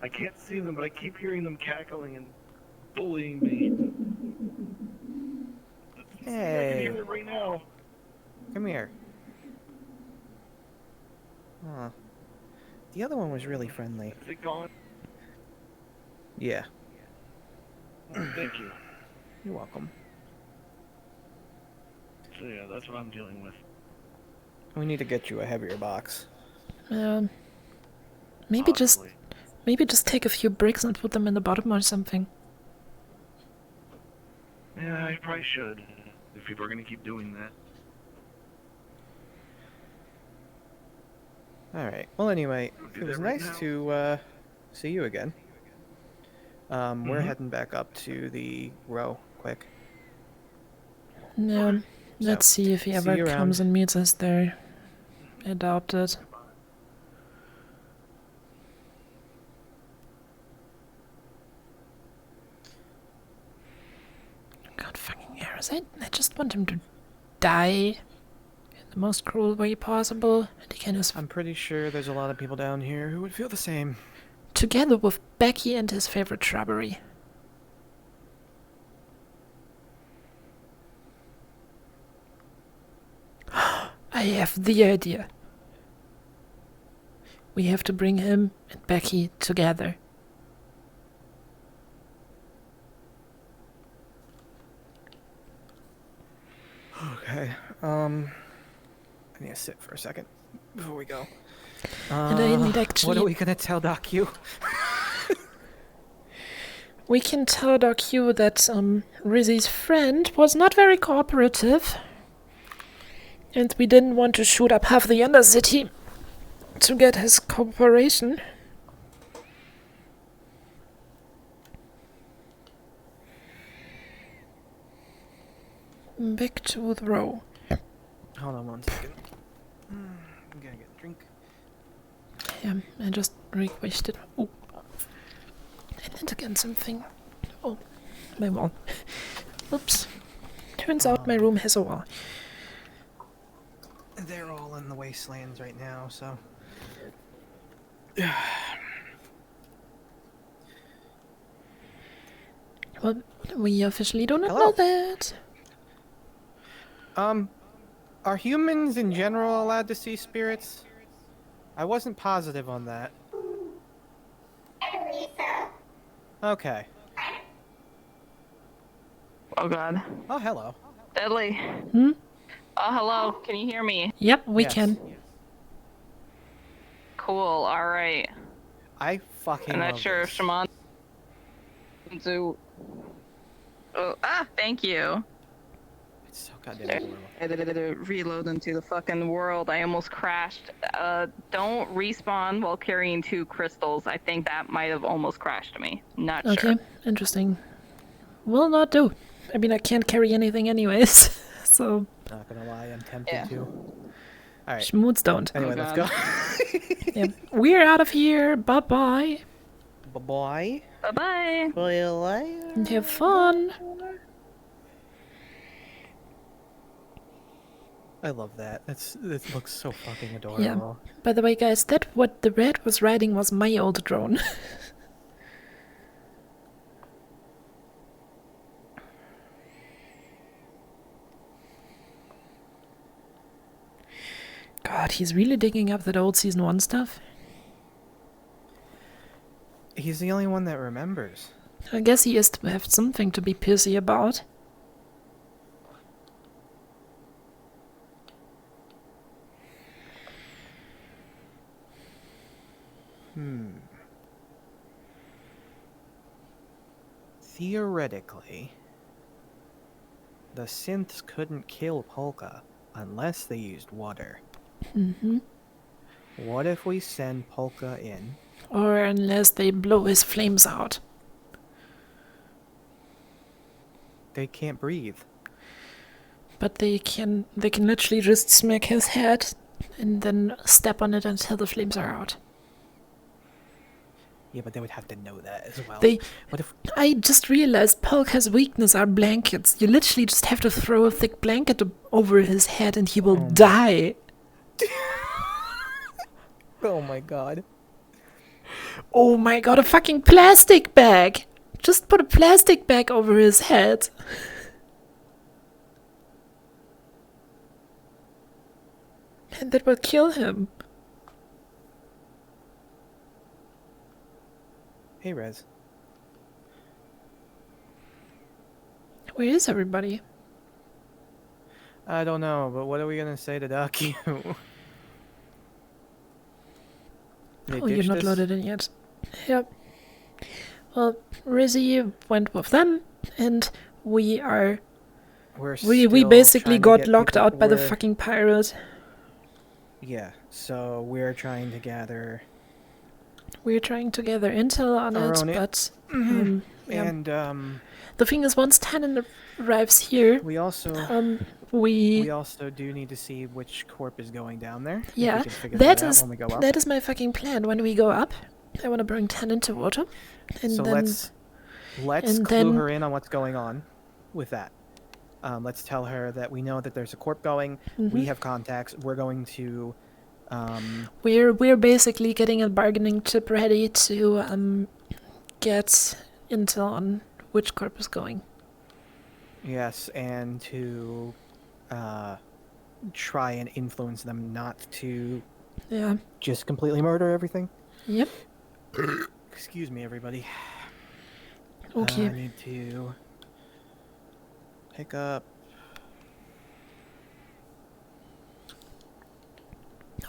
I can't see them, but I keep hearing them cackling and bullying me. I can Hey. hear it right now. Come here. Huh. The other one was really friendly. Is it gone? Yeah. Thank you. You're welcome. So yeah, that's what I'm dealing with. We need to get you a heavier box. Maybe just take a few bricks and put them in the bottom or something. Yeah, I probably should. If people are gonna keep doing that. Alright. Well, anyway, Do it was that right nice now. to see you again. We're Mhm. heading back up to the row quick. No, let's see if he see ever you around. comes and meets us there. I doubt it. God fucking arrows. I just want him to die in the most cruel way possible. And he can just I'm pretty sure there's a lot of people down here who would feel the same. together with Becky and his favorite shrubbery. I have the idea. We have to bring him and Becky together. Okay. I need to sit for a second before we go. And I need actually... What are we gonna tell Doc Q? We can tell Doc Q that Rizzy's friend was not very cooperative. And we didn't want to shoot up half the Undercity to get his cooperation. Back to the row. Hold on 1 second. I'm gonna get a drink. Yeah, I just requested. Oh. I did again something. Oh, my wall. Oops. Turns out my room has a wall. They're all in the wastelands right now, so... Well, we officially do not know that. Are humans in general allowed to see spirits? I wasn't positive on that. Okay. Oh god. Oh, hello. Deadly. Hmm? Oh, hello. Can you hear me? Yep, we can. Cool, alright. I fucking I'm not love sure this. if Shaman... thank you. It's so goddamn adorable. Reload into the fucking world. I almost crashed. Don't respawn while carrying 2 crystals. I think that might have almost crashed me. Not sure. Okay, interesting. Will not do. I mean, I can't carry anything anyways, so... Not gonna lie, I'm tempted to. Alright. Schmoots don't. Anyway, let's go. Yep. We're out of here. Bye-bye. Bye-bye. Bye-bye. And have fun. I love that. This looks so fucking adorable. Yeah. By the way, guys, that what the red was riding was my old drone. God, he's really digging up that old Season 1 stuff. He's the only one that remembers. I guess he has to have something to be pissy about. Theoretically, the synths couldn't kill Polka unless they used water. Mm-hmm. What if we send Polka in? Or unless they blow his flames out. They can't breathe. But they can literally just smack his head and then step on it until the flames are out. Yeah, but they would have to know that as well. What if... I just realized Polka's weakness are blankets. You literally just have to throw a thick blanket over his head and he will die. Oh my god. Oh my god, a fucking plastic bag! Just put a plastic bag over his head. And that will kill him. Hey, Rez. Where is everybody? I don't know, but what are we gonna say to Doc Q? Oh, you're not loaded in yet. Yep. Well, Rizzy went with them, and we are... We basically got locked out by the fucking pirate. Yeah, so we're trying to gather... We're trying to gather intel on it, but... yeah. And, the thing is, once Tannen arrives here... We also... we also do need to see which corp is going down there. Yeah, that is my fucking plan. When we go up, I want to bring Tannen to water. And so then, let's clue her in on what's going on with that. Let's tell her that we know that there's a corp going. We have contacts. We're going to... We're basically getting a bargaining chip ready to get intel on which corp is going. Yes, and to try and influence them not to Yeah. just completely murder everything. Yep. Excuse me, everybody. Okay. I need to pick up.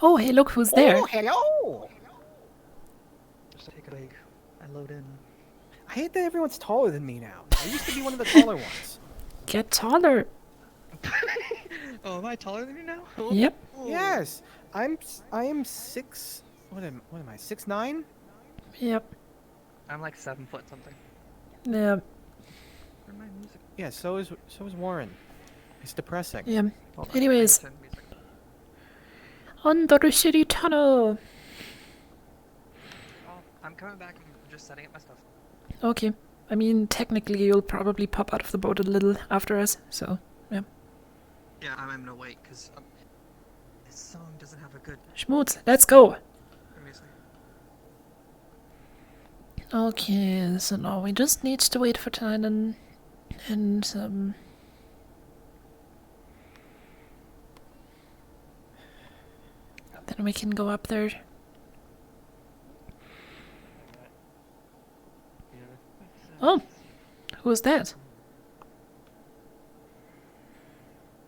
Oh, hey, look who's there. Oh, hello! Just take a load in. I hate that everyone's taller than me now. I used to be one of the taller ones. Get taller. Oh, am I taller than you now? Yep. Yes, I am 6. What am I? 6'9"? Yep. I'm like 7 foot something. Yeah. Yeah, so is Warren. It's depressing. Yeah. Hold on, Anyways. I need to turn the music Under the city tunnel. Oh, I'm coming back. I'm just setting up my stuff. Okay. I mean, technically, you'll probably pop out of the boat a little after us, so, yeah. Yeah, I'm gonna wait because this song doesn't have a good Schmutz, let's go! music. Okay, so now we just need to wait for Tynan and, then we can go up there. Oh! Who's that?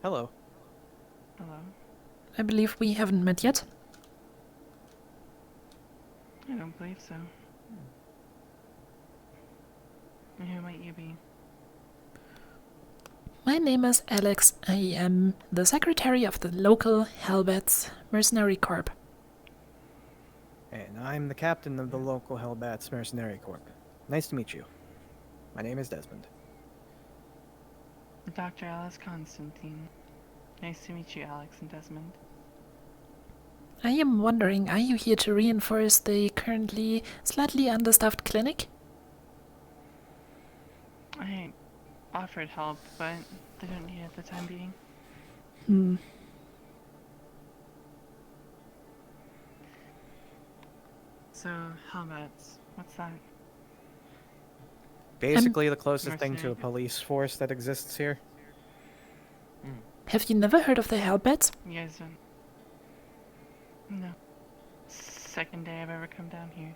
Hello. Hello. I believe we haven't met yet. I don't believe so. And who might you be? My name is Alex. I am the secretary of the local Hellbats Mercenary Corp. And I'm the captain of the local Hellbats Mercenary Corp. Nice to meet you. My name is Desmond. Dr. Alice Constantine. Nice to meet you, Alex and Desmond. I am wondering, are you here to reinforce the currently slightly understaffed clinic? I offered help, but they don't need it at the time being. Hmm. So, Hellbats, what's that? Basically the closest thing to mercenary. a police force that exists here. Have you never heard of the Hellbats? You guys don't... No. Second day I've ever come down here.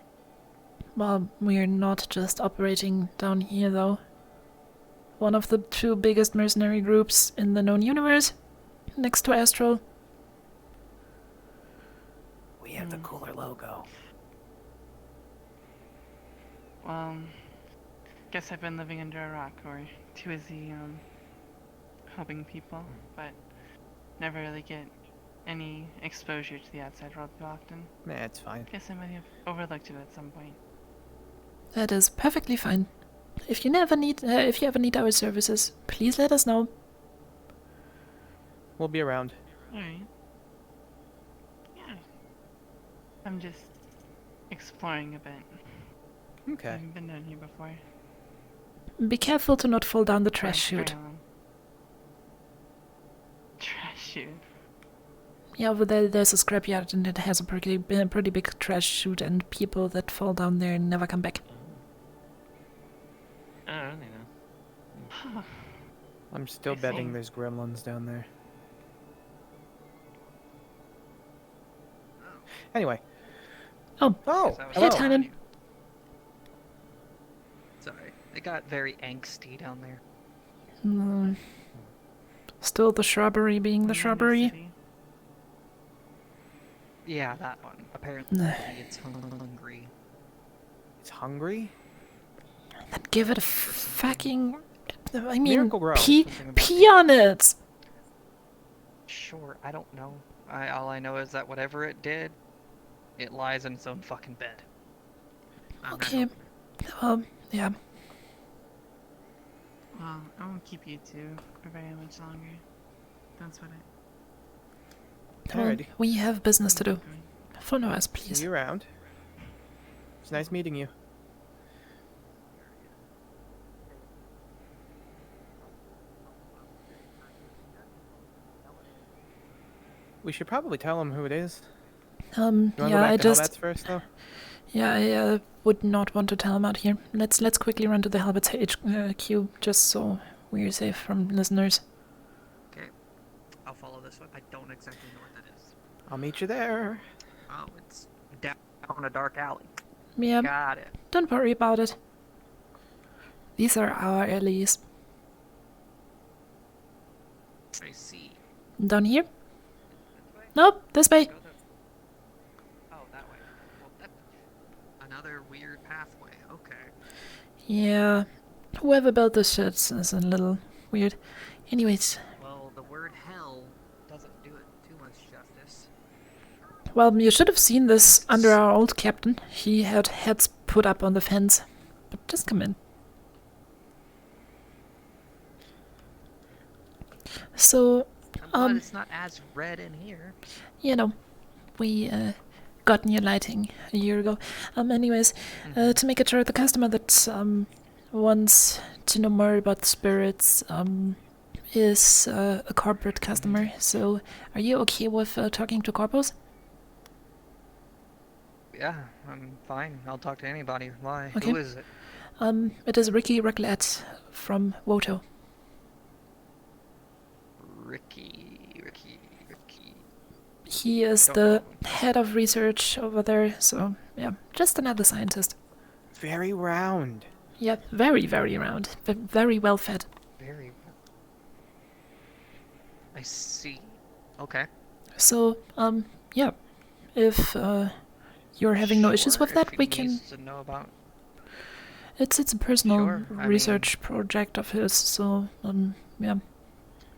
Well, we're not just operating down here, though. One of the 2 biggest mercenary groups in the known universe, next to Astral. We have the cooler logo. Well, guess I've been living under a rock, or too busy, helping people, but never really get any exposure to the outside world too often. Nah, it's fine. Guess I might have overlooked it at some point. That is perfectly fine. If you ever need our services, please let us know. We'll be around. Alright. Yeah. I'm just exploring a bit. Okay. I haven't been down here before. Be careful to not fall down the trash Very chute. long. Trash chute. Yeah, over there's a scrapyard and it has a pretty big trash chute, and people that fall down there never come back. I don't know. I'm still betting there's gremlins down there. Anyway. Oh. Oh, Yes, I was hey, just Tynan. you. Sorry, it got very angsty down there. Mm. Still the shrubbery being the shrubbery. Yeah, that one. Apparently, it's hungry. It's hungry? Then give it a fucking... I mean, Miracle Grow. pee on it! Sure, I don't know. All I know is that whatever it did, it lies in its own fucking bed. Okay. Yeah. Well, I won't keep you two for very much longer. Don't sweat it. Well, Alrighty. we have business to do. Follow us, please. See you around. It's nice meeting you. We should probably tell him who it is. You wanna go Yeah, back I to just... Hellbats first, though? Yeah, I would not want to tell him out here. Let's quickly run to the Hellbats HQ, just so we're safe from listeners. Okay, I'll follow this with. I don't exactly know what that is. I'll meet you there. Oh, it's down a dark alley. Yeah, Got it. don't worry about it. These are our alleys. I see. Down here? Nope, this way. Oh, that way. Well, that's another weird pathway. Okay. Yeah, whoever built this shit is a little weird. Anyways, Well, the word hell doesn't do it too much justice. well, you should have seen this under our old captain. He had heads put up on the fence. But just come in. So, I'm glad it's not as red in here. you know, we got new lighting a year ago. Anyways, to make it sure, the customer that wants to know more about spirits is a corporate customer. So, are you okay with talking to corpos? Yeah, I'm fine. I'll talk to anybody. Why? Okay. Who is it? It is Ricky Raclette from Woto. Ricky. He is the head of research over there, so yeah, just another scientist. Very round. Yep, very, very round. Very well fed. Very. I see. Okay. So, yeah, if you're having no issues with that, we can... To know about... It's a personal Sure, research project of his, so, yeah.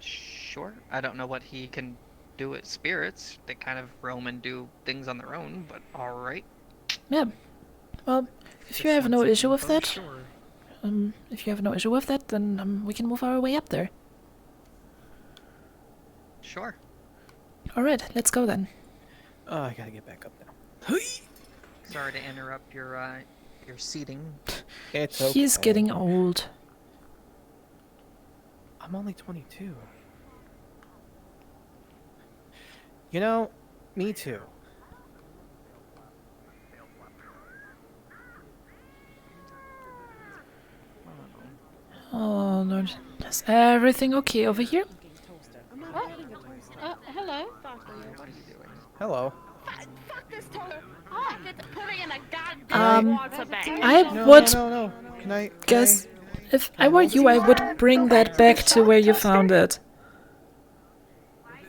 Sure. I don't know what he can do with spirits. They kind of roam and do things on their own, but alright. Yeah. Well, if you have no issue with that, sure. if you have no issue with that, then we can move our way up there. Sure. Alright, let's go then. Oh, I gotta get back up now. Sorry to interrupt your seating. It's okay. He's getting old. I'm only 22. You know, me too. Oh Lord, is everything okay over here? Hello. Hello. I would No. Can I guess if I were you, I would bring that back to where you found it.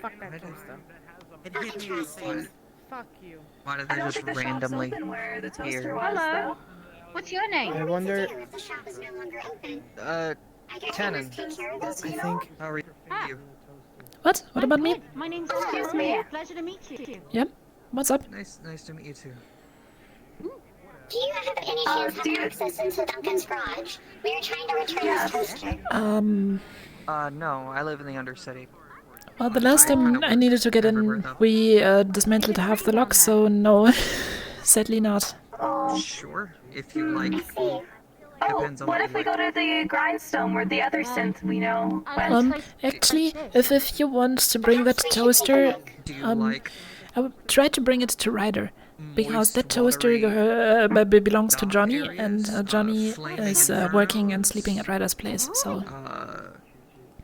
Fuck that toaster. It hit me in the face. Fuck you. Why did they just randomly here? Hello. What's your name? I wonder. Tannen. I think. How are you? What? What about me? My name's Excuse me. Pleasure to meet you. Yep. What's up? Nice to meet you too. Do you have any chance to have access into Duncan's garage? We are trying to return this toaster. No, I live in the Undercity. Well, the last time I needed to get in, we dismantled half the lock, so no, sadly not. Sure, if you like. Depends on What if we go to the grindstone where the other synth we know went? Actually, if you want to bring that toaster, I would try to bring it to Ryder, because that toaster belongs to Johnny, and Johnny is working and sleeping at Ryder's place, so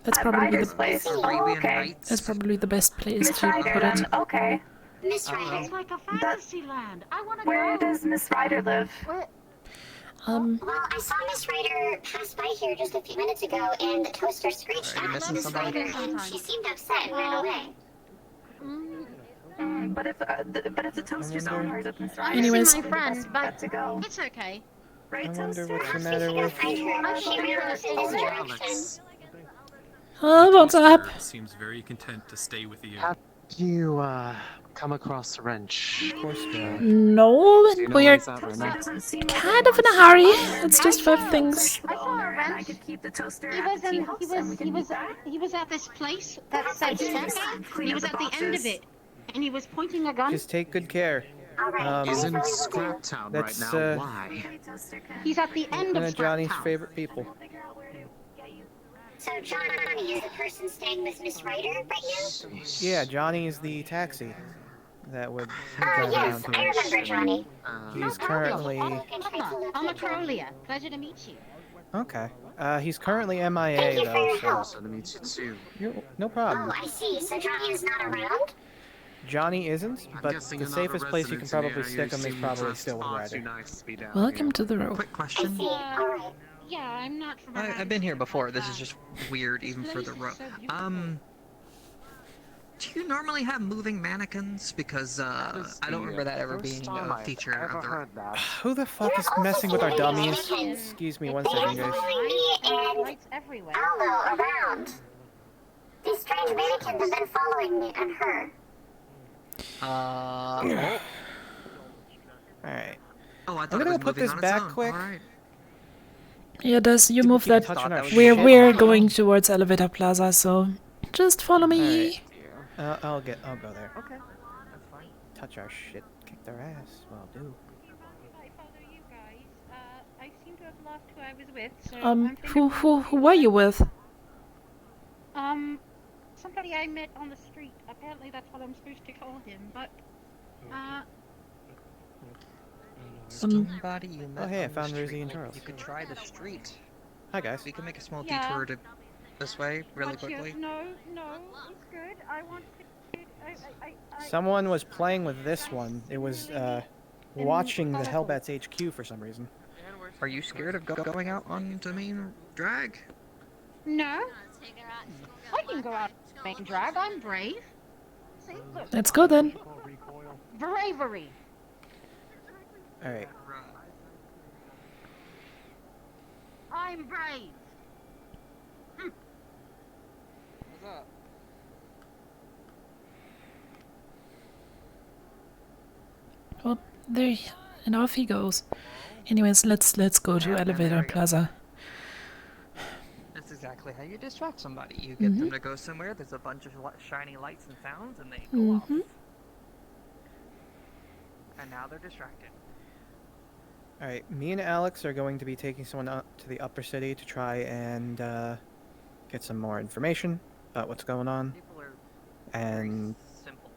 that's probably that's probably the best place to put it. Okay. Miss Ryder. It's like a fantasy land. I want to go. Where does Miss Ryder live? Well, I saw Miss Ryder pass by here just a few minutes ago, and the toaster screeched out at Miss Ryder, and she seemed upset and ran away. But if the toaster's owners of Miss Ryder, anyways, my friend, but it's okay. Right, I wonder toaster? what's the matter with. She ran in this direction. what's up? Seems very content to stay with you. Have you come across the wrench? Of course not. No, Do you know we're where he's at right now? kind of in a hurry. It's just 5 things. I saw a wrench. I could keep the toaster He at was the tea in, house, he and we was can he meet was there. he was at this place that said Stefan. He was at the end of it, and he was pointing a gun. Just take good care. He's in Scrap Town right That's, now. Why? He's at the end one of of Scrap Johnny's Town. favorite people. So Johnny is the person staying with Miss Ryder right now? Yeah, Johnny is the taxi that would drive Yes, around I here. remember Johnny. He's currently... I'm a Crowley. Pleasure to meet you. Okay. He's currently MIA Thank you for though, your so... help. So to meet you too. No problem. Oh, I see. So Johnny is not around? Johnny isn't, I'm but guessing the another safest place you can resident in the probably area stick him is seemed probably dressed still with far too Ryder. nice to be down Welcome here. to the row. Quick I question. see. Alright. Yeah, I'm not sure. I've been here before. This is just weird, even for the row. Do you normally have moving mannequins? Because I don't remember that ever being a feature of the row. Who the fuck is messing with our dummies? Excuse me one second, guys. Lights everywhere. Allo around. These strange mannequins have been following me and her. Alright. Oh, I I'm thought it gonna was put moving this on its back own. quick. Alright. Yeah, Des, you move keep that. touching our We're shit. going towards Elevator Plaza, so just follow me. I'll go there. Okay, that's fine. Touch our shit, kick their ass. Well, do. I follow you guys. I seem to have lost who I was with, so I'm Who are you with? Somebody I met on the street. Apparently that's what I'm supposed to call him, but Somebody you met. Oh hey, I on the found street. Rosie and Charles. You could try the street. Hi guys. We can make a small Yeah. detour to this way really What's yours? quickly. No, it's good. I want to. Someone was playing with this one. It was watching the Hellbats HQ for some reason. Are you scared of going out on the main drag? No. I can go out and make drag. I'm brave. See, look. Let's go then. Bravery. Alright. I'm brave. What's up? Well, there and off he goes. Anyways, let's go to Elevator Plaza. That's exactly how you distract somebody. You get them to go somewhere, there's a bunch of shiny lights and sounds, and they go off. And now they're distracted. Alright, me and Alex are going to be taking someone up to the upper city to try and get some more information about what's going on. People are And simple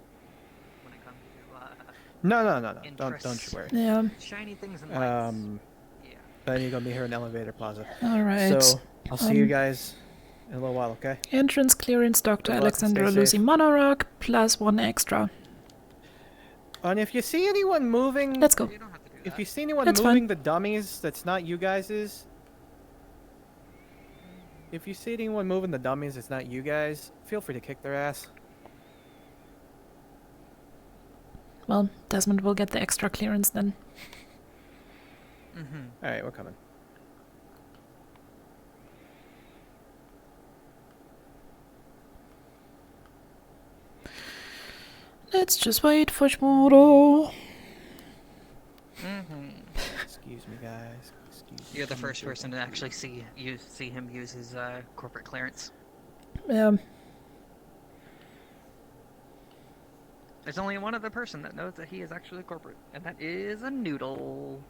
when it comes to no. Don't you worry. Yeah. Shiny things and lights. Then you're gonna be here in Elevator Plaza. Alright. So I'll see you guys in a little while, okay? Entrance clearance, Dr. Good luck and Alexandra stay Lucy safe. Monorock, plus 1 extra. And if you see anyone moving, let's go. If you see anyone That's moving fine. the dummies, that's not you guys'. If you see anyone moving the dummies, it's not you guys. Feel free to kick their ass. Well, Desmond will get the extra clearance then. All right, we're coming. Let's just wait for Shmuro. Excuse me, guys. Excuse me. You're the first person to actually see him use his corporate clearance. Yeah. There's only one other person that knows that he is actually corporate, and that is a noodle.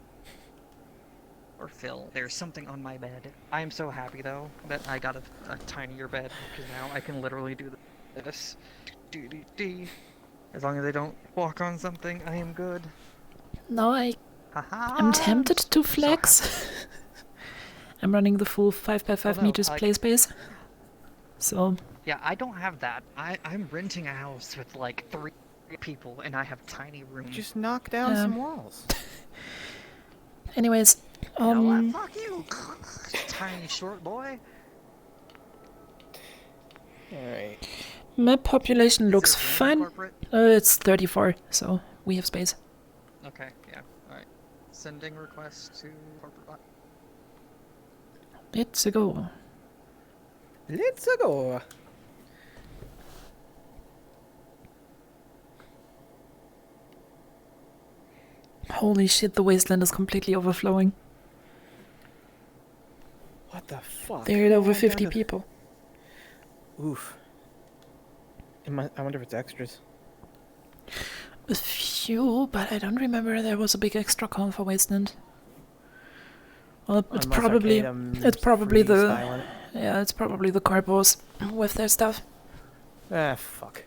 Or Phil. There's something on my bed. I am so happy though that I got a tinier bed because now I can literally do this. As long as I don't walk on something, I am good. Now I'm tempted to flex. I'm running the full 5x5 meters play space. So Yeah, I don't have that. I'm renting a house with like 3 people, and I have tiny rooms. Just knock down some walls. anyways, Fuck you, tiny short boy. Alright. my population looks fine. It's 34, so we have space. Okay, yeah, alright. Sending request to corporate. Let's go. Let's go. Holy shit, the wasteland is completely overflowing. What the fuck? There are over Oh, 50 God. people. Oof. I wonder if it's extras. A few, but I don't remember there was a big extra con for wasteland. Well, it's Unless probably Arcadum's the freestyling it. it's probably the corpos with their stuff. Ah, fuck.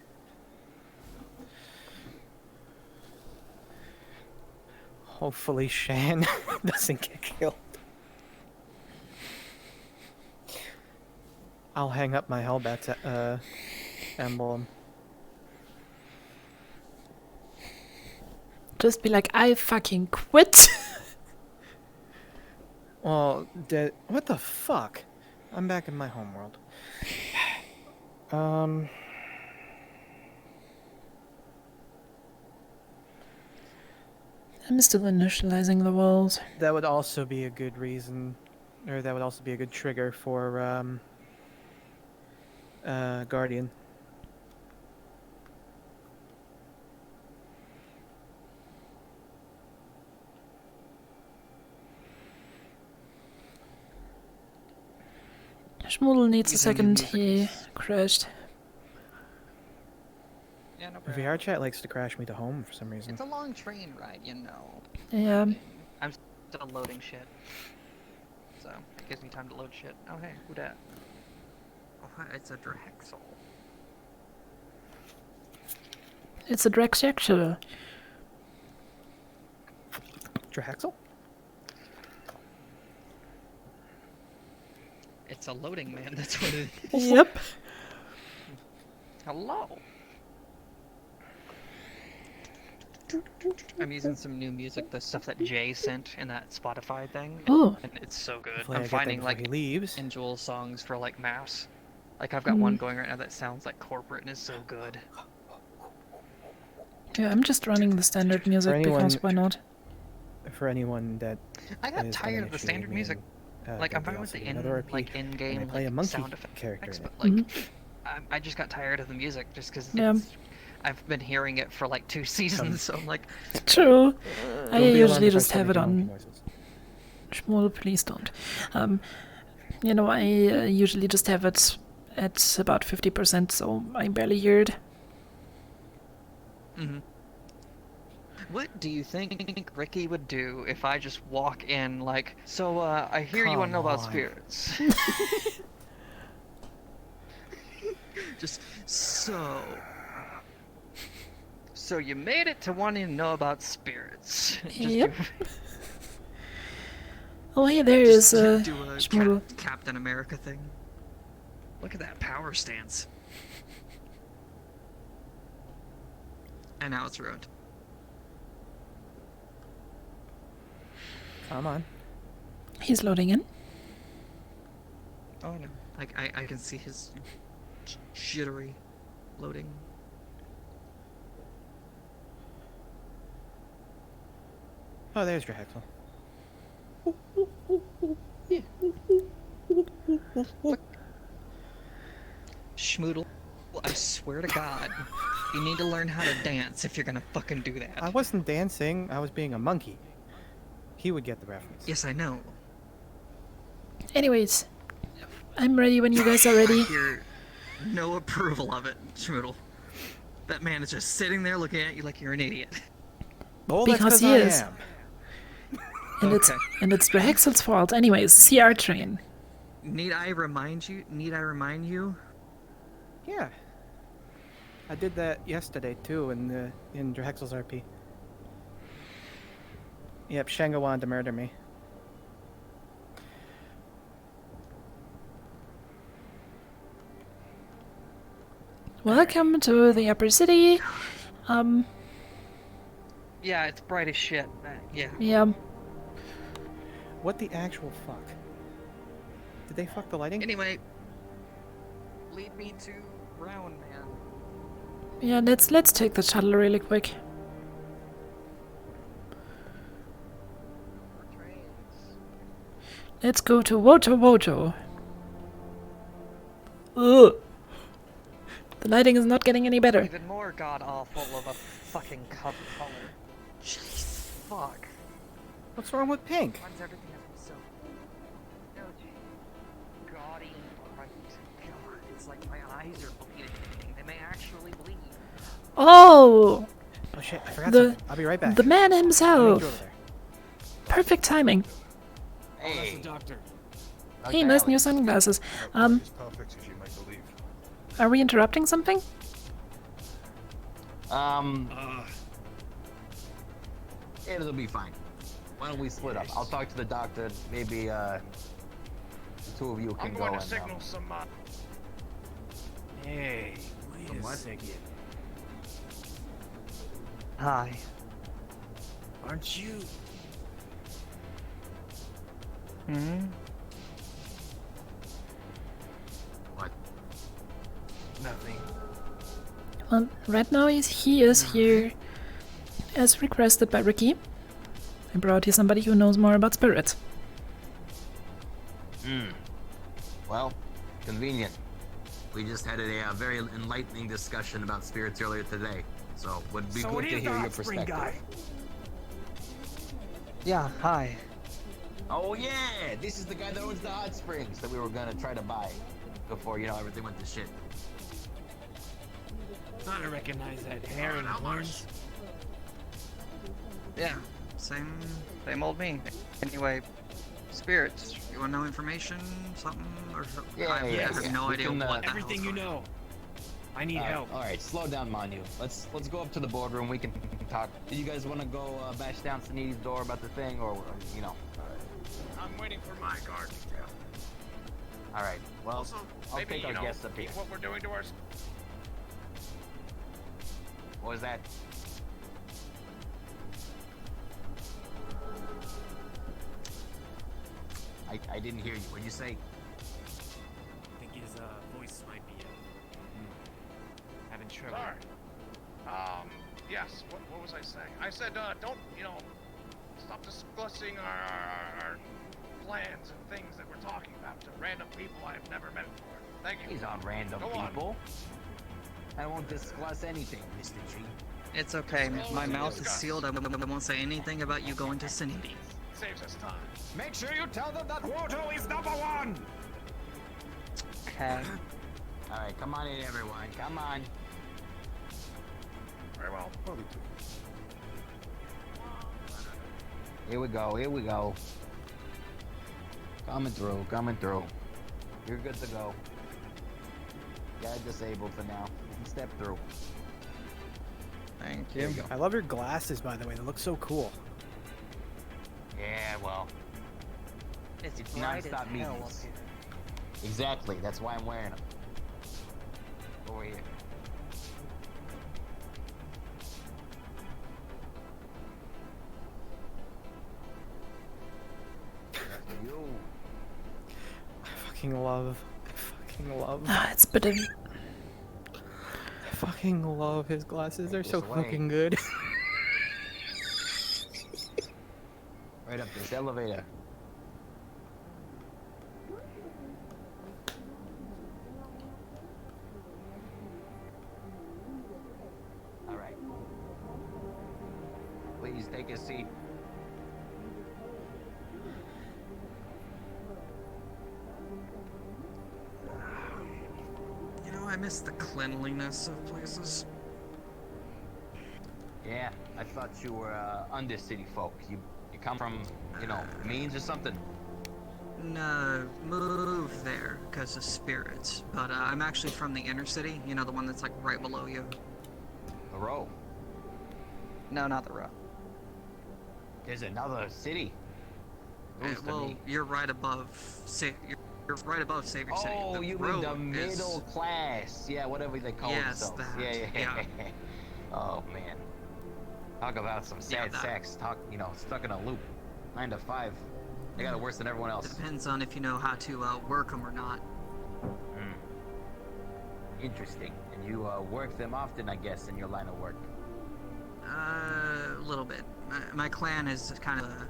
Hopefully Shan doesn't get killed. I'll hang up my Hellbats emblem. Just be like, I fucking quit. Well, what the fuck? I'm back in my homeworld. I'm still initializing the walls. That would also be a good reason, or that would also be a good trigger for Guardian. Schmoodle needs a Using new second. music He is- crashed. Yeah, no problem. VR chat likes to crash me to home for some reason. It's a long train ride, you know. Yeah. I'm still loading shit. So, it gives me time to load shit. Oh, hey, who dat? Oh, hi, it's a Drexel. It's a Drexel. Draxel? It's a loading man, that's what it is. Yep. Hello. I'm using some new music, the stuff that Jay sent in that Spotify thing. Ooh. And it's so good. Hopefully I I'm get that finding before like he leaves. Injul songs for like mass. Like I've got one going right now that sounds like corporate and is so good. Yeah, I'm just running the standard music because why not? For anyone that I got is tired having of the issue standard with me music. Like I'm they fine with also the get another RP, and in-game they play a like monkey sound effects, character in but it. like I just got tired of the music just because Yeah. I've been hearing it for like 2 seasons, so I'm like. True. I Don't be alarmed usually if I just start have it making monkey on. noises. Schmoodle, please don't. You know, I usually just have it at about 50%, so I barely hear it. Mm-hmm. What do you think Ricky would do if I just walk in like, so I hear you want to know about Come on. spirits? Just so you made it to wanting to know about spirits. Just Yep. do- Oh, hey, there just is do a Schmoodle. Captain America thing. Look at that power stance. And now it's ruined. Come on. He's loading in. Oh no. Like I can see his jittery loading. Oh, there's Draxel. Schmoodle, I swear to God, you need to learn how to dance if you're gonna fucking do that. I wasn't dancing. I was being a monkey. He would get the reference. Yes, I know. Anyways, I'm ready when you guys are ready. I hear no approval of it, Schmoodle. That man is just sitting there looking at you like you're an idiot. Oh, Because that's he I is. am. And it's Drexel's fault. Anyways, CR train. Need I remind you? Yeah. I did that yesterday too in Drexel's RP. Yep, Shango wanted to murder me. Welcome to the upper city. Yeah, it's bright as shit. Yeah. Yeah. What the actual fuck? Did they fuck the lighting? Anyway, lead me to Round Man. Yeah, let's take the shuttle really quick. Let's go to Woto Woto. Ugh. The lighting is not getting any better. Even more god awful of a fucking color. Jeez, fuck. What's wrong with pink? Runs everything up so. No, gee. Gaudy bright. God, it's like my eyes are bleeding. They may actually bleed. Oh! Oh shit, I forgot something. I'll be right back. The man I'll meet you himself. over there. Perfect timing. Oh, that's the doctor. Hey, nice new sunglasses. Perfect as you may believe. Are we interrupting something? It'll be fine. Why don't we split up? I'll talk to the doctor. Maybe the two of you can I'm go going to and signal some Hey, wait a What? second. Hi. Aren't you? Hmm? What? Nothing. Well, right now he is here as requested by Ricky. I brought here somebody who knows more about spirits. Well, convenient. We just had a very enlightening discussion about spirits earlier today, so would be So good it to is hear the your hot spring perspective. guy. Yeah, hi. Oh yeah, this is the guy that owns the hot springs that we were gonna try to buy before everything went to shit. I recognize that hair and horns. Yeah, same old me. Anyway, spirits. You want to know information, something, or Yeah, I have no We idea can, what the Everything hell's you going on. know. I need help. All right, slow down, Manu. Let's go up to the boardroom. We can talk. Do you guys want to go bash down Suniti's door about the thing, or you know? I'm waiting for my guard detail. All right. Well, Also, I'll maybe, take our guests up here. what we're doing to our... What was that? I didn't hear you. What'd you say? I think his voice might be having trouble. Sorry. Yes, what was I saying? I said, don't, stop discussing our plans and things that we're talking about to random people I've never met before. Thank you. He's on random Go people. I won't discuss anything, Mr. G. It's okay. My mouth is sealed. I won't say anything about you going to Suniti. Saves us time. Make sure you tell them that Water is #1! Okay. All right, come on in, everyone. Come on. Very well. Here we go. Here we go. Coming through. Coming through. You're good to go. Guy disabled for now. You can step through. Thank There you. you go. I love your glasses, by the way. They look so cool. Yeah, well. It's It's bright as non-stop hell meetings. up here. Exactly. That's why I'm wearing them. Over here. You. I fucking love. It's a bit of... I fucking love his glasses. They're so This way. fucking good. Right up this elevator. All right. Please take a seat. You know, I miss the cleanliness of places. Yeah, I thought you were Undercity folk. You come from, Means or something? No, moved there because of spirits. But I'm actually from the inner city. You know, the one that's like right below you. The row. No, not the row. There's another city. Who's to Well, me? you're right above. You're right above Savior City. Oh, The you row mean the middle is- class? Yeah, whatever they call Yes, themselves. that, Yeah. yeah. Oh man. Talk about some sad that. sacks. Stuck in a loop. 9 to 5. They got it worse than everyone else. Depends on if you know how to work them or not. Interesting. And you work them often, I guess, in your line of work. A little bit. My clan is kind of a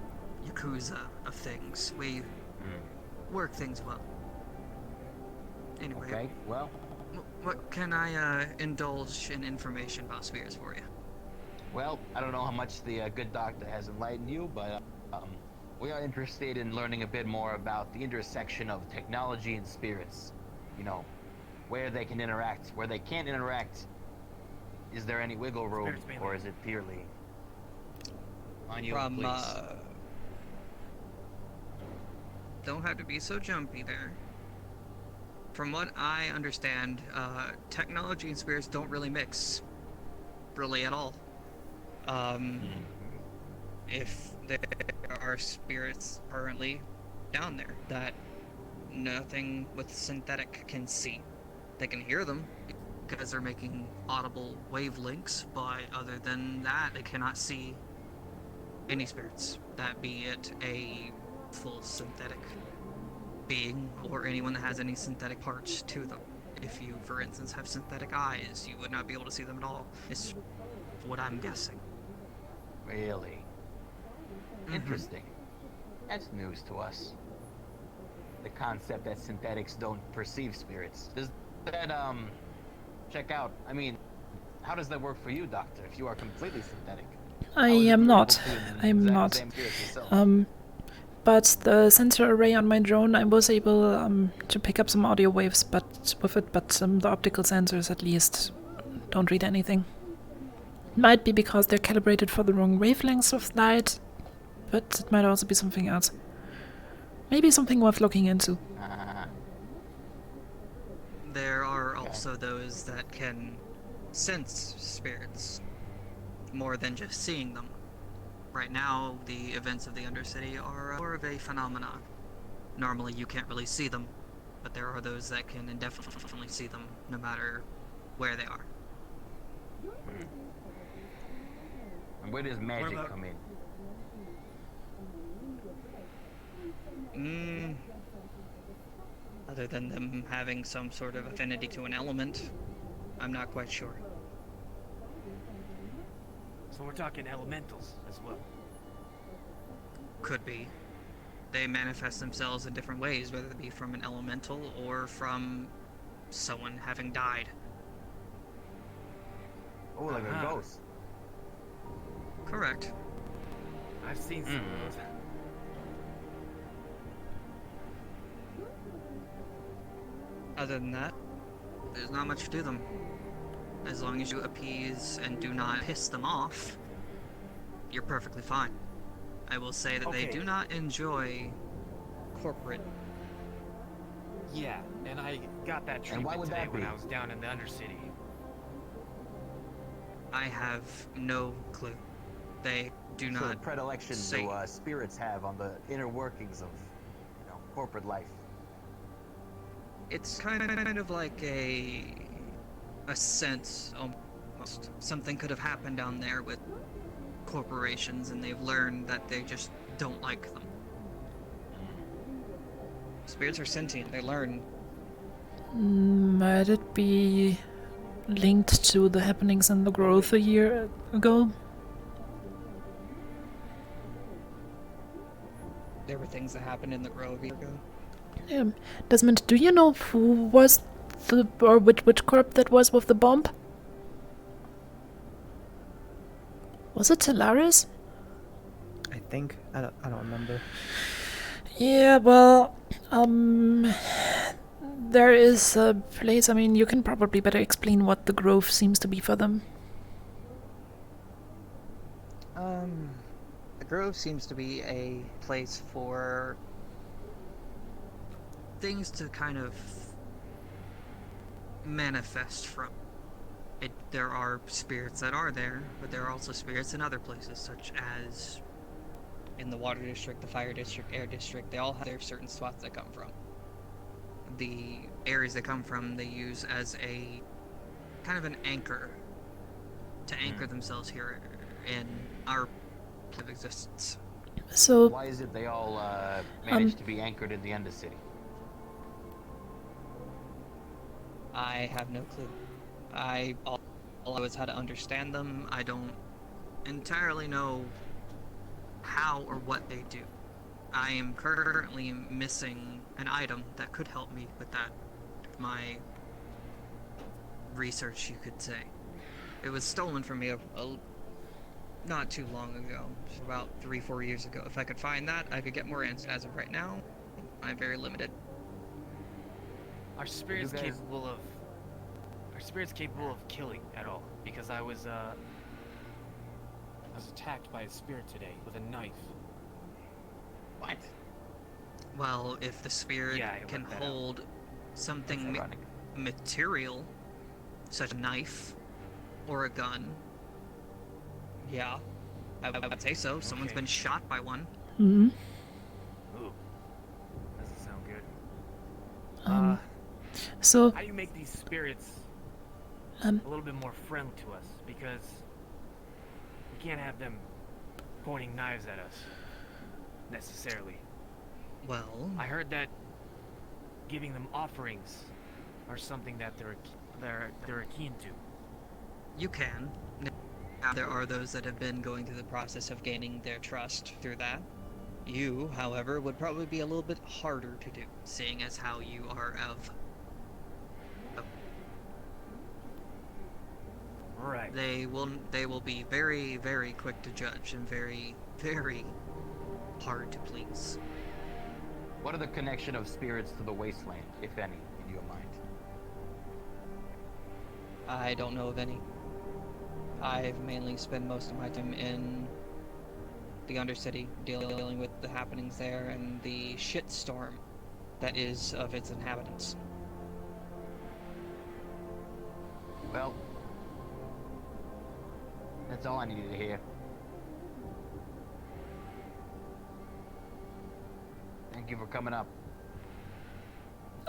yakuza of things. We work things well. Anyway. Okay. Well. What can I indulge in information about spirits for you? Well, I don't know how much the good doctor has enlightened you, but we are interested in learning a bit more about the intersection of technology and spirits. Where they can interact, where they can't interact. Is there any wiggle room, or is it purely on you, From, please? Don't have to be so jumpy there. From what I understand, technology and spirits don't really mix. Really at all. If there are spirits currently down there that nothing with synthetic can see. They can hear them because they're making audible wavelengths, but other than that, they cannot see any spirits, that be it a full synthetic being or anyone that has any synthetic parts to them. If you, for instance, have synthetic eyes, you would not be able to see them at all. It's what I'm guessing. Really? Interesting. That's news to us. The concept that synthetics don't perceive spirits. Does that, check out? I mean, how does that work for you, Doctor, if you are completely synthetic? I am not. I'm not. But the sensor array on my drone, I was able to pick up some audio waves, but the optical sensors at least don't read anything. Might be because they're calibrated for the wrong wavelengths of light, but it might also be something else. Maybe something worth looking into. There are also those that can sense spirits more than just seeing them. Right now, the events of the Undercity are more of a phenomenon. Normally, you can't really see them, but there are those that can indefinitely see them, no matter where they are. And where does magic come in? Other than them having some sort of affinity to an element, I'm not quite sure. So we're talking elementals as well. Could be. They manifest themselves in different ways, whether it be from an elemental or from someone having died. Oh, like a ghost. Correct. I've seen some of those. Other than that, there's not much to them. As long as you appease and do not piss them off, you're perfectly fine. I will say that they do not enjoy corporate. Yeah, and I got that treatment today when I was down in the Undercity. I have no clue. They do not. So the predilection do spirits have on the inner workings of, corporate life? It's kind of like a sense, almost. Something could have happened down there with corporations, and they've learned that they just don't like them. Spirits are sentient, they learn. Might it be linked to the happenings in the Grove a year ago? There were things that happened in the Grove a year ago. Desmond, do you know who was which corp that was with the bomb? Was it Telaris? I think. I don't remember. Yeah, well, there is a place, I mean, you can probably better explain what the Grove seems to be for them. The Grove seems to be a place for things to kind of manifest from. There are spirits that are there, but there are also spirits in other places, such as in the Water District, the Fire District, Air District. They all have their certain spots they come from. The areas they come from, they use as a kind of an anchor to anchor themselves here in our plane of existence. So why is it they all manage to be anchored in the Undercity? I have no clue. All I know is how to understand them. I don't entirely know how or what they do. I am currently missing an item that could help me with that. My research, you could say. It was stolen from me not too long ago, about 3-4 years ago. If I could find that, I could get more answers. As of right now, I'm very limited. Are spirits capable of killing at all? Because I was attacked by a spirit today with a knife. What? Well, if the spirit can hold something material, such a knife or a gun, yeah, I would say so. Someone's been shot by one. Mm-hmm. Ooh, doesn't sound good. So, how do you make these spirits a little bit more friendly to us? Because we can't have them pointing knives at us necessarily. Well, I heard that giving them offerings are something that they're keen to. you can. Now, there are those that have been going through the process of gaining their trust through that. You, however, would probably be a little bit harder to do, seeing as how you are of. Right. They will be very, very quick to judge and very, very hard to please. What are the connection of spirits to the wasteland, if any, in your mind? I don't know of any. I've mainly spent most of my time in the Undercity, dealing with the happenings there and the shitstorm that is of its inhabitants. Well, that's all I needed to hear. Thank you for coming up.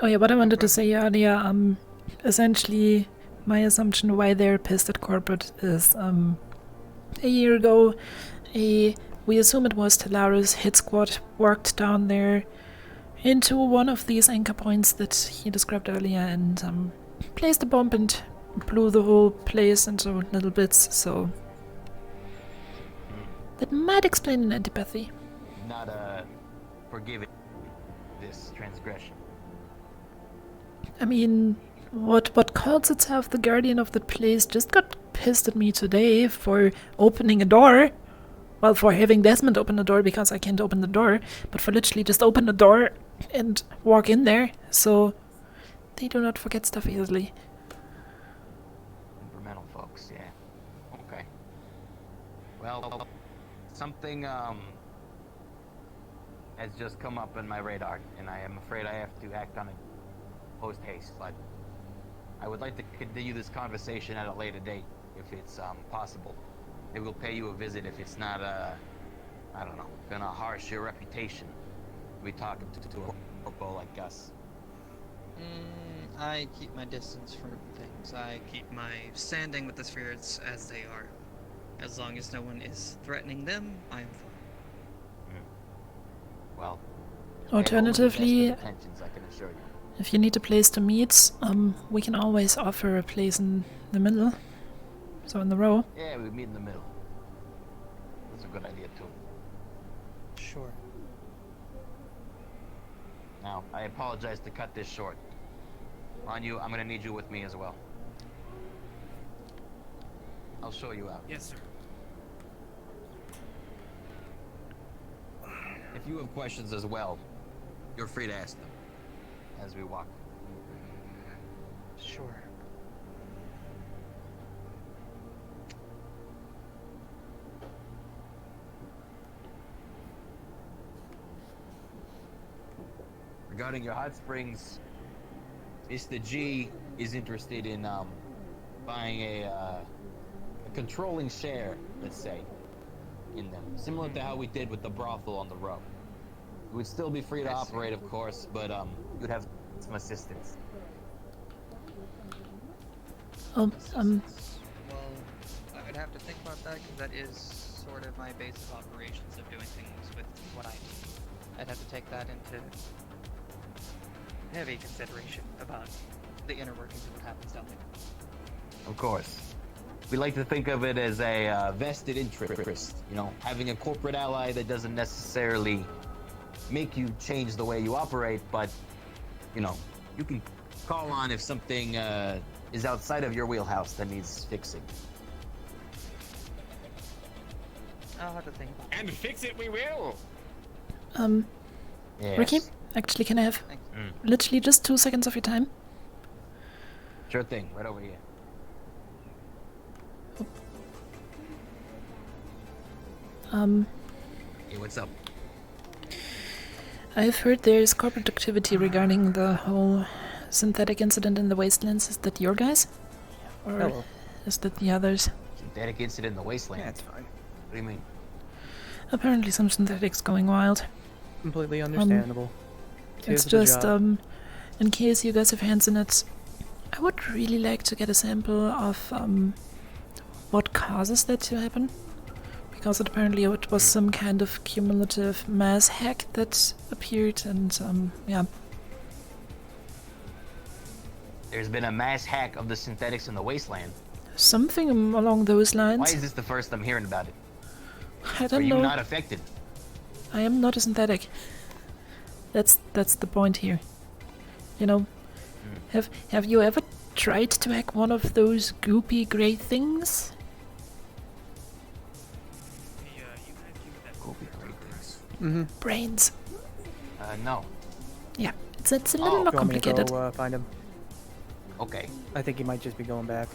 oh yeah, what I wanted to say earlier, essentially my assumption why they're pissed at corporate is, a year ago, we assume it was Talaris hit squad worked down there into one of these anchor points that he described earlier and placed a bomb and blew the whole place into little bits, so that might explain an antipathy. Not forgiving this transgression. I mean, what calls itself the guardian of the place just got pissed at me today for opening a door. Well, for having Desmond open the door because I can't open the door, but for literally just open the door and walk in there, so they do not forget stuff easily. Temperamental folks, yeah. Okay. Well, something has just come up in my radar, and I am afraid I have to act on it post-haste, but I would like to continue this conversation at a later date, if it's possible. Maybe we'll pay you a visit if it's not, I don't know, gonna harsh your reputation. We talk to a corpo like us. I keep my distance from things. I keep my standing with the spirits as they are. As long as no one is threatening them, I'm fine. Well, Alternatively, intentions, I can assure you. if you need a place to meet, we can always offer a place in the middle. So in the row. Yeah, we meet in the middle. That's a good idea too. Sure. Now, I apologize to cut this short. On you, I'm gonna need you with me as well. I'll show you out. Yes, sir. If you have questions as well, you're free to ask them as we walk. Sure. Regarding your hot springs, Mr. G is interested in buying a controlling share, let's say, in them. Similar to how we did with the brothel on the road. You would still be free to operate, of course, but you'd have some assistance. Oh, Well, I would have to think about that because that is sort of my base of operations of doing things with what I do. I'd have to take that into heavy consideration about the inner workings of what happens down there. Of course. We like to think of it as a vested interest, you know, having a corporate ally that doesn't necessarily make you change the way you operate, but, you know, you can call on if something is outside of your wheelhouse that needs fixing. I'll have to think about it. And fix it we will! Yes. Ricky, actually, can I have literally just 2 seconds of your time? Sure thing, right over here. Hey, what's up? I've heard there's corporate activity regarding the whole synthetic incident in the wastelands. Is that your guys? Or is that the others? Synthetic incident in the wasteland? Yeah, it's fine. What do you mean? Apparently some synthetics going wild. Completely understandable. It's just, in case you guys have hands in it, I would really like to get a sample of what causes that to happen. Because apparently it was some kind of cumulative mass hack that appeared, and yeah. There's been a mass hack of the synthetics in the wasteland. Something along those lines. Why is this the first I'm hearing about it? I don't know. Are you not affected? I am not a synthetic. That's the point here. You know, have you ever tried to hack one of those goopy grey things? Brains. No. Yeah, it's a little more complicated. Go, find him. Okay. I think he might just be going back.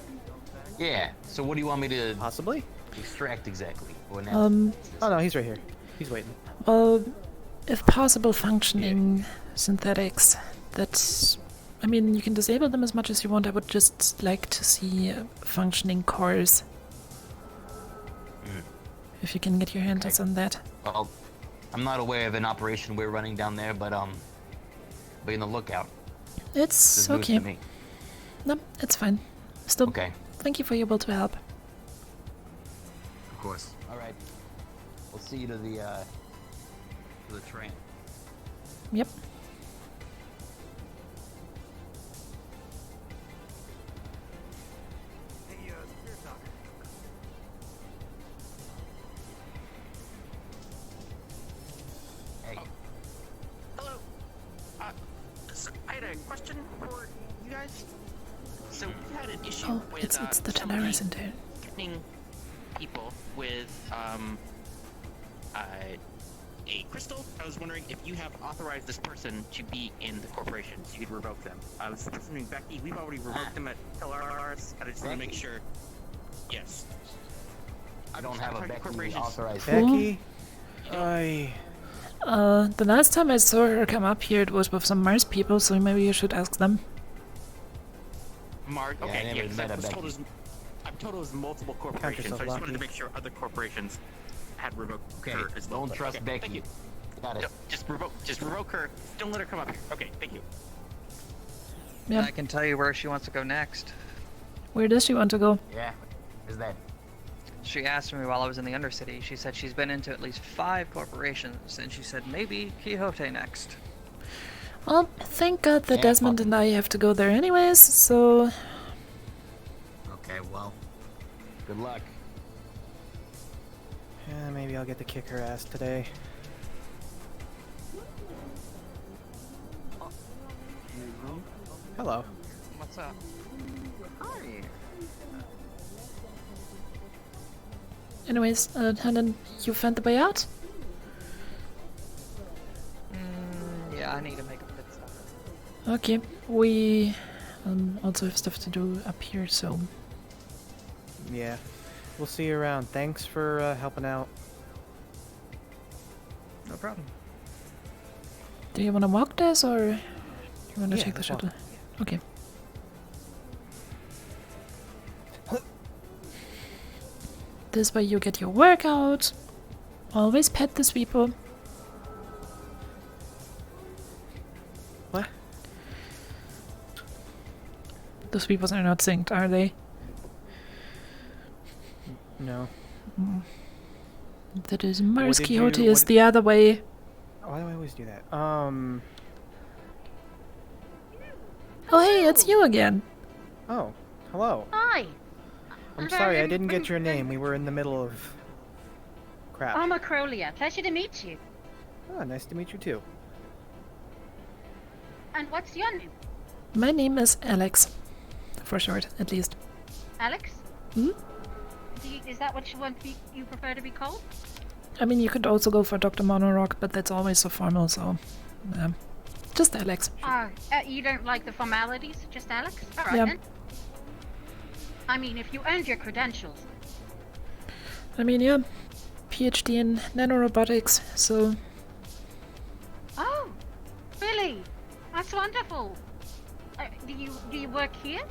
Yeah. So what do you want me to possibly extract exactly? Or oh no, he's right here. He's waiting. Well, if possible, functioning synthetics. That's. I mean, you can disable them as much as you want. I would just like to see functioning cores. If you can get your hands on that. Well, I'm not aware of an operation we're running down there, but be on the lookout. It's okay. No, it's fine. Still, okay. Thank you for your will to help. Of course. All right. We'll see you to the train. Yep. I had a question for you guys. So we had an issue with it's the Tenaris in there. threatening people with a crystal. I was wondering if you have authorized this person to be in the corporation, so you could revoke them. This is the person named Becky. We've already revoked them at Polaris. I just want to make sure. Yes. I don't have a Becky authorized. Becky? The last time I saw her come up here, it was with some Mars people, so maybe you should ask them. Mars? Okay, yeah, because I'm told it was multiple corporations, so I just wanted to make sure other corporations had revoked her as well. Don't trust Becky. Thank you. Got it. No, just revoke her. Don't let her come up here. Okay, thank you. Yep. I can tell you where she wants to go next. Where does she want to go? Yeah. Is that? She asked me while I was in the Undercity. She said she's been into at least 5 corporations, and she said maybe Quixote next. Well, thank God that Desmond and I have to go there anyways, so... Okay, well, good luck. Yeah, maybe I'll get to kick her ass today. Hello. What's up? Hi. Anyways, Helen, you found the way out? Yeah, I need to make a pit stop. Okay, we also have stuff to do up here, so... Yeah, we'll see you around. Thanks for helping out. No problem. Do you want to walk this, or do you want to take the let's shuttle? walk. Okay. This way you get your workout. Always pet the sweeper. What? The sweepers are not synced, are they? No. That is Mars. Quixote is the other way. Why do I always do that? Oh hey, it's you again. Oh, hello. Hi. I'm sorry, I didn't get your name. We were in the middle of... crap. I'm Acrolia. Pleasure to meet you. Oh, nice to meet you too. And what's your name? My name is Alex. For short, at least. Alex? Hmm? Is that what you prefer to be called? I mean, you could also go for Dr. Monorock, but that's always so formal, so... just Alex. You don't like the formalities? Just Alex? Alright then. I mean, if you earned your credentials. I mean, yeah. PhD in nanorobotics, so... Oh, really? That's wonderful. Do you work here?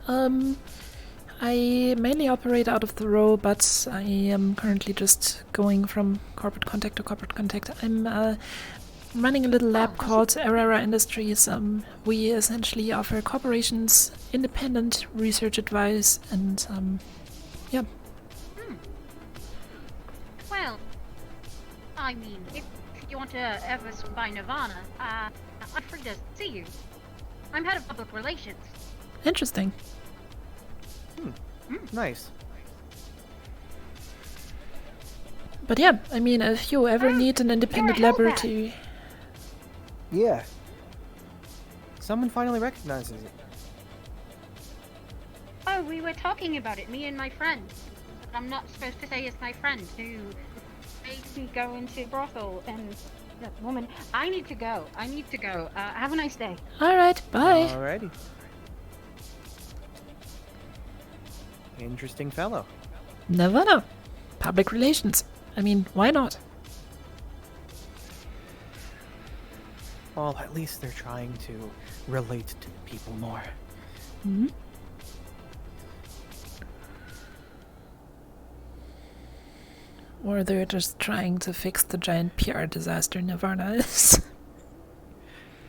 I mainly operate out of the row, but I am currently just going from corporate contact to corporate contact. I'm I'm running a little lab called Arara Industries. We essentially offer corporations independent research advice and, yeah. Well, I mean, if you want to ever swing by Nirvana, I'm free to see you. I'm head of public relations. Interesting. Nice. But yeah, I mean, if you ever need an independent laboratory... Yeah. Someone finally recognizes it. Oh, we were talking about it, me and my friend. But I'm not supposed to say it's my friend who makes me go into brothel and that woman. I need to go. Have a nice day. Alright, bye. Alrighty. Interesting fellow. Never know. Public relations. I mean, why not? Well, at least they're trying to relate to people more. Hmm? Or they're just trying to fix the giant PR disaster Nirvana is.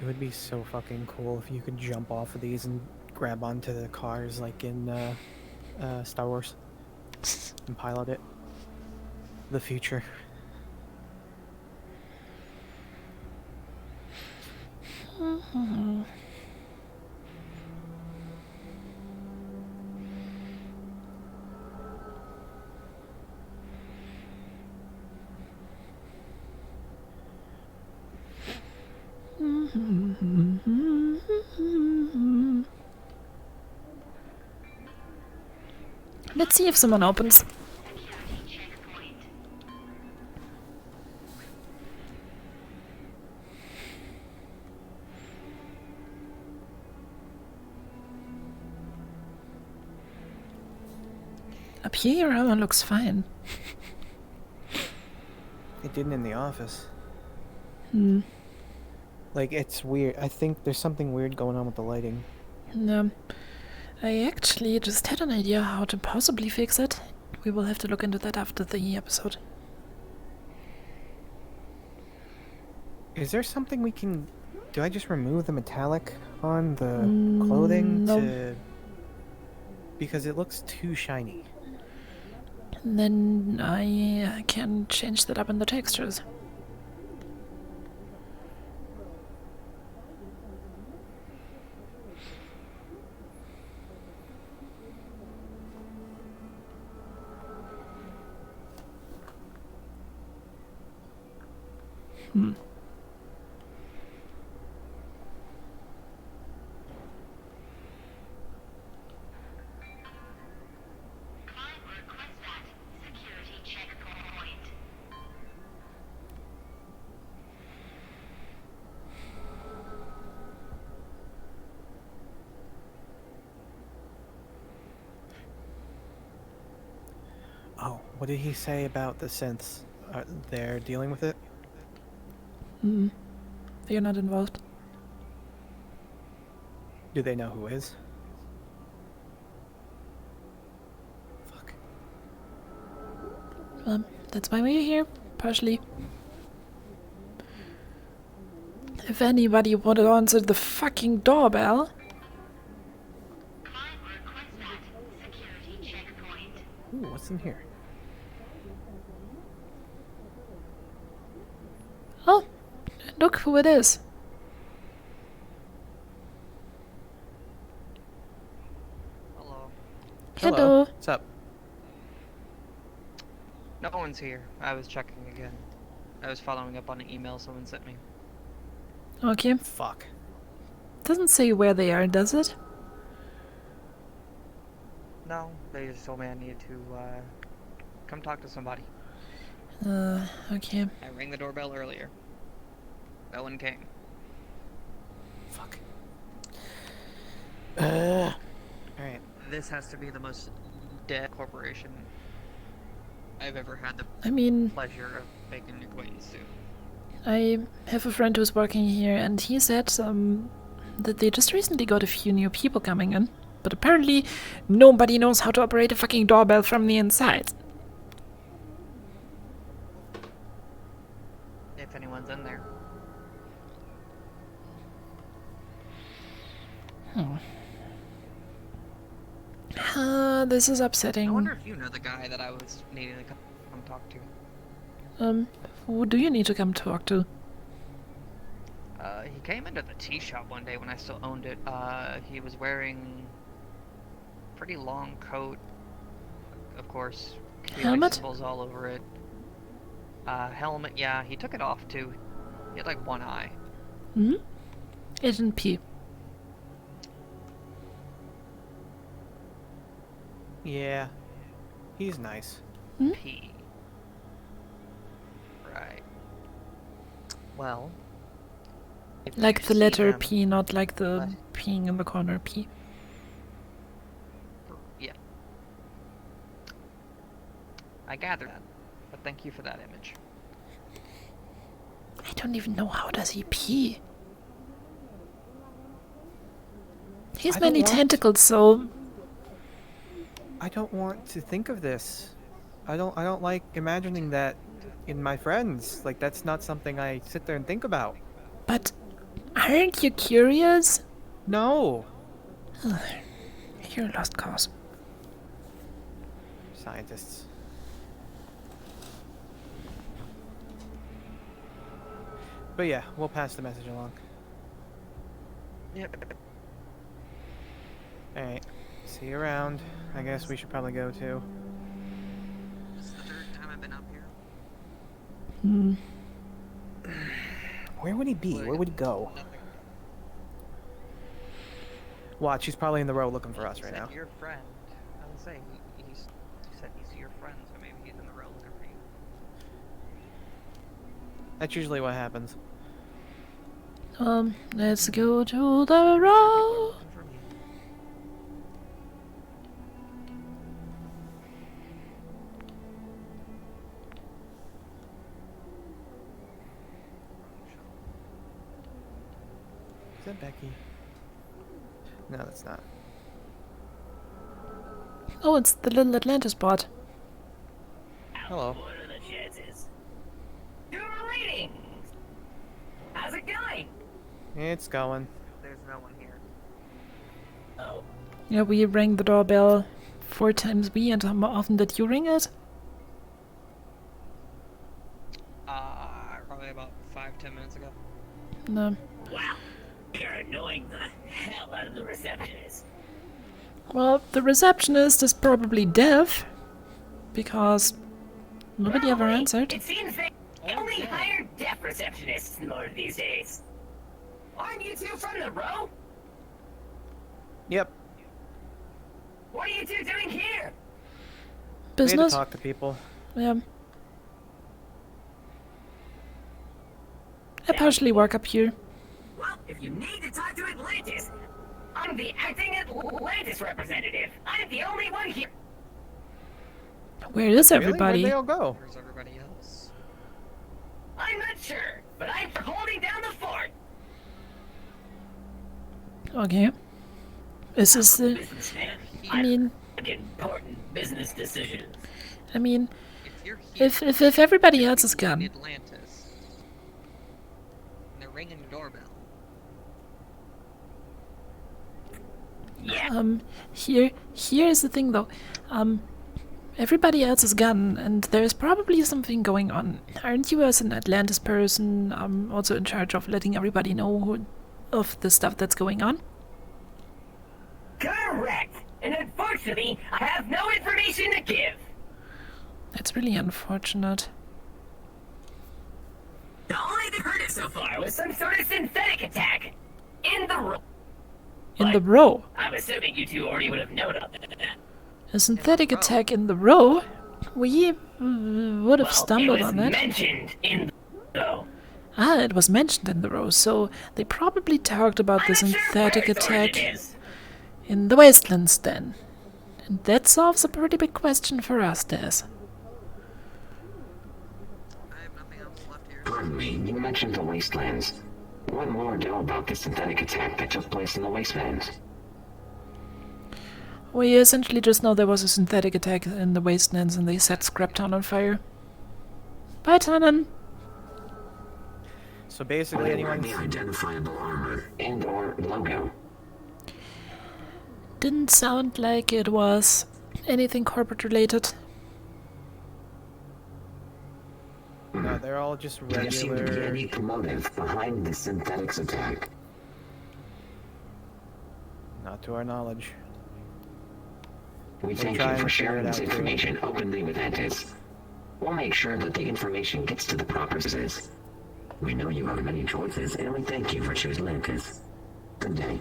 It would be so fucking cool if you could jump off of these and grab onto the cars like in Star Wars and pilot it. The future. Let's see if someone opens. Up here, everyone looks fine. It didn't in the office. Hmm. Like, it's weird. I think there's something weird going on with the lighting. No. I actually just had an idea how to possibly fix it. We will have to look into that after the episode. Is there something we can... Do I just remove the metallic on the clothing no. to... Because it looks too shiny. And then I can change that up in the textures. Hmm. Oh, what did he say about the synths? They're dealing with it? Hmm. You're not involved. Do they know who is? That's why we're here, partially. If anybody would answer the fucking doorbell. Ooh, what's in here? Oh, look who it is. Hello. Hello. What's up? No one's here. I was checking again. I was following up on an email someone sent me. Okay. Fuck. Doesn't say where they are, does it? No, they just told me I needed to come talk to somebody. Okay. I rang the doorbell earlier. No one came. Fuck. Alright. This has to be the most dead corporation I've ever had the pleasure of making an acquaintance to. I have a friend who's working here, and he said that they just recently got a few new people coming in, but apparently nobody knows how to operate a fucking doorbell from the inside. If anyone's in there. This is I upsetting. wonder if you know the guy that I was needing to come talk to. Who do you need to come talk to? He came into the tea shop one day when I still owned it. He was wearing a pretty long coat, of course. Helmet? Symbols all over it. Helmet, yeah, he took it off too. He had like one eye. Hmm? Agent P. Yeah, he's nice. P. Right. Well. if Like you the see letter him- P, not like the peeing in the corner P. Yeah. I gather that, but thank you for that image. I don't even know how does he pee. He has I don't many want- tentacles, so I don't want to think of this. I don't like imagining that in my friends. Like, that's not something I sit there and think about. but aren't you curious? No. You're a lost cause. Scientists. But yeah, we'll pass the message along. Yep. Alright. See you around. I guess we should probably go too. This is the third time I've been up here. Where would he be? Where would he go? Watch, he's probably in the row looking for us right now. Your friend. I would say he said he's your friend, so maybe he's in the row looking for you. That's usually what happens. Let's go to the road. Is that Becky? No, that's not. Oh, it's the little Atlantis bot. Hello. What are the chances? You're waiting. How's it going? It's going. There's no one here. Oh. Yeah, we rang the doorbell 4 times and how often did you ring it? Probably about 5-10 minutes ago. No. Wow. You're annoying the hell out of the receptionist. Well, the receptionist is probably deaf because nobody ever answered. It seems they only hire deaf receptionists more these days. Aren't you two from the row? Yep. What are you two doing here? We had Business? to talk to people. Yeah. I partially work up here. Well, if you need to talk to Atlantis, I'm the acting Atlantis representative. I'm the only one here. Where is Really? everybody? Where'd they all go? Where's everybody else? I'm not sure, but I'm holding down the fort. Okay. Is this the... Businessman. I mean... Make important business decisions. I mean... If everybody else is gone... Atlantis. And they're ringing the doorbell. Yeah. Here's the thing though. Everybody else is gone, and there's probably something going on. Aren't you, as an Atlantis person, also in charge of letting everybody know of the stuff that's going on? Correct. And unfortunately, I have no information to give. That's really unfortunate. The only thing heard it so far was some sort of synthetic attack in the room. In the row. I'm assuming you two already would have known about that. A synthetic attack in the row? We would have stumbled it was on that. mentioned in the row. Ah, it was mentioned in the row, so they probably talked about the synthetic attack in the Wastelands then. And that solves a pretty big question for us, Des. Pardon me, you mentioned the Wastelands. What more do you know about the synthetic attack that took place in the Wastelands? We essentially just know there was a synthetic attack in the Wastelands and they set Scraptown on fire. Bye, Tannen! So basically, What were anyone's... the identifiable armor and/or logo? didn't sound like it was anything corporate related. No, they're all just There seemed to be regular. any motive behind the synthetics attack. Not to our knowledge. We thank you for sharing this information openly with Antis. We'll make sure that the information gets to the proper sources. We know you have many choices, and we thank you for choosing Antis. Good day.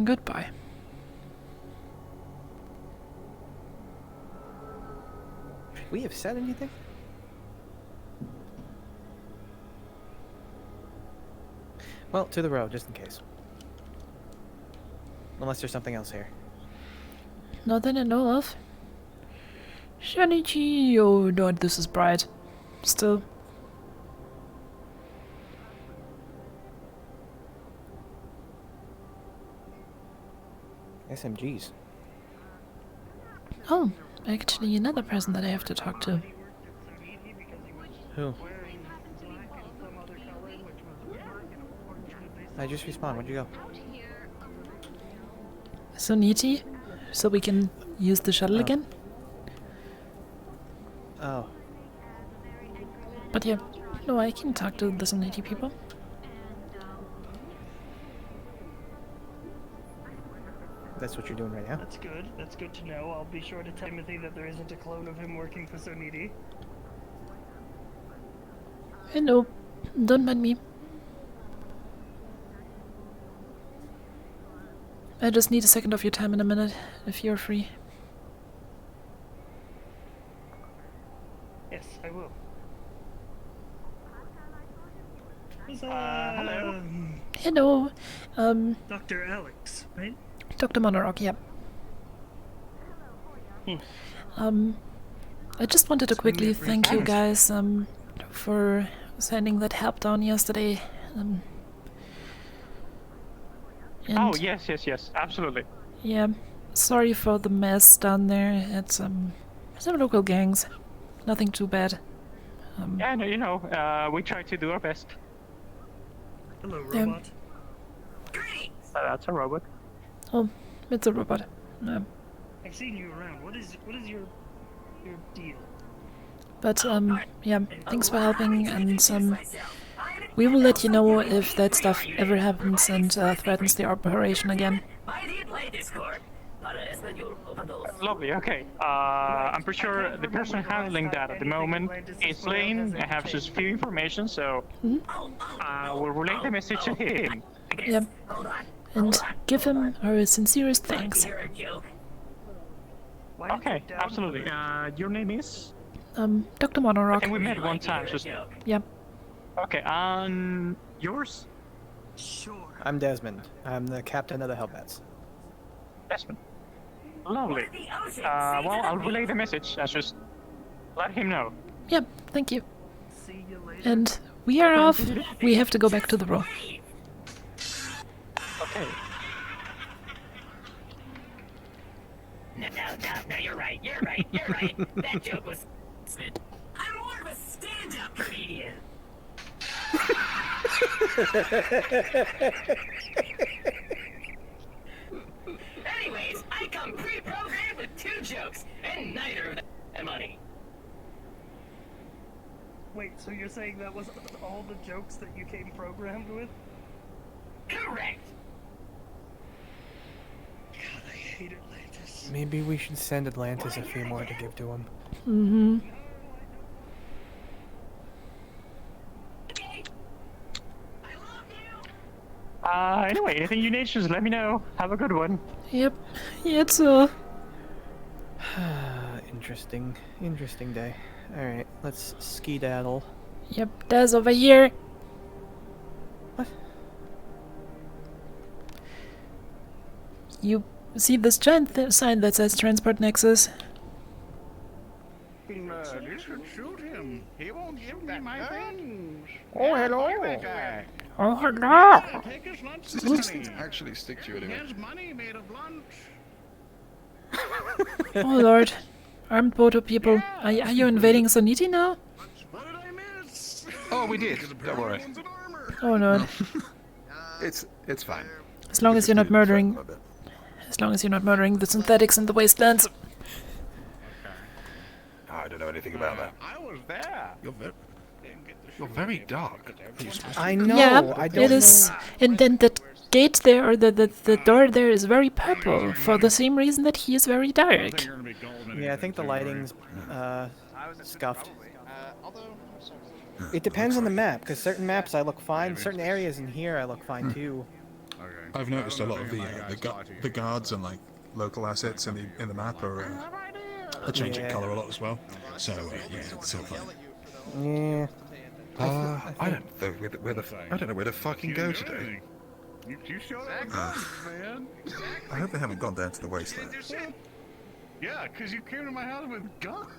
Goodbye. Should we have said anything? Well, to the road, just in case. Unless there's something else here. Not that I know of. Shinichi, oh no, this is bright. Still. SMGs. Oh, actually another person that I have to talk to. Who? I just respawned. Where'd you go? Soniti, so we can use the shuttle again. Oh. But yeah, no, I can talk to the Soniti people. That's what you're doing right now? That's good. That's good to know. I'll be sure to tell Timothy that there isn't a clone of him working for Soniti. Hello, don't mind me. I just need a second of your time in a minute, if you're free. Yes, I will. Hello. Hello, Dr. Alex, right? Dr. Monorock, yeah. I just wanted to quickly thank you guys, for sending that help down yesterday. Oh, yes, absolutely. Yeah, sorry for the mess down there at some local gangs. Nothing too bad. Yeah, no, you know, we try to do our best. Hello, robot. That's a robot. Oh, it's a robot. I've seen you around. What is your deal? But yeah, thanks for helping, and we will let you know if that stuff ever happens and threatens the operation again. Lovely, okay. I'm pretty sure the person handling that at the moment is Lane. I have just few information, so we'll relay the message to him. Yeah, and give him our sincerest thanks. Okay, absolutely. Your name is? Dr. Monorock. I think we met one time, just... Yeah. Okay, yours? Sure. I'm Desmond. I'm the captain of the Hellbats. Desmond. Lovely. Well, I'll relay the message. I'll just let him know. Yep, thank you. And we are off. We have to go back to the row. Okay. No, you're right. That joke was... I'm more of a stand-up comedian. Anyways, I come pre-programmed with 2 jokes, and neither of them are money. Wait, so you're saying that was all the jokes that you came programmed with? Correct. God, I hate Atlantis. Maybe we should send Atlantis a few more to give to him. Mm-hmm. Anyway, anything you need, just let me know. Have a good one. Yep. Yeah, it's Interesting day. Alright, let's skedaddle. Yep, Daz over here. What? You see this giant sign that says Transport Nexus? You should shoot him. He won't give me my things. Oh, hello. Oh, hello. Take his lunch Let's money. actually stick to it He anyway. has money made of lunch. Oh lord. Armed Boto people. Are you invading Soniti now? Oh, we did. Don't worry. Oh no. It's fine. As long as you're not murdering... As long as you're not murdering the synthetics in the wastelands. I don't know anything about that. I was there. You're very dark. I know. Yeah, I don't it is. And then that gate there, or the door there is very purple, for the same reason that he is very dark. Yeah, I think the lighting's scuffed. It depends on the map, because certain maps I look fine, certain areas in here I look fine too. I've noticed a lot of the guards and like local assets in the map are changing colour a lot as well. So yeah, it's all fine. Yeah. I don't know where to fucking go today. You sure man? I hope they haven't gone down to the wasteland. Yeah, because you came to my house with guns.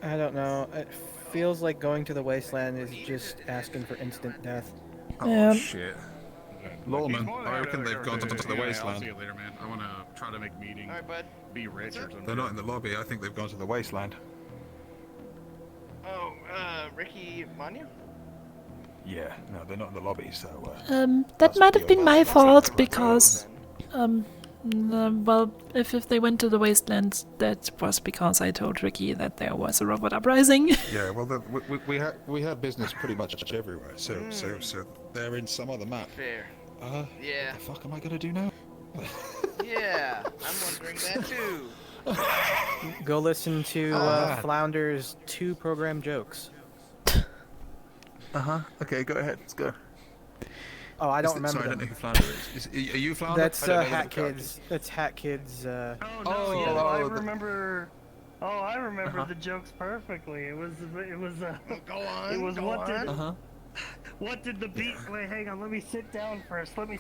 I don't know. It feels like going to the wasteland is just asking for instant death. Oh shit. Lawman, I reckon they've gone to the wasteland. I'll see you later, man. I want to try to make meetings. Alright, bud. Be rich or something. They're not in the lobby. I think they've gone to the wasteland. Oh, Ricky Manu? Yeah, no, they're not in the lobby, so... That might have been my fault, because... well, if they went to the wasteland, that was because I told Ricky that there was a robot uprising. Yeah, well, we have business pretty much everywhere, so they're in some other map. Fair. Yeah. What the fuck am I gonna do now? Yeah, I'm wondering that too. Go listen to Flounder's 2 program jokes. Okay, go ahead. Let's go. Oh, I don't remember. Sorry, I don't know who Flounder is. Are you Flounder? That's Hat Kids. That's Hat Kids. I remember. Oh, I remember the jokes perfectly. It was. Go on. It was go what on. did. What did the beat? Wait, hang on. Let me sit down first. Sorry.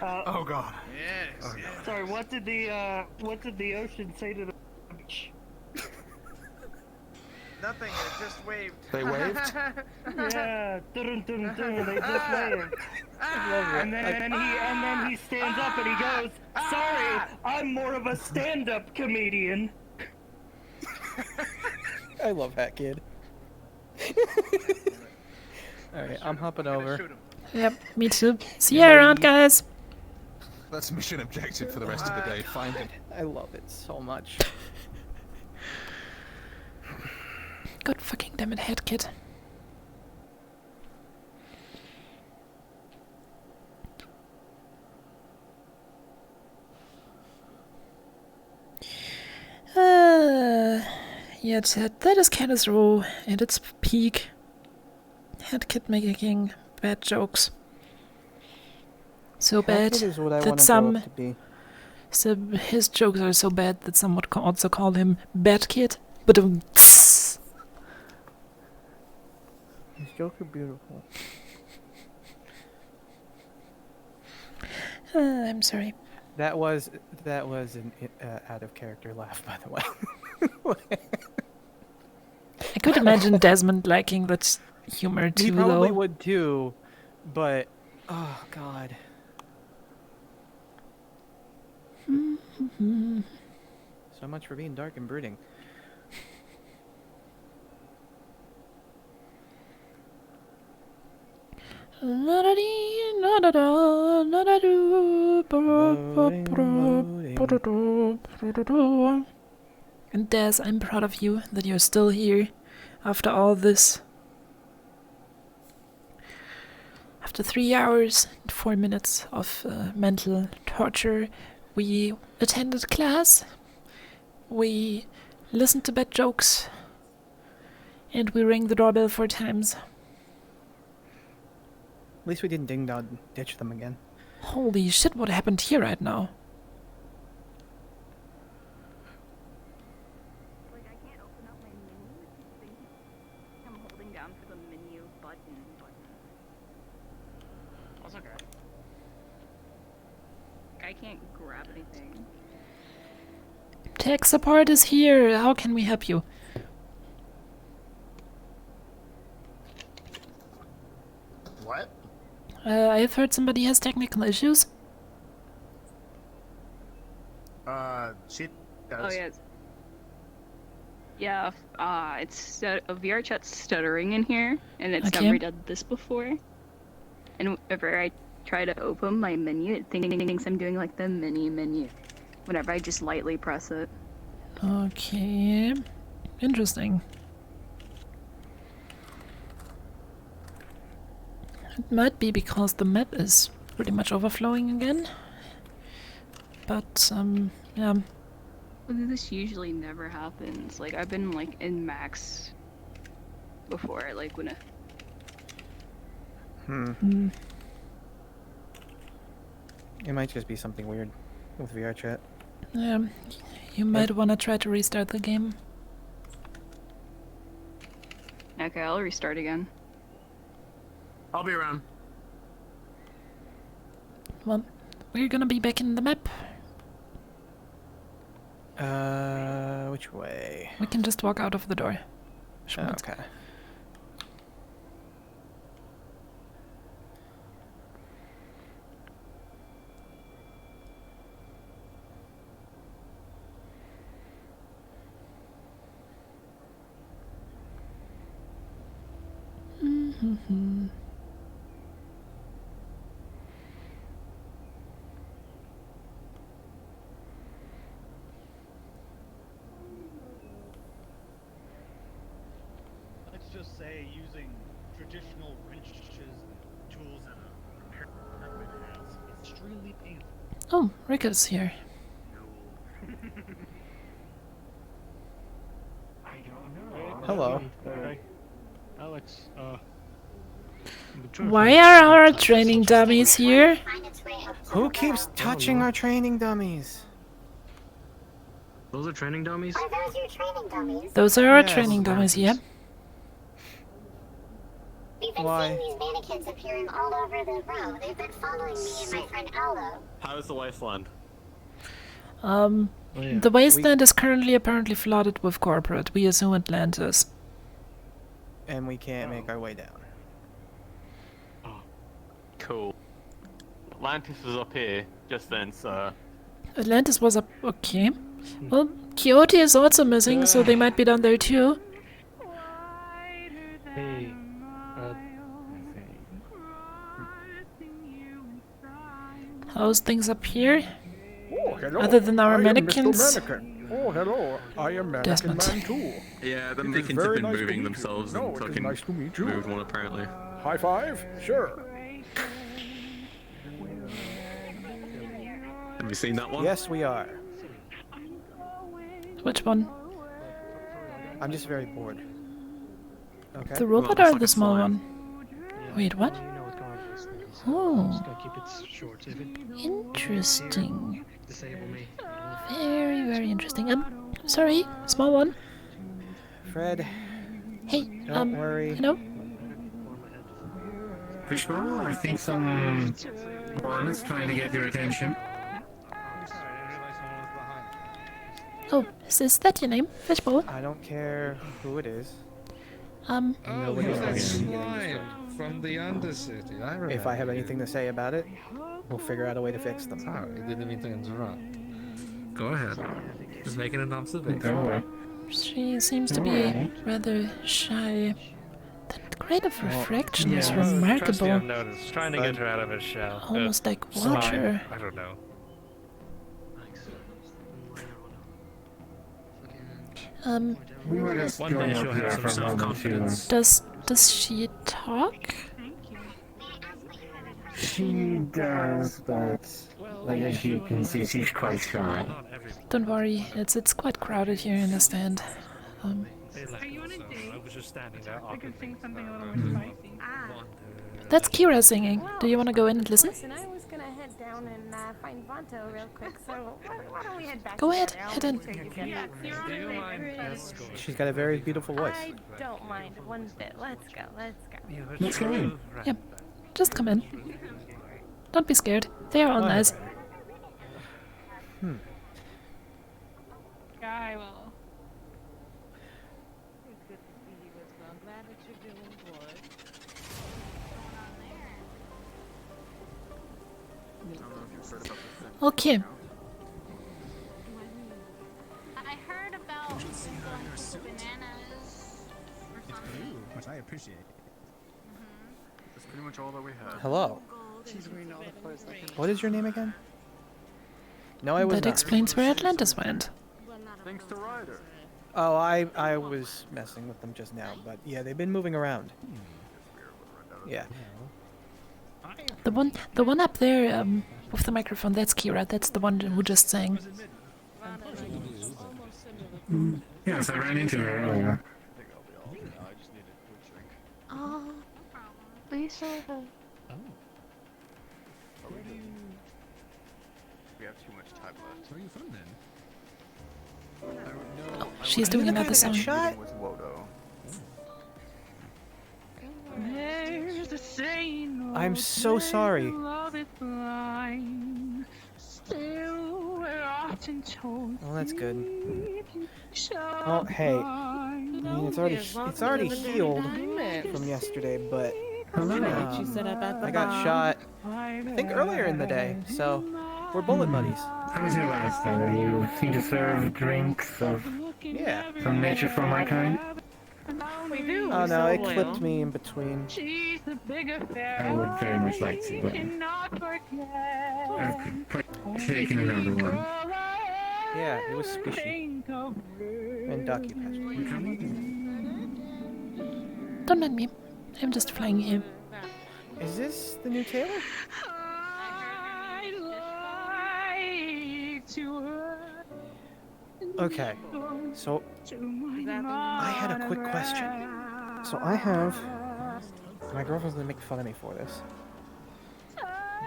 Oh God. Yes. Yes. Sorry. What did the ocean say to the beach? Nothing. It just waved. They waved? Yeah. Dun, dun, dun, they just waved. And then he stands up and he goes, "Sorry, I'm more of a stand-up comedian." I love Hat Kid. Alright, I'm hopping over. Yep, me too. See you around, guys. That's mission objective for the rest of the day. Find him. I love it so much. God fucking damn it, Head Kid. Yeah, that is Candace Row at its peak. Head Kid making bad jokes. So bad that some... So his jokes are so bad that some would also call him Bad Kid. But his jokes are beautiful. I'm sorry. That was an out of character laugh, by the way. I could imagine Desmond liking that humor too, He probably though. would too, but oh god. So much for being dark and brooding. And Des, I'm proud of you that you're still here after all this. After 3 hours and 4 minutes of mental torture, we attended class, we listened to bad jokes, and we rang the doorbell 4 times. At least we didn't ding dong ditch them again. Holy shit, what happened here right now? Like, I can't open up my menu. I think I'm holding down for the menu button. That's okay. I can't grab anything. Tech support is here. How can we help you? What? I've heard somebody has technical issues. She does. Oh, yes. Yeah, it's VR chat's stuttering in here, and it's Okay. never done this before. And whenever I try to open my menu, it thinks I'm doing like the mini menu. Whenever I just lightly press it. Okay. Interesting. It might be because the map is pretty much overflowing again. But, yeah. This usually never happens. Like, I've been, like, in max before, like, when It might just be something weird with VR chat. Yeah, you might want to try to restart the game. Okay, I'll restart again. I'll be around. Well, we're gonna be back in the map. Which way? We can just walk out of the door. Okay. Let's just say using traditional wrenches and tools that a repair department has is extremely painful. Oh, Rick's here. Hello. Alex, Why are our training dummies here? Who keeps touching our training dummies? Those are training dummies? Are those your training dummies? Those are our training dummies, yeah. We've been seeing these mannequins appearing all over the row. They've been following me and my friend Aldo. How's the wasteland? The wasteland is currently apparently flooded with corporate. We assume Atlantis. And we can't make our way down. Cool. Atlantis is up here just then, so... Atlantis was up. Okay. Well, Quixote is also missing, so they might be down there too. Hey, How's things up here? Oh, hello. Other than our I am mannequins? Mr. Mannequin. Oh, hello. I am Mannequin Desmond. Man too. Yeah, the It is mannequins have very been nice to moving meet you. themselves No, and it is fucking nice to meet you. moved one apparently. High five? Sure. Have you seen that one? Yes, we are. Which one? I'm just very bored. Okay. The robot Well, or it's the like a small slime. one? Wait, what? Oh, interesting. Very, very interesting. Sorry, small one. Fred. Hey, Don't worry. hello? For sure, I think some one is trying to get your attention. Oh, is that your name? Fishbowl? I don't care who it is. Oh, Nobody's he's that going to be slime from the Undercity. I remember. If I have anything to say about it, we'll figure out a way to fix them. Sorry, didn't mean to interrupt. Go ahead. Just making an observation. She seems to be rather shy. That rate of refraction is Trust me, remarkable. I've noticed. Trying to get her out of her shell. Almost like slime. water. I don't know. We were just One going day up she'll here have for some a moment self-confidence. Does she talk? She does, but like as you can see, she's quite shy. Don't worry, it's quite crowded here in the stand. They left us, so I was just standing there. I could sing something a little more spicy. That's Kira singing. Do you want to go in and listen? Listen, I was gonna head down and find Vanto real quick, so why don't we head back? Go ahead, together? head in. I'll take you back. She's got a very beautiful voice. I don't mind one bit. Let's go. Let's go. Let's go in. Yep, just come in. Don't be scared. They are all nice. I will. Okay. I heard about bananas or something. Which I appreciate. That's pretty much all that we had. Hello. What is your name again? No, I was That not. explains where Atlantis went. Thanks to Ryder. Oh, I was messing with them just now, but yeah, they've been moving around. Yeah. The one up there, with the microphone, that's Kira. That's the one who just sang. Yes, I ran into her earlier. Oh, please show her. We have too much time left. Where are you from then? Oh, she's doing another song. Shot? There's a saying, I'm so sorry. love is blind. Still, we're often told. Well, that's good. Oh, hey. I mean, it's already healed from yesterday, but I got shot, I think earlier in the day, so we're bullet buddies. How was your last time? You seem to serve drinks of some nature for my kind. We do. Oh no, it clipped me in between. I would very much like to, but I've taken another one. Yeah, it was squishy. And ducky Don't mind me. I'm just flying here. Is this the new Taylor? Okay, so I had a quick question. So I have, my girlfriend's gonna make fun of me for this,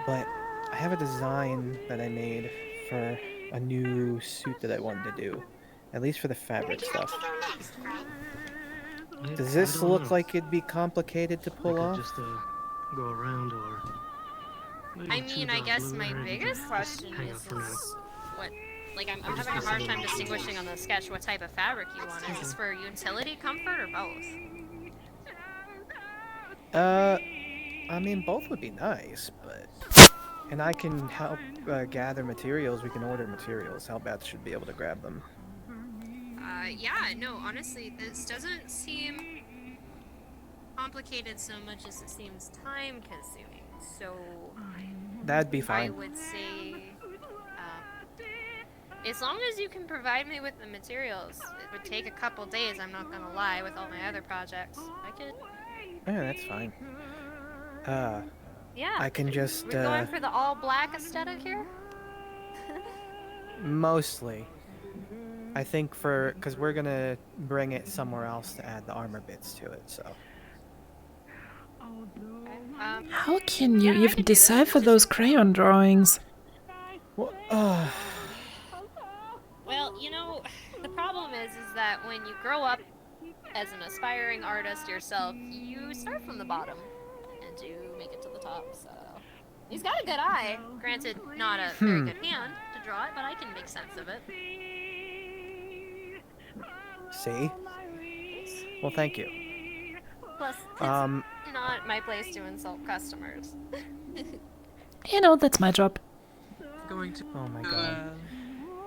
but I have a design that I made for a new suit that I wanted to do, at least for the fabric stuff. Does this look like it'd be complicated to pull off? Just go around, or I mean, I guess my biggest question is what, like, I'm having a hard time distinguishing on the sketch what type of fabric you want. Is this for utility, comfort, or both? I mean, both would be nice, but... And I can help gather materials. We can order materials. Hellbats should be able to grab them. Yeah, no, honestly, this doesn't seem complicated so much as it seems time-consuming, so... That'd be fine. I would say... as long as you can provide me with the materials, it would take a couple days, I'm not gonna lie, with all my other projects. I could... Yeah, that's fine. Yeah. I can just, We're going for the all-black aesthetic here? Mostly. I think because we're gonna bring it somewhere else to add the armor bits to it, so. How can you even decipher those crayon drawings? Well, well, you know, the problem is that when you grow up as an aspiring artist yourself, you start from the bottom and you make it to the top, so... He's got a good eye. Granted, not a very good hand to draw it, but I can make sense of it. See? Well, thank you. Plus, it's not my place to insult customers. You know, that's my job. Going to... Oh my god.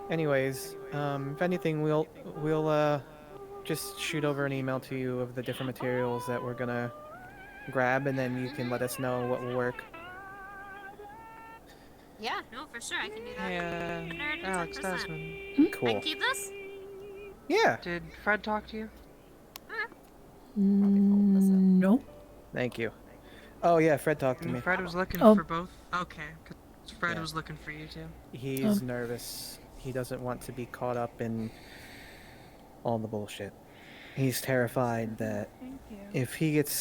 Anyways, if anything, we'll just shoot over an email to you of the different materials that we're gonna grab, and then you can let us know what will work. Yeah, no, for sure, I can do that. Hey, Alex Desmond. Cool. I can keep this? Yeah. Did Fred talk to you? No. Thank you. Oh yeah, Fred talked to me. Fred was looking Oh. for both? Okay, 'cause Fred was looking for you too. He's nervous. He doesn't want to be caught up in all the bullshit. He's terrified that if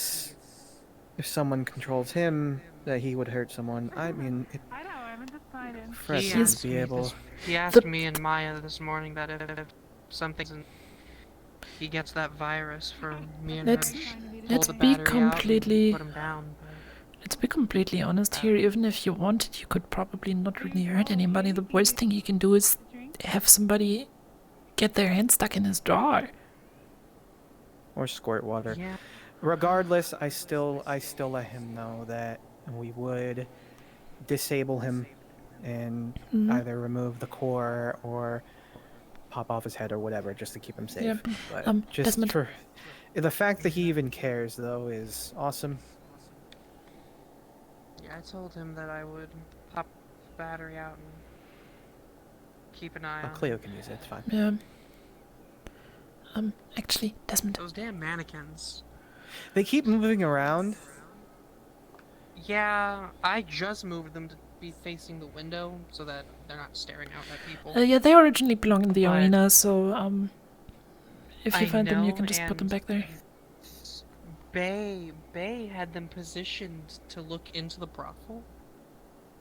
someone controls him, that he would hurt someone. I mean, Fred He would asked be me able... this- He asked me and Maya this morning that if something... He gets that virus from me and Let's her. let's Pull the be battery out and completely put him down. let's be completely honest here. Even if you wanted, you could probably not really hurt anybody. The worst thing you can do is have somebody get their hand stuck in his drawer. Or squirt water. Yeah. Regardless, I still let him know that we would disable him and either remove the core or pop off his head or whatever, just to keep him safe. Yep. But just Desmond. for the fact that he even cares, though, is awesome. Yeah, I told him that I would pop the battery out and keep an eye on Cleo can use it, it's fine. Yeah. Actually, Desmond. those damn mannequins. They keep moving around. Yeah, I just moved them to be facing the window so that they're not staring out at people. Yeah, they originally belong in the But arena, so if you I find them, you know, can just put them and back there. Bay had them positioned to look into the brothel.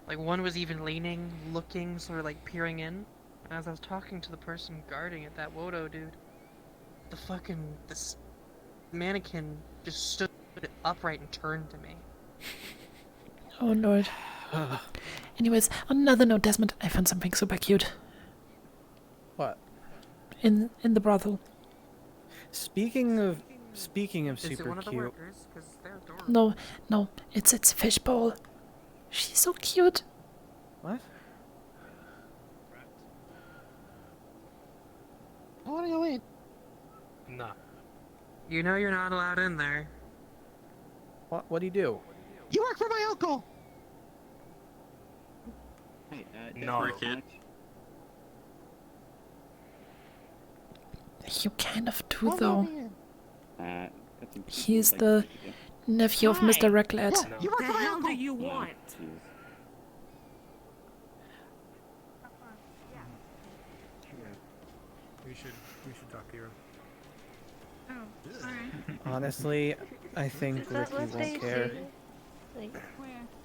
Like, one was even leaning, looking, sort of like peering in. And as I was talking to the person guarding it, that Wodo dude, this mannequin just stood upright and turned to me. Oh lord. Anyways, on another note, Desmond, I found something super cute. What? In the brothel. Speaking of Is super it one of the cute. workers? 'Cause they're adorable. No, it's Fishbowl. She's so cute. What? I wanna go in. Nah. You know you're not allowed in there. What do you do? You work for my uncle! Hey, No. kid. You kind of do, though. Got some He's like the to do. nephew of Mr. Recklet. Yeah, you work for my uncle! you want? We should talk to you. Honestly, I think Ricky won't care.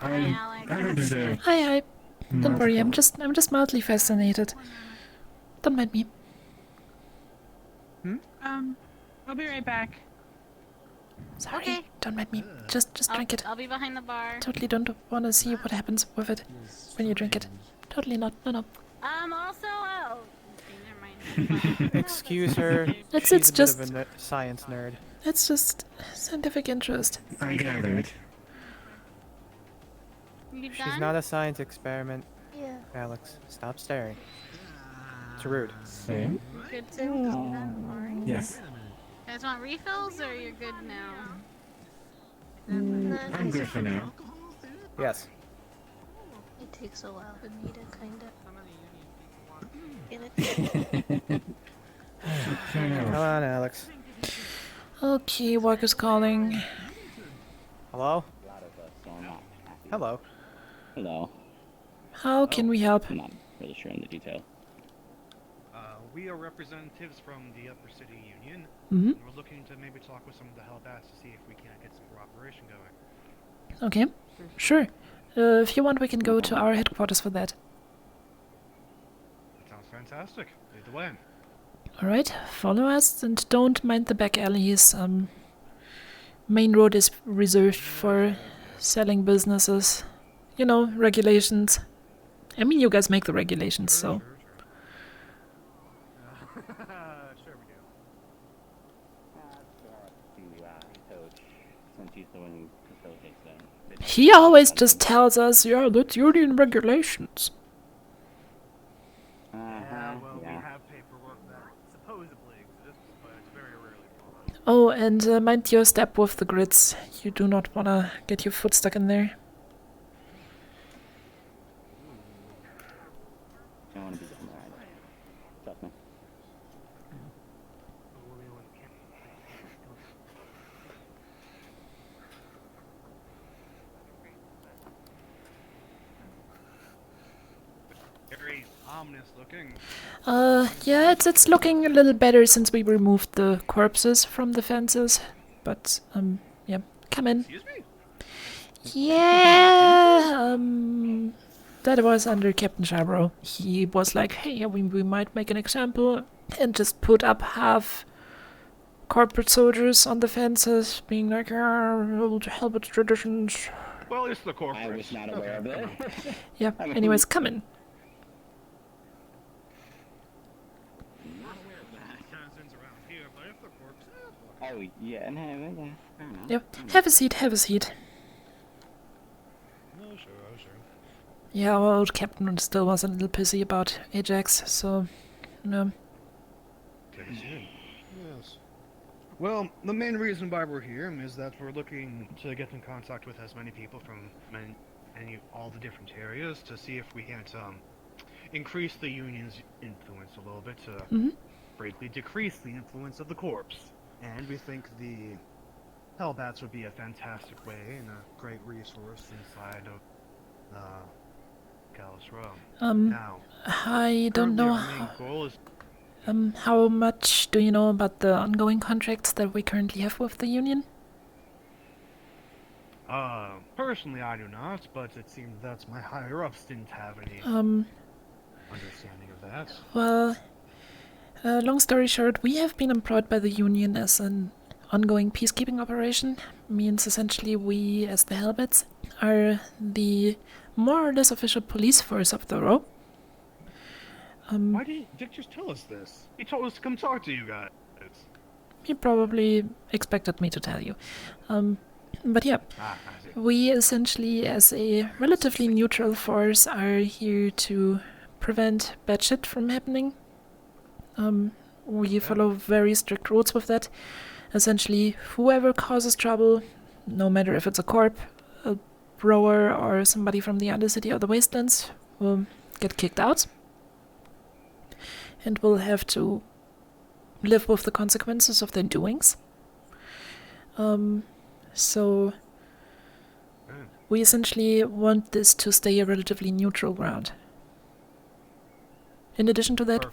Hi. Don't worry, I'm just mildly fascinated. Don't mind me. I'll be right back. Sorry, Okay. don't mind me. Just drink it. I'll be behind the bar. Totally don't want to see what happens with it when you drink it. Totally not. No. Also, never mind. Excuse her. It's She's a just- bit of a science nerd. It's just scientific interest. I gathered. You She's done? not a science experiment. Yeah. Alex, stop staring. It's rude. Same. Good too? Alright. Yes. You guys want refills or you're good now? I'm good for now. Yes. It takes a while for me to kind of get it. Come on, Alex. Okay, work is calling. Hello? A lot of us, so I'm not happy. Hello. Hello. How can we help? I'm not really sure in the detail. We are representatives from the Upper City Union. Mhm. And we're looking to maybe talk with some of the Hellbats to see if we can't get some cooperation going. Okay, sure. If you want, we can go to our headquarters for that. That sounds fantastic. Lead the way. Alright, follow us and don't mind the back alleys. Main road is reserved for selling businesses. You know, regulations. I mean, you guys make the regulations, so. Sure we do. Coach, since he's the one who facilitates them. He always just tells us, yeah, that's union regulations. Well, we have paperwork that supposedly exists, but it's very rarely followed. Oh, and mind your step with the grids. You do not want to get your foot stuck in there. Don't want to be down there either. Trust me. Very ominous looking. Yeah, it's looking a little better since we removed the corpses from the fences. But, yeah, come in. Excuse me? Yeah, that was under Captain Shabro. He was like, hey, we might make an example and just put up half corporate soldiers on the fences, being like, old Helbert traditions. Well, it's the corporate. I was not aware of it. Yeah, anyways, come in. Oh, yeah, no, yeah, fair enough. Yep, have a seat, have a seat. Oh, sure, oh, sure. Yeah, our old captain still was a little pissy about Ajax, so, no. Yes. Well, the main reason why we're here is that we're looking to get in contact with as many people from all the different areas to see if we can't increase the union's influence a little bit to greatly decrease the influence of the corps. And we think the Hellbats would be a fantastic way and a great resource inside of Gallus Row. Now, I don't currently know. our main goal is How much do you know about the ongoing contracts that we currently have with the union? personally I do not, but it seems that my higher-ups didn't have any understanding of that. Well, long story short, we have been employed by the union as an ongoing peacekeeping operation. Means essentially we, as the Hellbats, are the more or less official police force of the row. Why didn't Dick just tell us this? He told us to come talk to you guys. He probably expected me to tell you. But yeah, we essentially, as a relatively neutral force, are here to prevent bad shit from happening. We follow very strict rules with that. Essentially, whoever causes trouble, no matter if it's a corp, a rower, or somebody from the Undercity or the Wastelands, will get kicked out. And will have to live with the consequences of their doings. So we essentially want this to stay a relatively neutral ground. In addition to that,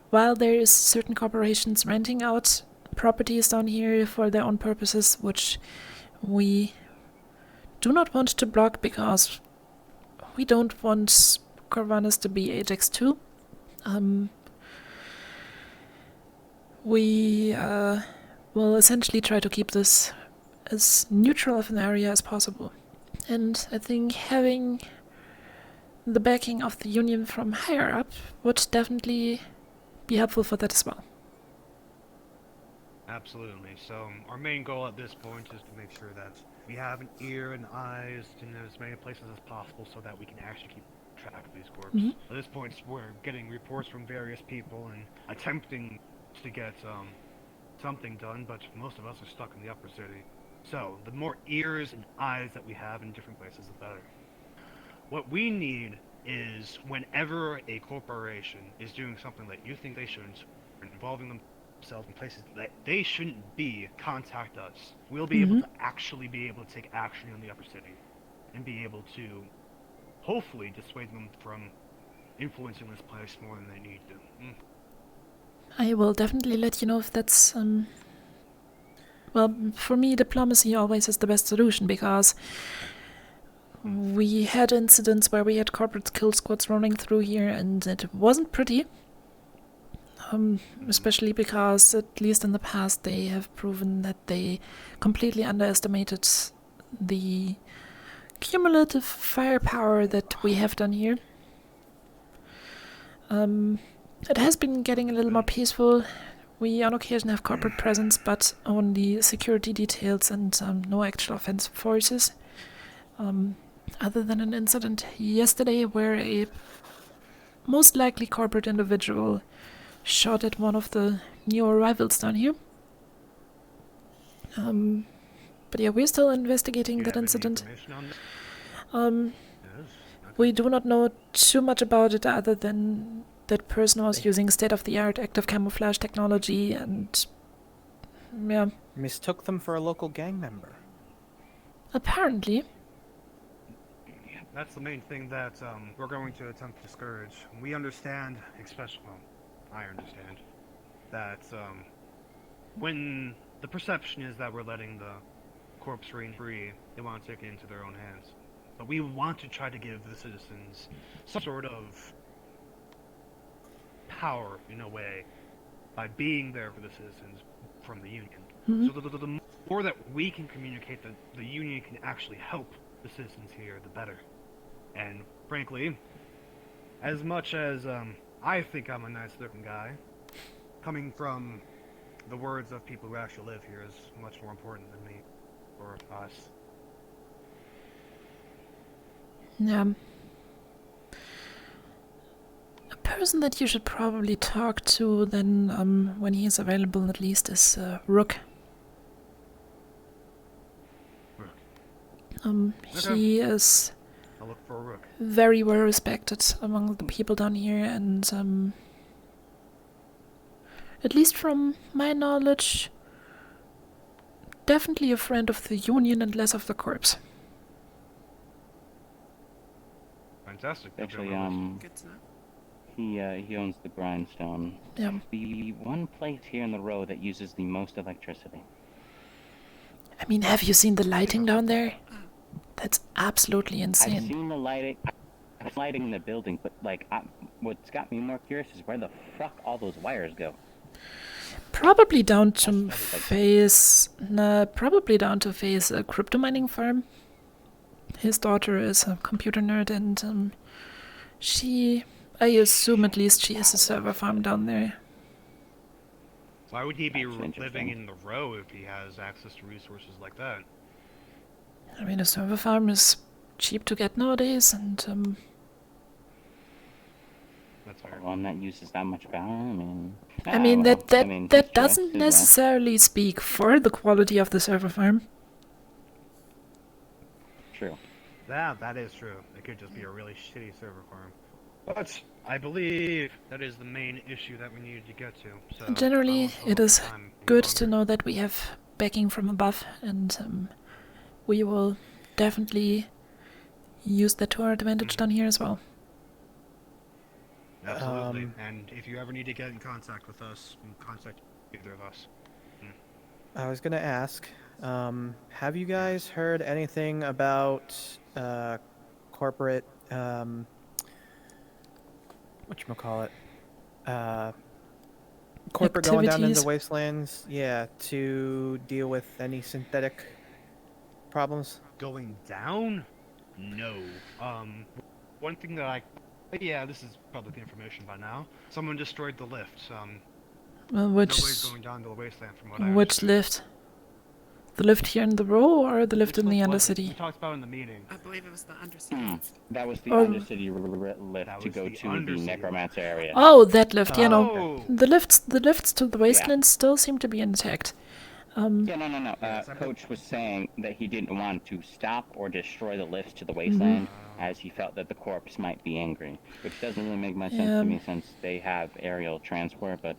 while there is certain corporations renting out properties down here for their own purposes, which we do not want to block because we don't want Corvallis to be Ajax 2. We will essentially try to keep this as neutral of an area as possible. And I think having the backing of the union from higher up would definitely be helpful for that as well. Absolutely. So our main goal at this point is to make sure that we have an ear and eyes in as many places as possible so that we can actually keep track of these corps. At this point, we're getting reports from various people and attempting to get something done, but most of us are stuck in the upper city. So the more ears and eyes that we have in different places, the better. What we need is whenever a corporation is doing something that you think they shouldn't, or involving themselves in places that they shouldn't be, contact us. We'll be able to actually be able to take action in the upper city and be able to hopefully dissuade them from influencing this place more than they need to. I will definitely let you know if that's, well, for me, diplomacy always is the best solution, because we had incidents where we had corporate kill squads running through here, and it wasn't pretty. Especially because, at least in the past, they have proven that they completely underestimated the cumulative firepower that we have done here. It has been getting a little more peaceful. We on occasion have corporate presence, but only security details and no actual offensive forces. Other than an incident yesterday where a most likely corporate individual shot at one of the new arrivals down here. But yeah, we're still investigating that incident. We do not know too much about it other than that person was using state-of-the-art active camouflage technology and, yeah. Mistook them for a local gang member. Apparently. That's the main thing that we're going to attempt to discourage. We understand, especially, well, I understand, that when the perception is that we're letting the corpse reign free, they want to take it into their own hands. But we want to try to give the citizens some sort of power, in a way, by being there for the citizens from the Union. So the more that we can communicate that the Union can actually help the citizens here, the better. And frankly, as much as I think I'm a nice-looking guy, coming from the words of people who actually live here is much more important than me or us. Yeah. A person that you should probably talk to then, when he is available at least, is Rook. He is I'll look for a rook. very well respected among the people down here, and at least from my knowledge, definitely a friend of the Union and less of the Corps. Fantastic. Actually, he owns the Grindstone. Yeah. The one place here in the row that uses the most electricity. I mean, have you seen the lighting down there? That's absolutely insane. I've seen the lighting. Lighting in the building, but like, what's got me more curious is where the fuck all those wires go. Probably down to Faye's crypto mining farm. His daughter is a computer nerd, and I assume at least she has a server farm down there. Why would he be living in the row if he has access to resources like that? I mean, a server farm is cheap to get nowadays, and That's fair. One that uses that much power. that doesn't necessarily speak for the quality of the server farm. True. That is true. It could just be a really shitty server farm. But I believe that is the main issue that we needed to get to. So generally, it is good to know that we have backing from above, and we will definitely use that to our advantage down here as well. Absolutely. And if you ever need to get in contact with us, you can contact either of us. I was gonna ask, have you guys heard anything about corporate whatchamacallit? Corporate going down into the wastelands, yeah, to deal with any synthetic problems? Going down? No. One thing that yeah, this is public information by now. Someone destroyed the lift. Nobody's going down to the wasteland from what I understand. Which lift? The lift here in the row, or the lift in the Undercity? We talked about in the meeting. I believe it was the Undercity. That was the Undercity lift to go to the Necromancer area. Oh, that lift, yeah, no. The lifts to the wasteland still seem to be intact. Yeah, no. Coach was saying that he didn't want to stop or destroy the lifts to the wasteland, as he felt that the corpse might be angry, which doesn't really make much sense to me since they have aerial transport, but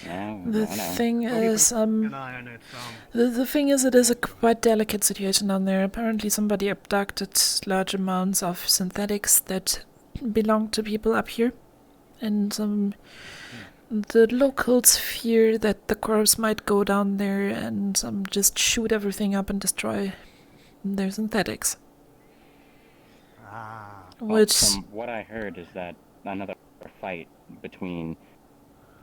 the thing is, the thing is, it is a quite delicate situation down there. Apparently somebody abducted large amounts of synthetics that belong to people up here, and the locals fear that the corps might go down there and just shoot everything up and destroy their synthetics. Which, from what I heard, is that another fight between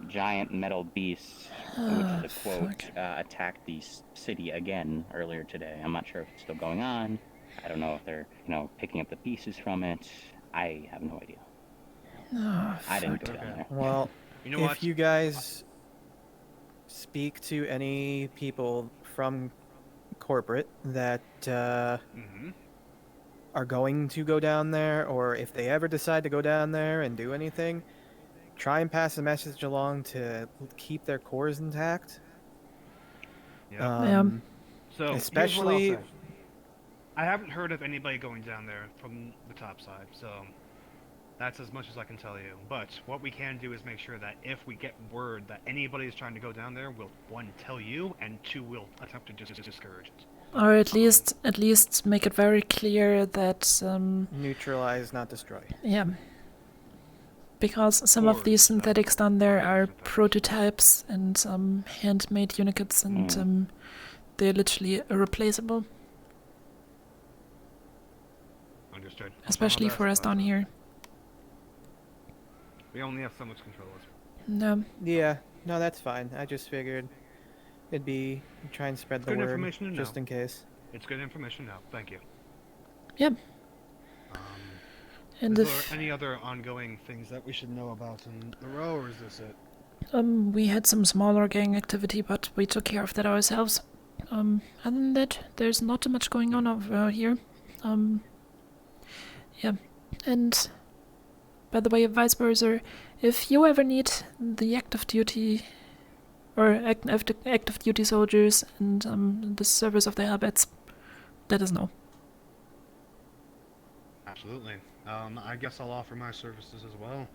giant metal beasts, which is a quote, attacked the city again earlier today. I'm not sure if it's still going on. I don't know if they're, picking up the pieces from it. I have no idea. I didn't go down there. Well, if you guys speak to any people from corporate that are going to go down there, or if they ever decide to go down there and do anything, try and pass a message along to keep their cores intact. So, especially, I haven't heard of anybody going down there from the top side, so that's as much as I can tell you. But what we can do is make sure that if we get word that anybody is trying to go down there, we'll, one, tell you, and two, we'll attempt to just discourage it. or at least make it very clear that neutralize, not destroy. Yeah. Because some of these synthetics down there are prototypes and handmade unikits, and they're literally irreplaceable. Understood. Especially for us down here. We only have so much control. No. Yeah, no, that's fine. I just figured it'd be try and spread the word just in case. It's good information now. Thank you. Yep. And is there any other ongoing things that we should know about in the row, or is this it? We had some smaller gang activity, but we took care of that ourselves. Other than that, there's not too much going on over here. Yeah. And by the way, Vice Versa, if you ever need the active duty or active duty soldiers and the service of the Hellbats, let us know. Absolutely. I guess I'll offer my services as well.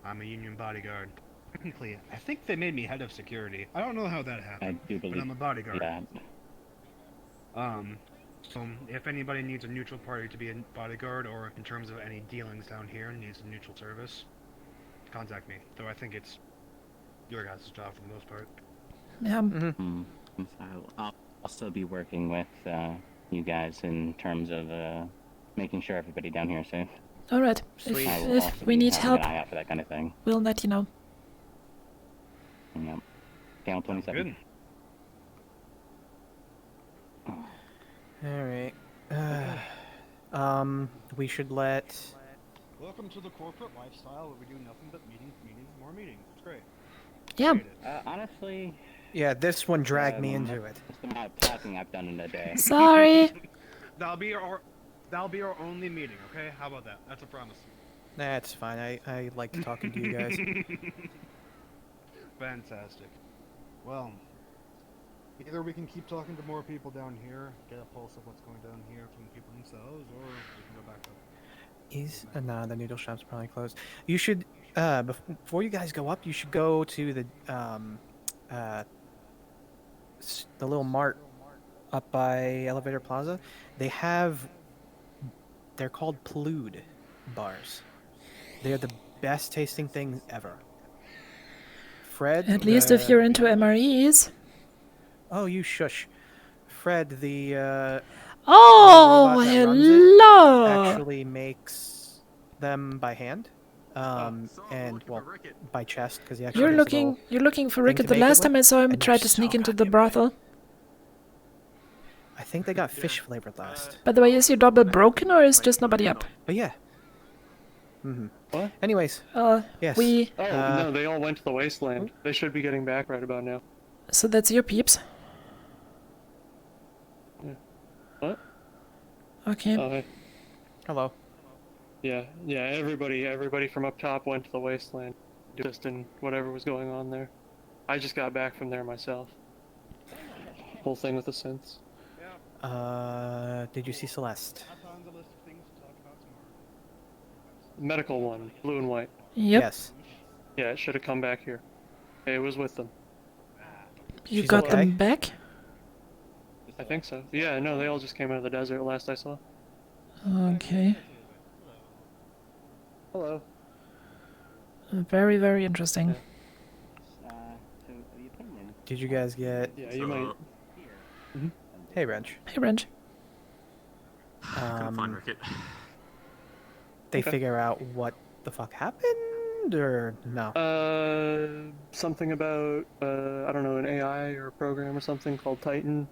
I'm a union bodyguard. Technically, I think they made me head of security. I don't know how that happened, I do believe but I'm a bodyguard. that. So if anybody needs a neutral party to be a bodyguard, or in terms of any dealings down here needs a neutral service, contact me. Though I think it's your guys' job for the most part. Yeah. I'll also be working with you guys in terms of making sure everybody down here is safe. All right. If we need help, an eye out for that kind of thing. we'll let you know. Yep. Channel 27. Good. Alright. We should let... Welcome to the corporate lifestyle where we do nothing but meetings, more meetings. It's great. Yeah. Honestly... Yeah, this one dragged me into it. That's the amount of talking I've done in a day. Sorry. That'll be our only meeting, okay? How about that? That's a promise. That's fine. I like talking to you guys. Fantastic. Well, either we can keep talking to more people down here, get a pulse of what's going down here from the people themselves, or we can go back up. Nah, the noodle shop's probably closed. You should, before you guys go up, you should go to the little mart up by Elevator Plaza. They're called Plued bars. They're the best tasting things ever. Fred... At least if you're into MREs. Oh, you shush. Fred, the oh, robot that hello! runs it actually makes them by hand. And, well, by chest, because he actually You're has a little looking for thing Rickett. to The make it last time I with, saw him, he and tried they're to sneak so into the goddamn brothel. I think they got fish flavored last. By the way, is your doorbell broken or is just nobody up? But yeah. What? Anyways. Yes. We... Oh, no, they all went to the wasteland. They should be getting back right about now. So that's your peeps? Yeah. What? Okay. Oh, hey. Hello. Yeah, everybody from up top went to the wasteland. Just in whatever was going on there. I just got back from there myself. Whole thing with the synths. Did you see Celeste? Medical one, blue and white. Yep. Yes. Yeah, it should have come back here. It was with them. You She's got okay? them back? I think so. Yeah, no, they all just came out of the desert last I saw. Okay. Hello. Very, very interesting. Did you guys get... Yeah, you might... Hey, Wrench. Hey, Wrench. Couldn't find Rickett. They figure out what the fuck happened, or no? Something about, I don't know, an AI or a program or something called Titan.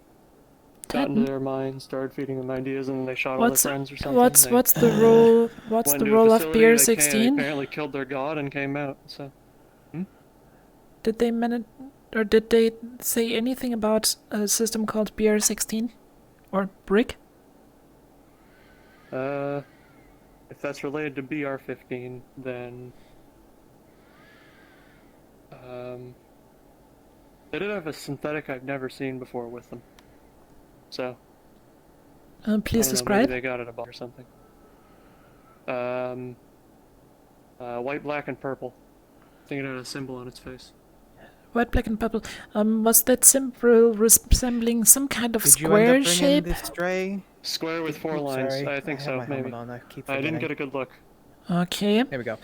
Got into their minds, started feeding them ideas, and then they shot all their friends or something. What's the role? What's the role of Beer 16? Apparently killed their god and came out. So. Did they manage, or did they say anything about a system called Beer 16 or Brick? If that's related to BR15, then they did have a synthetic I've never seen before with them. So. Please describe. Maybe they got it a bar or something. White, black, and purple. I think it had a symbol on its face. White, black, and purple. Was that symbol resembling some kind of square shape? This stray? Square with four lines. I think so, maybe. I didn't get a good look. Okay. Here we go.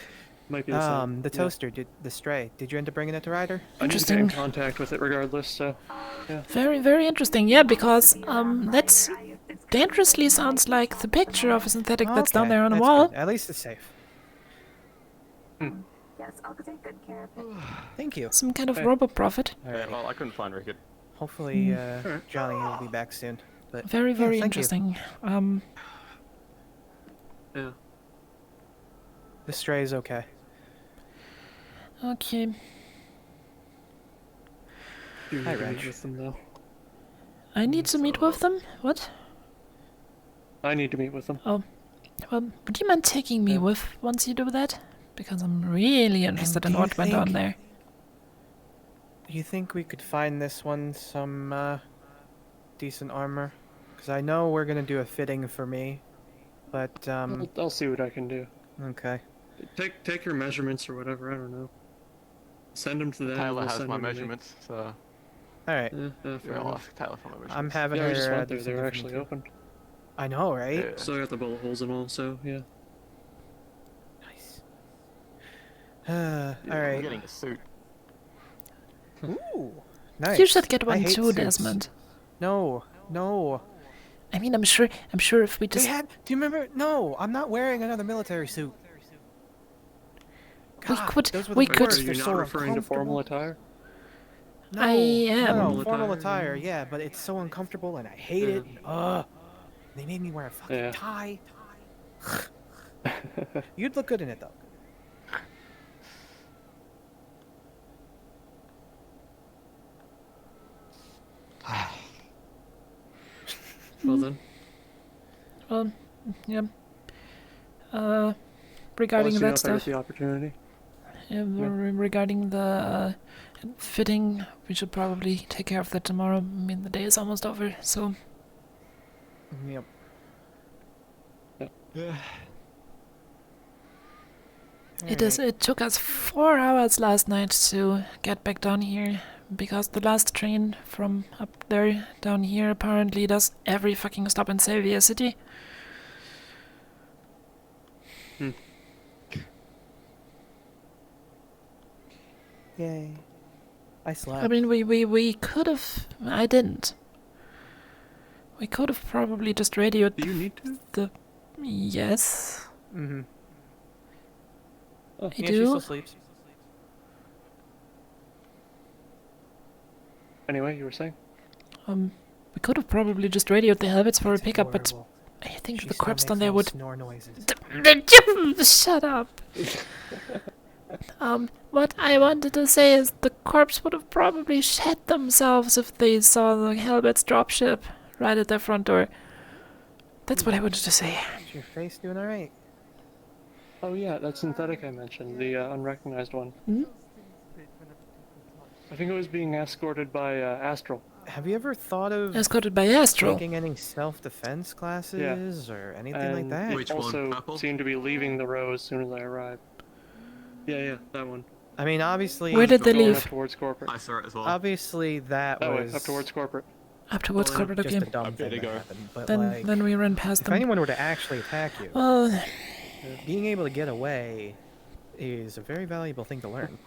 Might be the same. The toaster, the stray. Did you end up bringing it to Ryder? I need to get in contact with it regardless, so, yeah. Very, very interesting. Yeah, because, that's dangerously sounds like the picture of a synthetic that's down there on the wall. Good. At least it's safe. Yes, I'll take good care of it. Thank you. Some kind of robo-profit. Yeah, well, I couldn't find Rickett. Hopefully, Johnny will be back soon. But Very, very thank you. interesting. Yeah. The stray is okay. Okay. You Hi, need to Reg. meet with them, though. I need to meet with them? What? I need to meet with them. Oh. Well, would you mind taking me with once you do that? Because I'm really interested in what went on there. Do you think we could find this one some decent armor? Because I know we're going to do a fitting for me. But I'll see what I can do. Okay. Take your measurements or whatever. I don't know. Send them to them. Tyler We'll has send my them to me. measurements, so. All right. Fair I'll enough. ask Tyler for my measurements. I'm having Yeah, her. I just went do there. some They're different actually too. open. I know, right? Yeah. Still got the bullet holes and all, so yeah. Nice. All right. I'm getting a suit. Ooh, nice. You should get I one hate too, suits. Desmond. No, no. I mean, I'm sure if we They just had. Do you remember? No, I'm not wearing another military suit. God, those were the worst. Are you They're not so referring to formal uncomfortable. attire? No, I am. No, formal attire, yeah, but it's so uncomfortable and I hate it. Ugh. They made me wear a fucking tie. You'd look good in it though. Well then. Well, yeah. Regarding I'll let you know that if I stuff. get the opportunity. Regarding the fitting, we should probably take care of that tomorrow. I mean, the day is almost over, so. Yep. It took us 4 hours last night to get back down here, because the last train from up there down here apparently does every fucking stop in Xavier City. Yay. I slept. I mean, we could have. I didn't. We could have probably just radioed. Do you need to? Yes. Mm-hmm. Oh, I yeah, do. she still sleeps. Anyway, you were saying? We could have probably just radioed the helmets for a pickup, but I think the corpse down there would. Snore noises. Shut up. What I wanted to say is the corpse would have probably shed themselves if they saw the helmet's dropship right at their front door. That's what I wanted to say. Is your face doing alright? Oh yeah, that synthetic I mentioned, the unrecognized one. Hmm? I think it was being escorted by Astral. Have you ever thought of Escorted by Astral? taking any self-defense classes or anything like that? It also seemed to be leaving the row as soon as I arrived. Yeah, that one. I mean, obviously. Where did they Going leave? Up towards corporate. I saw it as well. Obviously, that That was way, up towards corporate. Up towards corporate, just okay. a dumb thing that happened. But like, Then we run past if them. anyone were to actually attack you, Well, being able to get away is a very valuable thing to learn.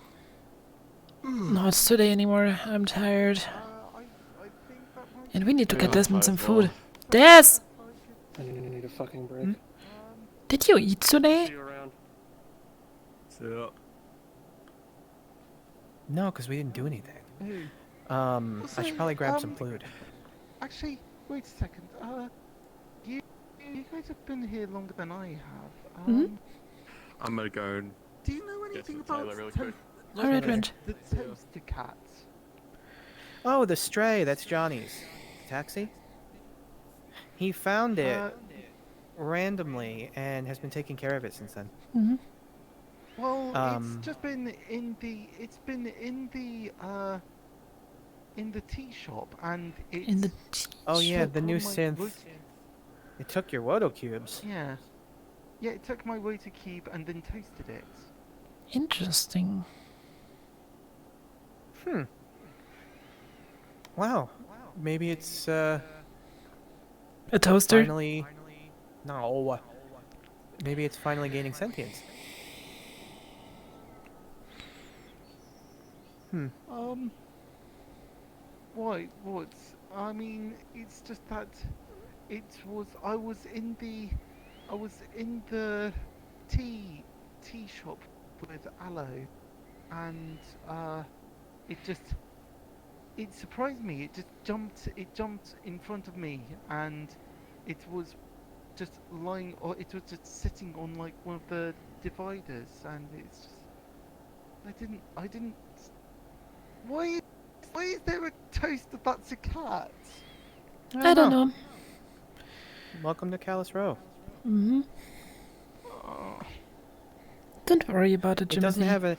not today anymore. I'm tired. And we need to get Desmond some food. Des! I need a fucking break. Did you eat today? See you around. Yeah. No, because we didn't do anything. Hey. I should probably grab some food. Actually, wait a second. You guys have been here longer than I have. I'm gonna go and Do you know anything some about Taylor really quick. Alright, Rand. the toaster cats? Oh, the stray. That's Johnny's. Taxi? He found it randomly and has been taking care of it since then. Mm-hmm. Well, it's just been in the tea shop, and it's In the Oh yeah, the took new all my synth. wood- It took your Wodo cubes. Yeah, it took my water cube and then toasted it. Interesting. Wow. Maybe it's A toaster? finally. No. Maybe it's finally gaining sentience. Why? What? I mean, it's just that I was in the tea shop with Aloe, and it surprised me. It jumped in front of me, and it was just lying, or it was just sitting on like one of the dividers, and it's just I didn't. Why is there a toaster that's a cat? I don't know. Welcome to Callus Row. Mm-hmm. Don't worry about it, It Jimothy. doesn't have a.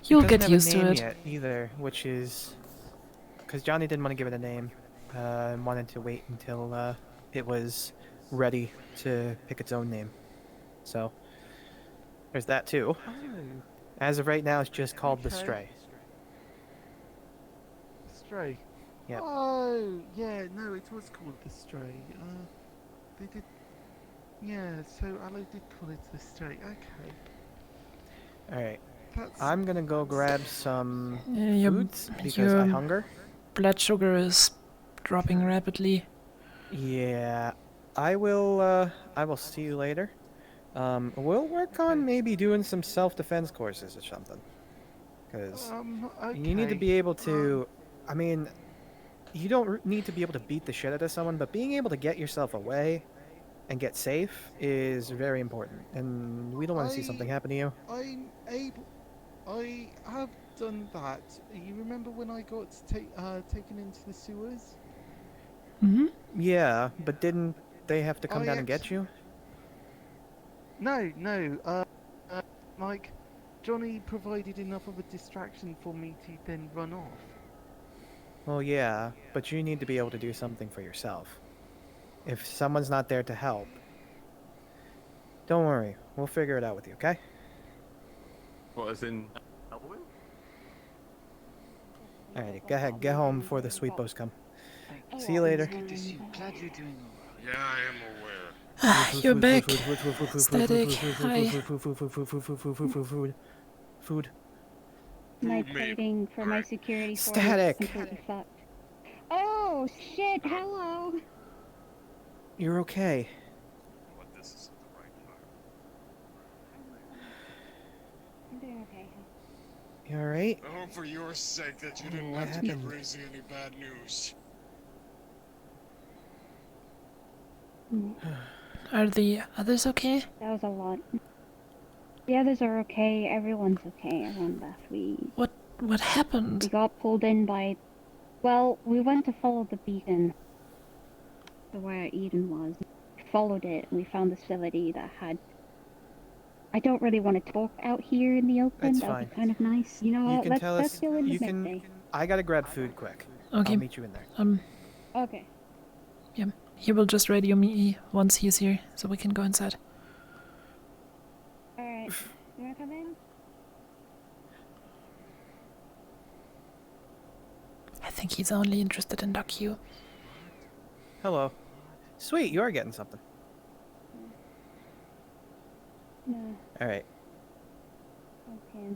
You'll doesn't get have used a to name it. yet either, which is because Johnny didn't want to give it a name and wanted to wait until it was ready to pick its own name. So, there's that too. Oh. As of right now, it's just called the Okay. Stray. Stray. Yep. Oh, yeah, no, it was called the Stray. They did. Yeah, so Aloe did call it the Stray. Okay. Alright. That's- I'm gonna go grab some Your- foods because your I hunger. blood sugar is dropping rapidly. Yeah. I will see you later. We'll work on maybe doing some self-defense courses or something. Because you need to okay. be able to... I mean, you don't need to be able to beat the shit out of someone, but being able to get yourself away and get safe is very important. And we don't want to see something happen to you. I have done that. You remember when I got taken into the sewers? Mm-hmm. Yeah, but didn't they have to come down and get you? No. Like, Johnny provided enough of a distraction for me to then run off. Well, yeah, but you need to be able to do something for yourself. If someone's not there to help, don't worry. We'll figure it out with you, okay? Well, as in... Alright, go ahead. Get home before the sweet bows come. See you Oh, later. it's good to see you. Glad you're doing alright. Yeah, I am aware. You're back. Static. Hi. Food. My trading for my security force Static. is completely fucked. Oh shit! Hello. You're okay. But this isn't the right time. I'm doing okay. You alright? I hope for your sake that you didn't What have to keep happened? raising any bad news. Are the others okay? That was a lot. The others are okay. Everyone's okay. Everyone left. What happened? We got pulled in by. Well, we went to follow the beacon to where Eden was. We followed it, and we found this facility that had. I don't really want to talk out here in the open. That's that would fine. be kind of nice. You know You what? can Let's tell let's us. go in You the next can. day. I gotta grab food quick. Okay. I'll meet you in there. Okay. Yeah. He will just radio me once he's here, so we can go inside. Alright. You wanna come in? I think he's only interested in Duck Hugh. Hello. Sweet, you are getting something. No. Alright. Okay.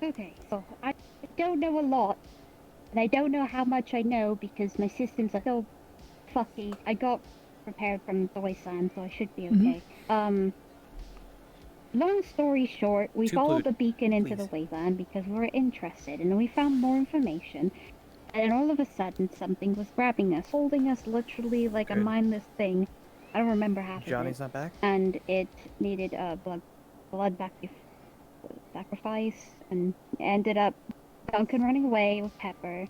Okay, so I don't know a lot, and I don't know how much I know because my systems are so fucky. I got prepared from the wasteland, so I should be okay. Long story short, we followed the beacon into the wasteland because we were interested, and we found more information. And all of a sudden, something was grabbing us, holding us literally like a mindless thing. I don't remember half of it. Johnny's not back? And it needed a blood sacrifice, and ended up Duncan running away with Pepper.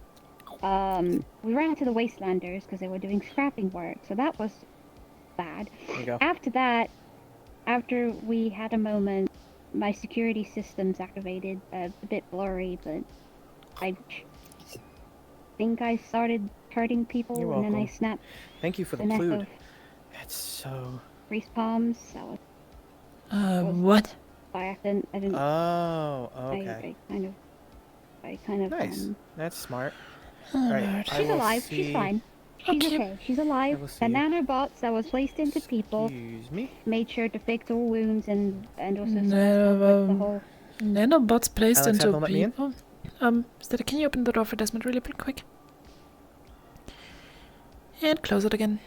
We ran into the Wastelanders because they were doing scrapping work, so that was bad. There you go. After that, after we had a moment, my security systems activated, a bit blurry, but I think I started hurting people, You're and then I welcome. snapped Thank you for the neck food. of It's so... grease palms. That was What? by accident. I didn't. Oh, okay. I kind of. Nice. That's smart. Oh, Alright, Lord. I She's will alive. see... She's fine. She's okay. She's alive. I will see The you. nanobots that was placed into people Excuse me? made sure to fix all wounds and also the whole. Nanobots placed Alex, into have them let me in? people. Steady, can you open the door for Desmond really quick? And close it again.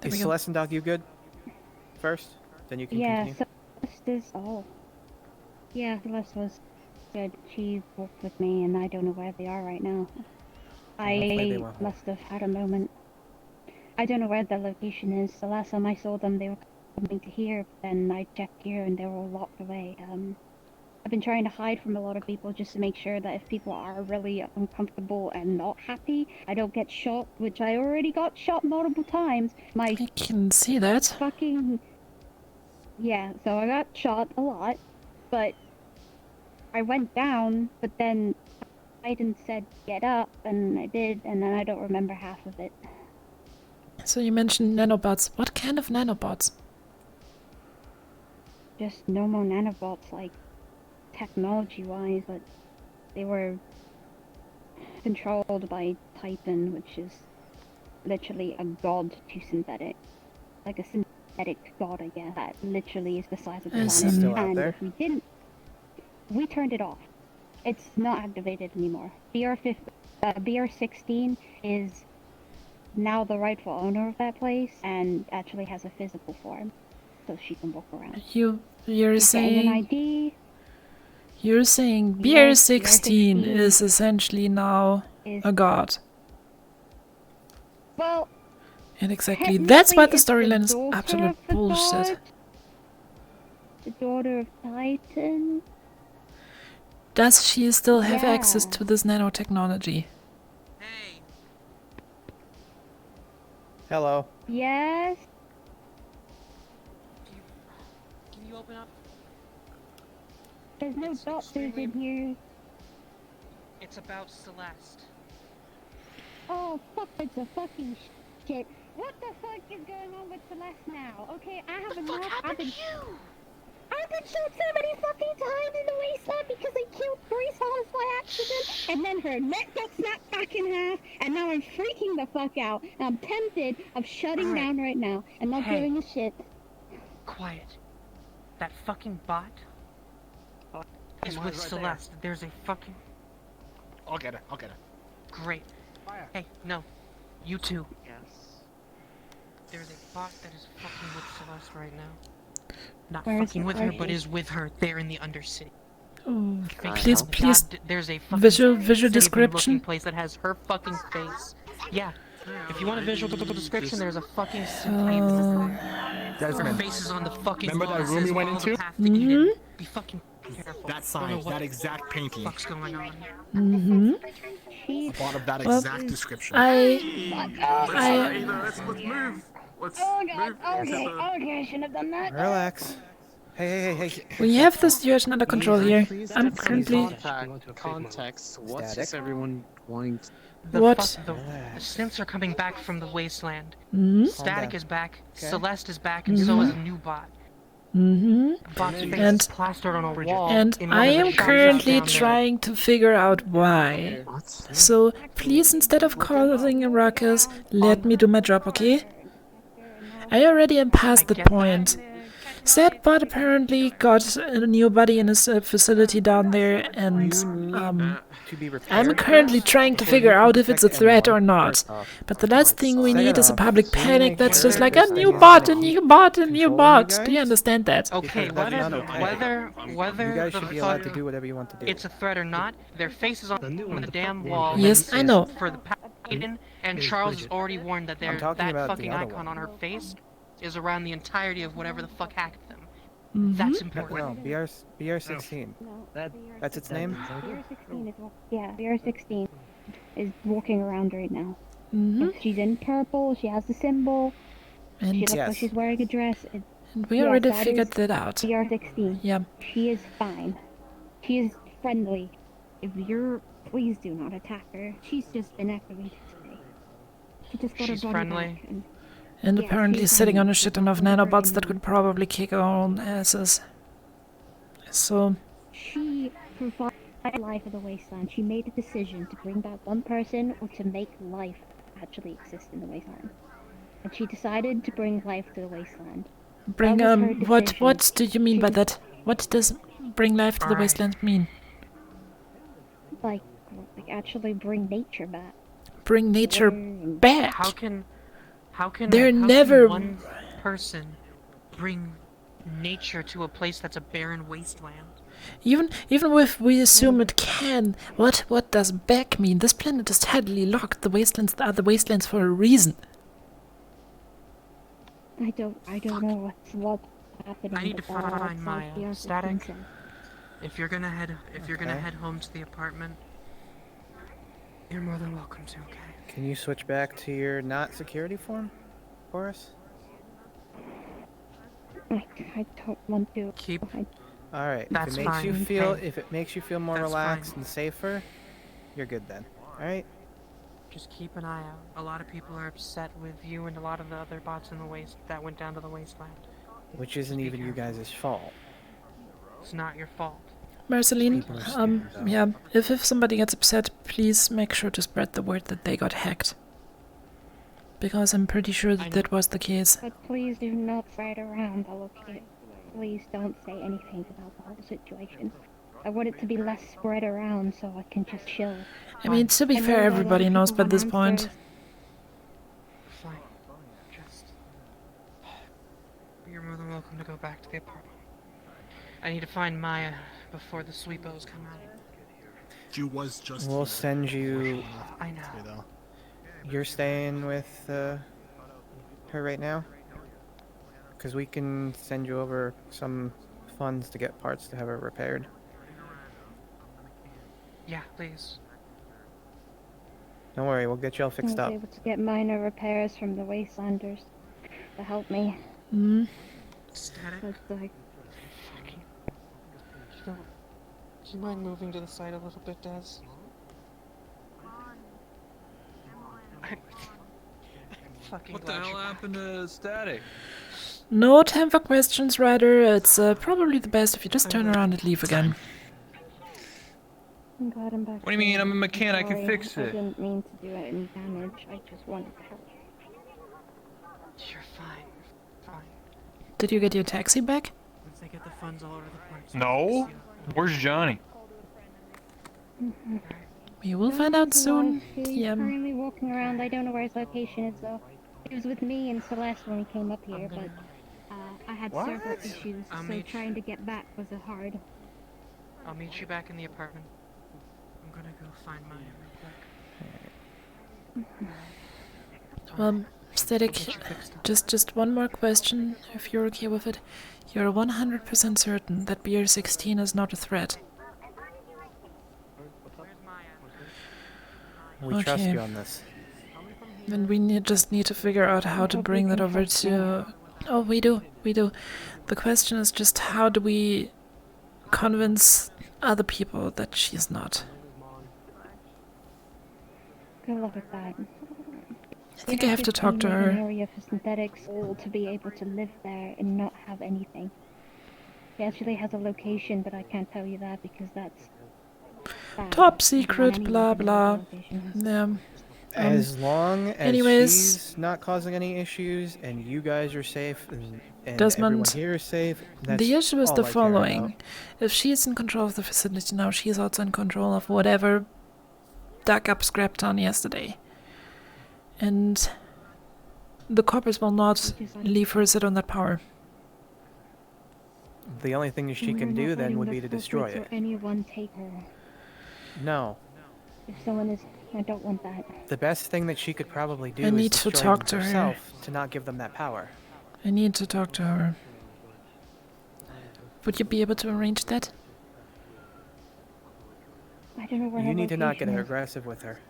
There Is we go. Celeste and Doc you good? First? Then you can Yeah. continue. Celeste is. Oh. Yeah, Celeste was good. She walked with me, and I don't know where they are right now. hopefully they I went home. must have had a moment. I don't know where their location is. The last time I saw them, they were coming to here. But then I checked here, and they were all locked away. I've been trying to hide from a lot of people just to make sure that if people are really uncomfortable and not happy, I don't get shot, which I already got shot multiple times. I can see that. Fucking... Yeah, so I got shot a lot, but I went down, but then Biden said get up, and I did, and then I don't remember half of it. So you mentioned nanobots. What kind of nanobots? Just normal nanobots, like technology-wise, but they were controlled by Titan, which is literally a god to synthetic. Like a synthetic god, I guess. That literally is the size of the Is planet. still out And there? if we didn't, we turned it off. It's not activated anymore. BR16 is now the rightful owner of that place and actually has a physical form, so she can walk around. You're She's getting an saying ID. you're saying Yes, BR16 BR16 is essentially now is a god. well. And exactly that's why the Technically, storyline it's is the daughter absolute of the bullshit. god. The daughter of Titan. Does she still have Yeah. access to this nanotechnology? Hello. Yes. Can you open up? There's no doctors in here. It's about Celeste. Oh, fuck, it's a fucking shit. What the fuck is going on with Celeste now? Okay, I have enough. I've been shot so many fucking times in the wasteland because I killed 3 souls by accident, and then her neck got snapped back in half, and now I'm freaking the fuck out. And I'm tempted of shutting down right now and not Hey. doing a shit. Quiet. That fucking bot is with Celeste. There's a fucking... I'll get her. I'll get her. Great. Fire. Hey, no. You two. Yes. There's a bot that is fucking with Celeste right now. Not Where is fucking it? with Where her, is but she? is with her there in the Undercity. Oh, Fake please, God, please. there's a fucking Visual city-looking description. place that has her fucking face. Yeah. If you want a visual description, there's a fucking her Desmond, face is on the fucking remember wall. that It room says we went follow the into? path to Eden. Be fucking careful. That Don't sign, know what that exact painting. the fuck's going on. A bot of that Well, exact description. I Let's move. Let's Oh god, move. okay, I shouldn't have done that. Relax. Hey. we have the situation under control here. I'm currently Context. What Static. is everyone wanting to... What? The synths are coming back from the wasteland. Mhm. Static down. is back. Okay. Celeste is back, and so is a new bot. Bot's face And is plastered on a wall. and in one I of the am shops currently down there. trying to figure out why. So please, instead of causing a ruckus, let me do my job, okay? I already am past that point. Said bot apparently got a new body in his facility down there, and To be repaired I'm currently first trying to before figure you can out if it's a protect threat anyone. or not. First off. But the last thing we Second need is a off, public we need to panic make that's sure just like this a thing new is bot, a gonna new keep bot, a new controlling bot. you Do you guys. understand that? Okay, Because that's not okay. whether You guys the should be allowed to fuck do whatever you want to do. it's a threat or not, their faces on the damn wall. Yes, that I know. says For the Paladin, and Charles has already warned that I'm talking that about the fucking other icon one. on her face is around the entirety of whatever the fuck hacked them. Mm-hmm. That's No, important. BR16. No, That's its name? BR16 is BR16 is walking around right now. Mhm. She's in purple. She has the symbol. She And looks like she's wearing a dress. we already figured that out. BR16. Yeah. She is fine. She is friendly. Please do not attack her. She's just been activated today. She just got She's her body friendly. back. And And yeah, apparently she's sitting on friendly. a shit ton of nanobots that could probably kick our own asses. So, She provided life of the wasteland. She made a decision to bring back one person or to make life actually exist in the wasteland. And she decided to bring life to the wasteland. bring That was her what decision. do you mean by that? What does bring life to the wasteland mean? Like actually bring nature back. Bring nature back. How can They're how never- can one person bring nature to a place that's a barren wasteland? Even if we assume it can, what does back mean? This planet is tidally locked. The wastelands are the wastelands for a reason. I don't know what's happening. I need to but, find my it's like the static. Arctic Princess. If you're gonna head home to the apartment, you're more than welcome to. Okay. Can you switch back to your not security form for us? I don't want to. Keep. All right. That's if it makes you fine. feel Okay. if it makes you feel more That's relaxed fine. and safer, You're good then. Alright? Just keep an eye out. A lot of people are upset with you and a lot of the other bots in the waste that went down to the wasteland. Which isn't even you guys' fault. It's not your fault. Marceline, People are scared, though. yeah, if somebody gets upset, please make sure to spread the word that they got hacked. Because I'm pretty sure that was the case. But please do not spread around the location. Please don't say anything about the whole situation. I want it to be less spread around so I can just chill. I mean, to be fair, everybody knows by this point. Fine. Just... You're more than welcome to go back to the apartment. I need to find Maya before the sweepos come out. She was just. We'll send you. I know. You're staying with her right now? Because we can send you over some funds to get parts to have her repaired. Yeah, please. Don't worry, we'll get you all fixed I up. was able to get minor repairs from the Wastelanders to help me. Static. But, like, Do you mind moving to the side a little bit, Des? What the hell happened to Static? No time for questions, Ryder. It's probably the best if you just turn around and leave again. I'm glad I'm back. What do you mean? I'm a mechanic. I can Sorry, fix I it. didn't mean to do any damage. I just wanted to help. You're fine. You're fine. Did you get your taxi back? Once they get the funds all over the place. No. Where's Johnny? We will find out soon. He's currently walking around. I don't know where his location is though. He was with me and Celeste when we came up here, but I had server issues, so trying to get back was hard. I'll meet you back in the apartment. I'm gonna go find Maya real quick. Well, Static, just one more question, if you're okay with it. You're 100% certain that BR-16 is not a threat? We trust you on this. Then we just need to figure out how to bring that over to... Oh, we do. The question is just how do we convince other people that she's not? Good luck with that. I think I have to talk to her. An area for synthetics to be able to live there and not have anything. She actually has a location, but I can't tell you that because that's top secret, blah blah. Yeah. As long as she's not causing any issues and you guys are safe and Desmond, everyone here is safe, that's the issue is all the I care following. about. If she's in control of the facility now, she's also in control of whatever dug up Scraptown yesterday. And the corpers will not leave her sit on that power. The only thing she can do then would be to destroy it. Anyone take her. No. If someone is, I don't want that. The best thing that she could probably do I is need to destroy talk them to her. herself to not give them that power. I need to talk to her. Would you be able to arrange that? I don't know where You her need to not get location is. aggressive with her.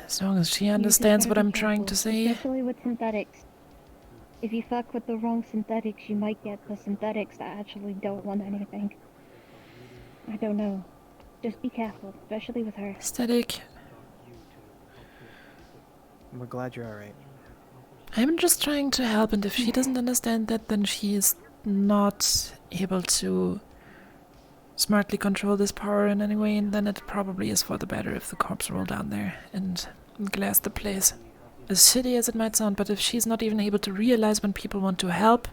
As long as she understands what I'm trying to say. Especially with synthetics. If you fuck with the wrong synthetics, you might get the synthetics that actually don't want anything. I don't know. Just be careful, especially with her. Static. We're glad you're alright. I'm just trying to help, and if she doesn't understand that, then she is not able to smartly control this power in any way, and then it probably is for the better if the corpse roll down there and glass the place. As shitty as it might sound, but if she's not even able to realize when people want to help,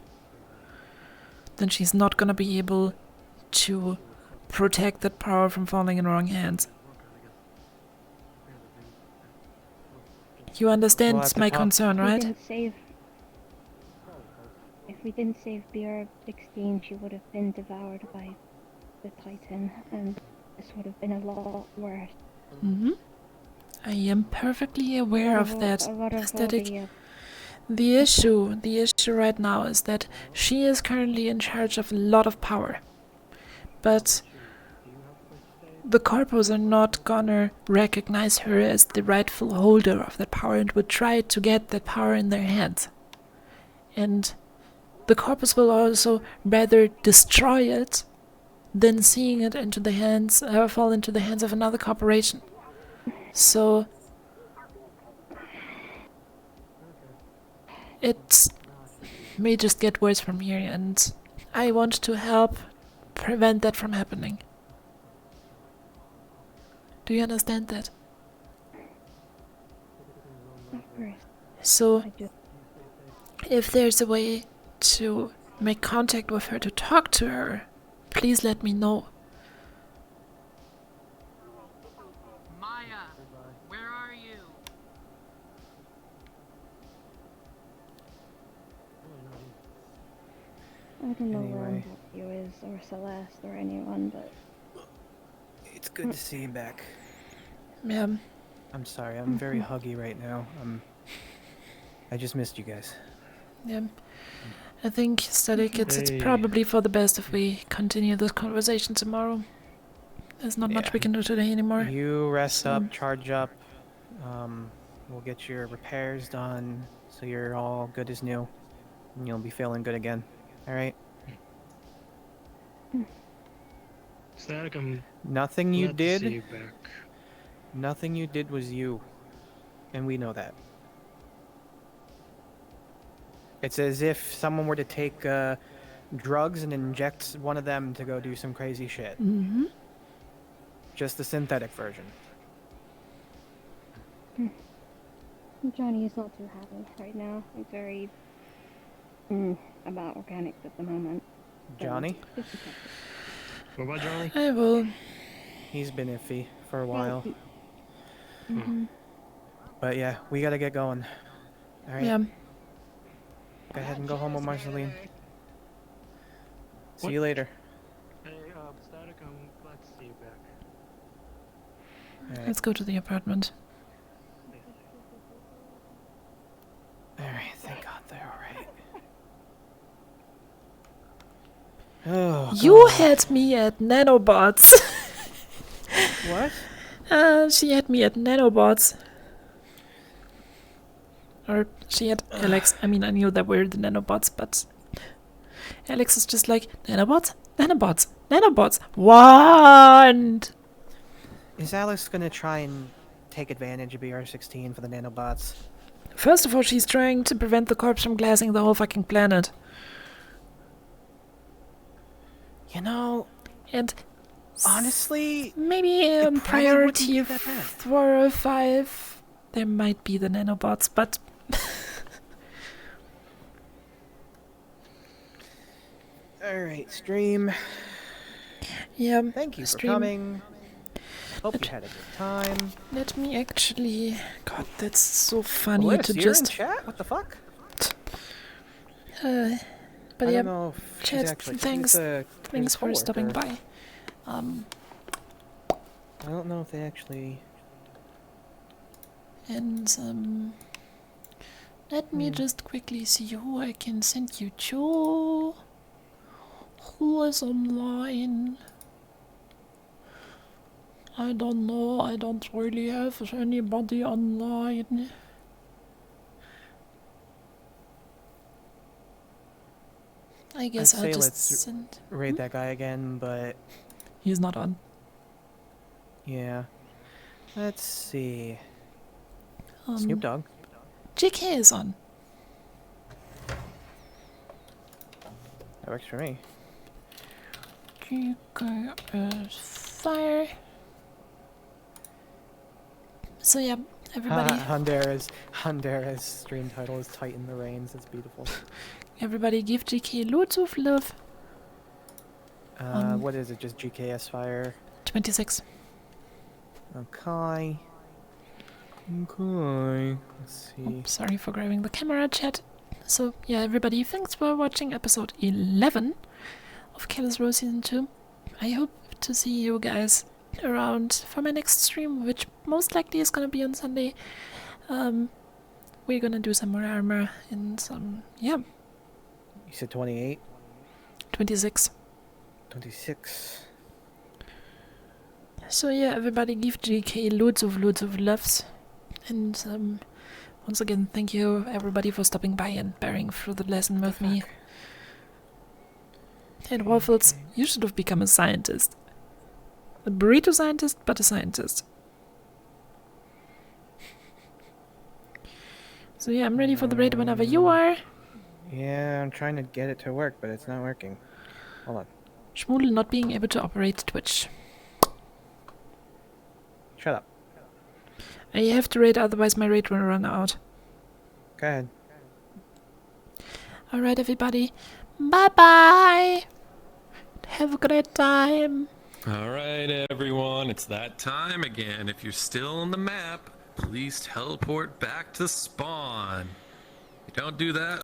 then she's not gonna be able to protect that power from falling in wrong hands. You understand my concern, right? If we didn't save BR-16, she would have been devoured by the Titan, and this would have been a lot worse. I am perfectly aware of that, Aesthetic. the, The issue right now is that she is currently in charge of a lot of power. But the corpos are not gonna recognize her as the rightful holder of that power and would try to get that power in their hands. And the corpus will also rather destroy it then seeing it fall into the hands of another corporation. So it may just get worse from here, and I want to help prevent that from happening. Do you understand that? Of course. So, if there's a way to make contact with her, to talk to her, please let me know. Maya, where are you? I don't know where Anyway. you is, or Celeste, or anyone, but... It's good to see you back. Yeah. I'm sorry, I'm very huggy right now. I just missed you guys. Yeah. I think, Static, it's probably for the best if we continue this conversation tomorrow. There's not much we can do today anymore. You rest up, charge up. We'll get your repairs done so you're all good as new. And you'll be feeling good again. Alright? Static, I'm Nothing you glad to see did. you back. Nothing you did was you. And we know that. It's as if someone were to take drugs and inject one of them to go do some crazy shit. Mm-hmm. Just the synthetic version. Johnny is not too happy right now. He's very about organics at the moment. Johnny? What about Johnny? I will. He's been iffy for a while. Mm-hmm. But yeah, we gotta get going. Alright? Yeah. Go ahead and go home with Marceline. See you later. Hey, Static, I'm glad to see you back. Alright. Let's go to the apartment. Alright, thank God they're alright. Oh, You had me at nanobots. What? She had me at nanobots. Or she had Alex. I mean, I knew that were the nanobots, but Alex is just like, nanobots? Nanobots? Nanobots? What? Is Alice gonna try and take advantage of BR-16 for the nanobots? First of all, she's trying to prevent the corpse from glassing the whole fucking planet. You know, and honestly, maybe priority 4 or 5, there might be the nanobots, but alright, stream. Yeah. Thank you for stream. coming. Hope you had a good time. Let me actually. God, that's so funny Liz, to you're just. in chat? What the fuck? But I yeah, don't know if she's chat. actually- Thanks. she's a Thanks for stopping coworker. by. I don't know if they actually. And let me just quickly see who I can send you to. Who is online? I don't know. I don't really have anybody online. I guess I'd I'll say just let's send. raid that guy again, but He's not on. yeah. Let's see. Snoop Dogg. JK is on. That works for me. JK is fire. So yeah, everybody. Honduras stream title is Tighten the Reins. That's beautiful. Everybody give GK loads of love. What is it? Just GKS Fire? 26. Okay. Okay. Let's see. Oh, sorry for grabbing the camera, chat. So yeah, everybody, thanks for watching episode 11 of Careless Row Season 2. I hope to see you guys around for my next stream, which most likely is gonna be on Sunday. We're gonna do some more armor and some, yeah. You said 28? 26. 26. So yeah, everybody give GK loads of loves. And once again, thank you everybody for stopping by and bearing through the lesson with me. And Waffles, you should have become a scientist. A burrito scientist, but a scientist. So yeah, I'm ready for the raid whenever you are. Yeah, I'm trying to get it to work, but it's not working. Hold on. Schmoodle not being able to operate Twitch. Shut up. I have to raid, otherwise my raid will run out. Go ahead. Alright, everybody. Bye-bye! Have a great time. Alright, everyone, it's that time again. If you're still on the map, please teleport back to spawn. If you don't do that,